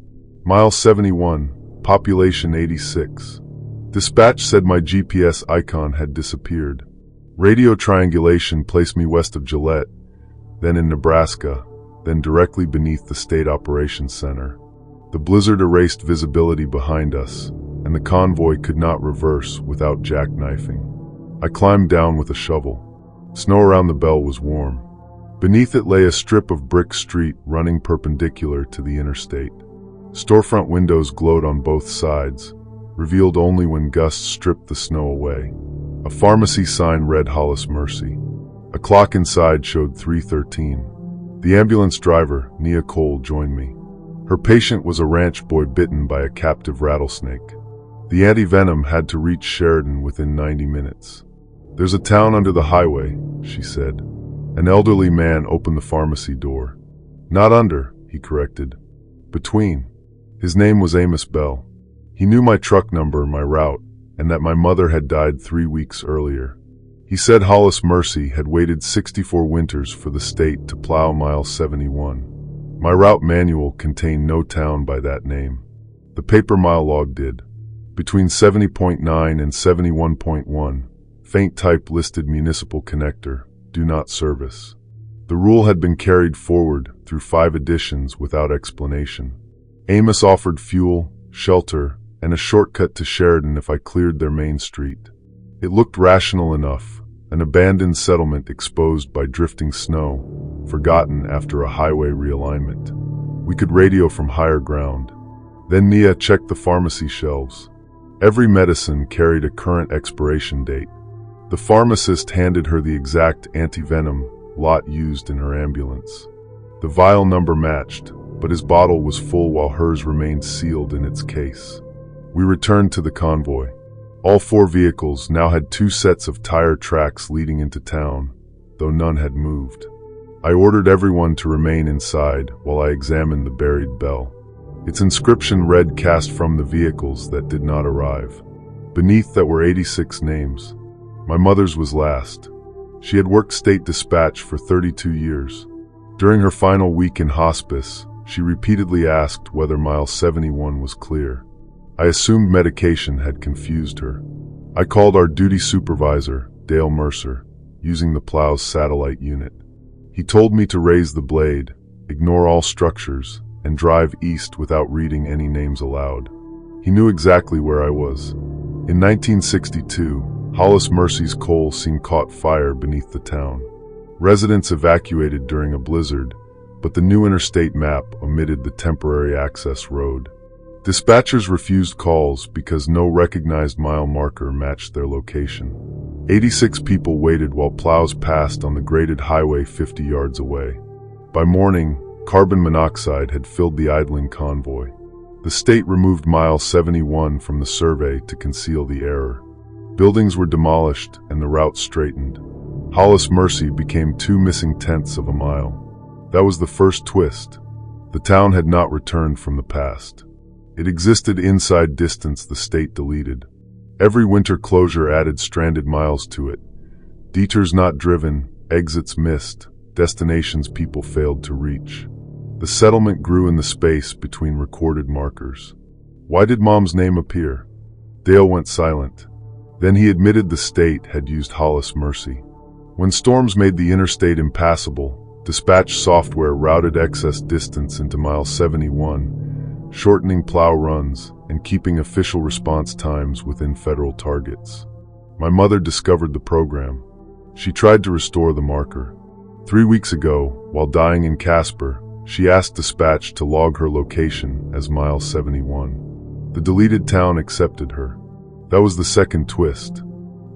Mile 71, population 86. Dispatch said my GPS icon had disappeared. Radio triangulation placed me west of Gillette, then in Nebraska, then directly beneath the State Operations Center. The blizzard erased visibility behind us, and the convoy could not reverse without jackknifing. I climbed down with a shovel. Snow around the bell was warm. Beneath it lay a strip of brick street running perpendicular to the interstate. Storefront windows glowed on both sides, revealed only when gusts stripped the snow away. A pharmacy sign read Hollis Mercy. A clock inside showed 3:13. The ambulance driver, Nia Cole, joined me. Her patient was a ranch boy bitten by a captive rattlesnake. The anti-venom had to reach Sheridan within 90 minutes. "There's a town under the highway," she said. An elderly man opened the pharmacy door. "Not under," he corrected. "Between." His name was Amos Bell. He knew my truck number, my route, and that my mother had died 3 weeks earlier. He said Hollis Mercy had waited 64 winters for the state to plow mile 71. My route manual contained no town by that name. The paper mile log did. Between 70.9 and 71.1, faint type listed municipal connector, do not service. The rule had been carried forward through 5 editions without explanation. Amos offered fuel, shelter, and a shortcut to Sheridan if I cleared their main street. It looked rational enough, an abandoned settlement exposed by drifting snow, forgotten after a highway realignment. We could radio from higher ground. Then Nia checked the pharmacy shelves. Every medicine carried a current expiration date. The pharmacist handed her the exact anti-venom lot used in her ambulance. The vial number matched, but his bottle was full while hers remained sealed in its case. We returned to the convoy. All 4 vehicles now had 2 sets of tire tracks leading into town, though none had moved. I ordered everyone to remain inside while I examined the buried bell. Its inscription read cast from the vehicles that did not arrive. Beneath that were 86 names. My mother's was last. She had worked state dispatch for 32 years. During her final week in hospice, she repeatedly asked whether mile 71 was clear. I assumed medication had confused her. I called our duty supervisor, Dale Mercer, using the plow's satellite unit. He told me to raise the blade, ignore all structures, and drive east without reading any names aloud. He knew exactly where I was. In 1962, Hollis Mercy's coal seam caught fire beneath the town. Residents evacuated during a blizzard, but the new interstate map omitted the temporary access road. Dispatchers refused calls because no recognized mile marker matched their location. 86 people waited while plows passed on the graded highway 50 yards away. By morning, carbon monoxide had filled the idling convoy. The state removed mile 71 from the survey to conceal the error. Buildings were demolished and the route straightened. Hollis Mercy became 2 missing tenths of a mile. That was the first twist. The town had not returned from the past. It existed inside distance the state deleted. Every winter closure added stranded miles to it. Detours not driven, exits missed, destinations people failed to reach. The settlement grew in the space between recorded markers. Why did Mom's name appear? Dale went silent. Then he admitted the state had used Hollis Mercy. When storms made the interstate impassable, dispatch software routed excess distance into mile 71, shortening plow runs and keeping official response times within federal targets. My mother discovered the program. She tried to restore the marker. 3 weeks ago, while dying in Casper, she asked dispatch to log her location as mile 71. The deleted town accepted her. That was the second twist.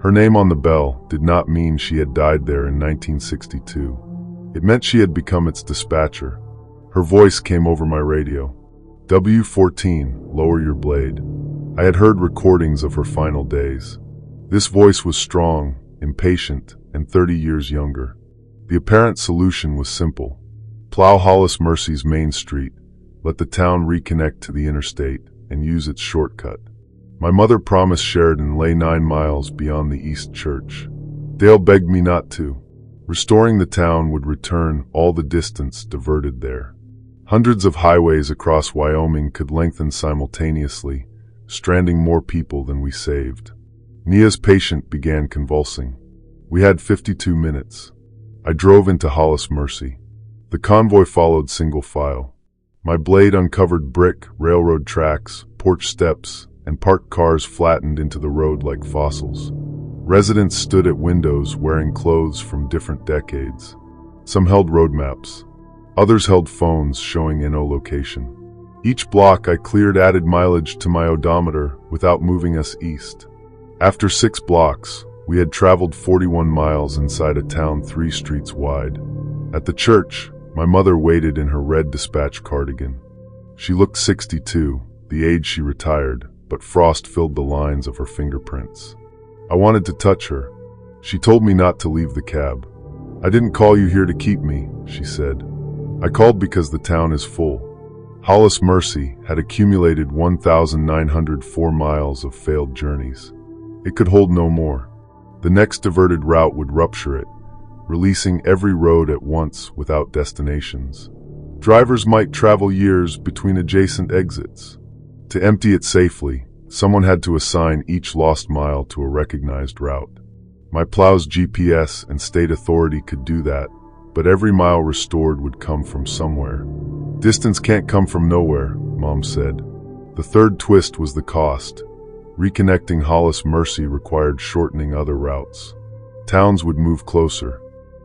Her name on the bell did not mean she had died there in 1962. It meant she had become its dispatcher. Her voice came over my radio. W14, lower your blade. I had heard recordings of her final days. This voice was strong, impatient, and 30 years younger. The apparent solution was simple. Plow Hollis Mercy's main street, let the town reconnect to the interstate, and use its shortcut. My mother promised Sheridan lay 9 miles beyond the East Church. Dale begged me not to. Restoring the town would return all the distance diverted there. Hundreds of highways across Wyoming could lengthen simultaneously, stranding more people than we saved. Nia's patient began convulsing. We had 52 minutes. I drove into Hollis Mercy. The convoy followed single file. My blade uncovered brick, railroad tracks, porch steps, and parked cars flattened into the road like fossils. Residents stood at windows wearing clothes from different decades. Some held road maps. Others held phones showing NO location. Each block I cleared added mileage to my odometer without moving us east. After 6 blocks, we had traveled 41 miles inside a town 3 streets wide. At the church, my mother waited in her red dispatch cardigan. She looked 62, the age she retired, but frost filled the lines of her fingerprints. I wanted to touch her. She told me not to leave the cab. I didn't call you here to keep me, she said. I called because the town is full. Hollis Mercy had accumulated 1,904 miles of failed journeys. It could hold no more. The next diverted route would rupture it, releasing every road at once without destinations. Drivers might travel years between adjacent exits. To empty it safely, someone had to assign each lost mile to a recognized route. My plow's GPS and state authority could do that, but every mile restored would come from somewhere. Distance can't come from nowhere, Mom said. The third twist was the cost. Reconnecting Hollis Mercy required shortening other routes. Towns would move closer.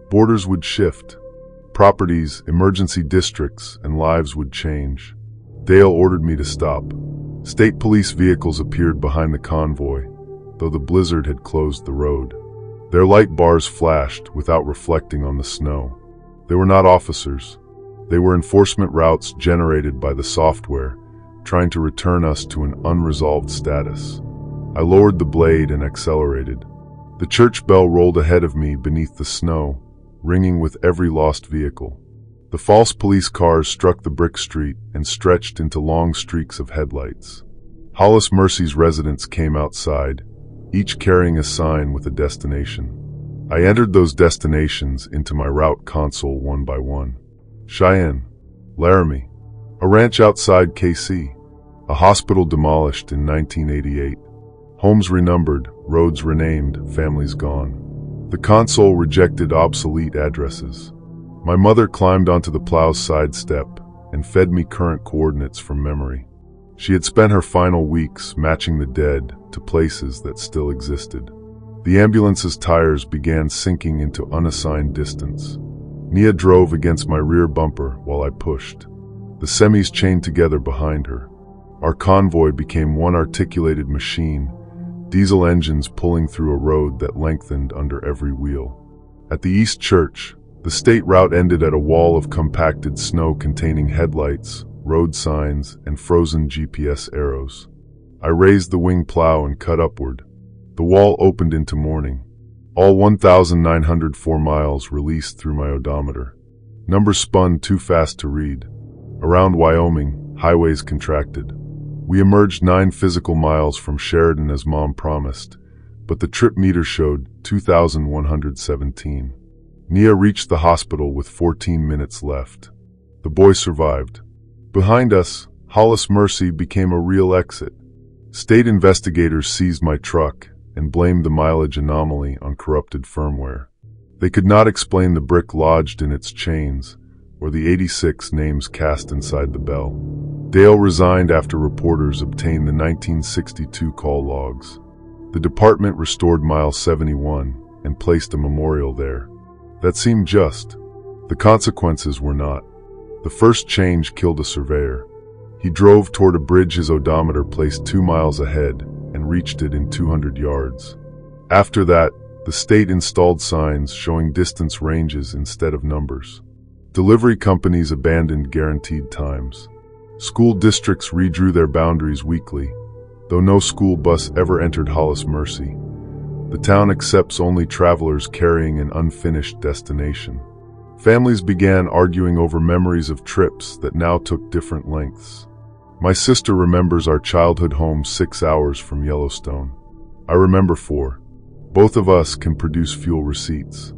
Borders would shift. Properties, emergency districts, and lives would change. Dale ordered me to stop. State police vehicles appeared behind the convoy, though the blizzard had closed the road. Their light bars flashed without reflecting on the snow. They were not officers. They were enforcement routes generated by the software, trying to return us to an unresolved status. I lowered the blade and accelerated. The church bell rolled ahead of me beneath the snow, ringing with every lost vehicle. The false police cars struck the brick street and stretched into long streaks of headlights. Hollis Mercy's residents came outside, each carrying a sign with a destination. I entered those destinations into my route console one by one. Cheyenne, Laramie, a ranch outside KC, a hospital demolished in 1988, homes renumbered, roads renamed, families gone. The console rejected obsolete addresses. My mother climbed onto the plow's side step and fed me current coordinates from memory. She had spent her final weeks matching the dead to places that still existed. The ambulance's tires began sinking into unassigned distance. Nia drove against my rear bumper while I pushed. The semis chained together behind her. Our convoy became one articulated machine, diesel engines pulling through a road that lengthened under every wheel. At the East Church, the state route ended at a wall of compacted snow containing headlights, road signs, and frozen GPS arrows. I raised the wing plow and cut upward. The wall opened into morning. All 1,904 miles released through my odometer. Numbers spun too fast to read. Around Wyoming, highways contracted. We emerged 9 physical miles from Sheridan as Mom promised, but the trip meter showed 2,117. Nia reached the hospital with 14 minutes left. The boy survived. Behind us, Hollis Mercy became a real exit. State investigators seized my truck and blamed the mileage anomaly on corrupted firmware. They could not explain the brick lodged in its chains or the 86 names cast inside the bell. Dale resigned after reporters obtained the 1962 call logs. The department restored mile 71 and placed a memorial there. That seemed just. The consequences were not. The first change killed a surveyor. He drove toward a bridge his odometer placed 2 miles ahead and reached it in 200 yards. After that, the state installed signs showing distance ranges instead of numbers. Delivery companies abandoned guaranteed times. School districts redrew their boundaries weekly, though no school bus ever entered Hollis Mercy. The town accepts only travelers carrying an unfinished destination. Families began arguing over memories of trips that now took different lengths. My sister remembers our childhood home 6 hours from Yellowstone. I remember 4. Both of us can produce fuel receipts.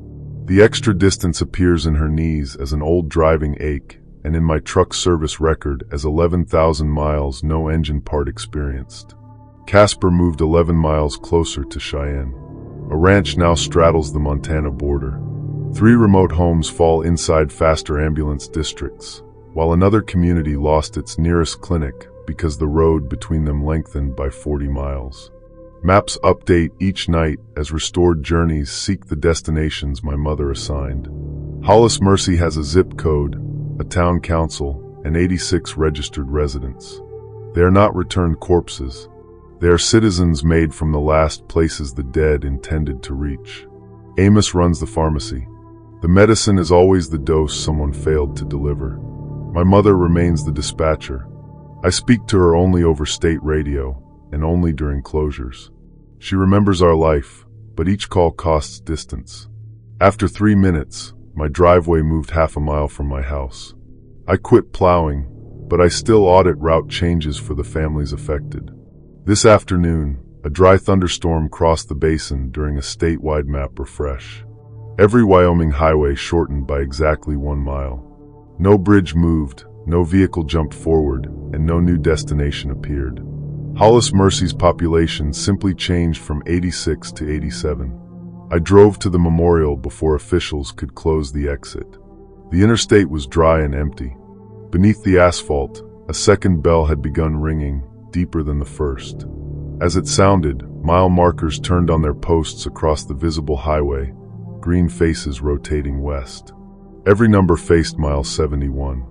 The extra distance appears in her knees as an old driving ache, and in my truck service record as 11,000 miles no engine part experienced. Casper moved 11 miles closer to Cheyenne. A ranch now straddles the Montana border. 3 remote homes fall inside faster ambulance districts, while another community lost its nearest clinic because the road between them lengthened by 40 miles. Maps update each night as restored journeys seek the destinations my mother assigned. Hollis Mercy has a zip code, a town council, and 86 registered residents. They are not returned corpses. They are citizens made from the last places the dead intended to reach. Amos runs the pharmacy. The medicine is always the dose someone failed to deliver. My mother remains the dispatcher. I speak to her only over state radio, and only during closures. She remembers our life, but each call costs distance. After 3 minutes, my driveway moved half a mile from my house. I quit plowing, but I still audit route changes for the families affected. This afternoon, a dry thunderstorm crossed the basin during a statewide map refresh. Every Wyoming highway shortened by exactly 1 mile. No bridge moved, no vehicle jumped forward, and no new destination appeared. Hollis Mercy's population simply changed from 86 to 87. I drove to the memorial before officials could close the exit. The interstate was dry and empty. Beneath the asphalt, a second bell had begun ringing, deeper than the first. As it sounded, mile markers turned on their posts across the visible highway, green faces rotating west. Every number faced mile 71.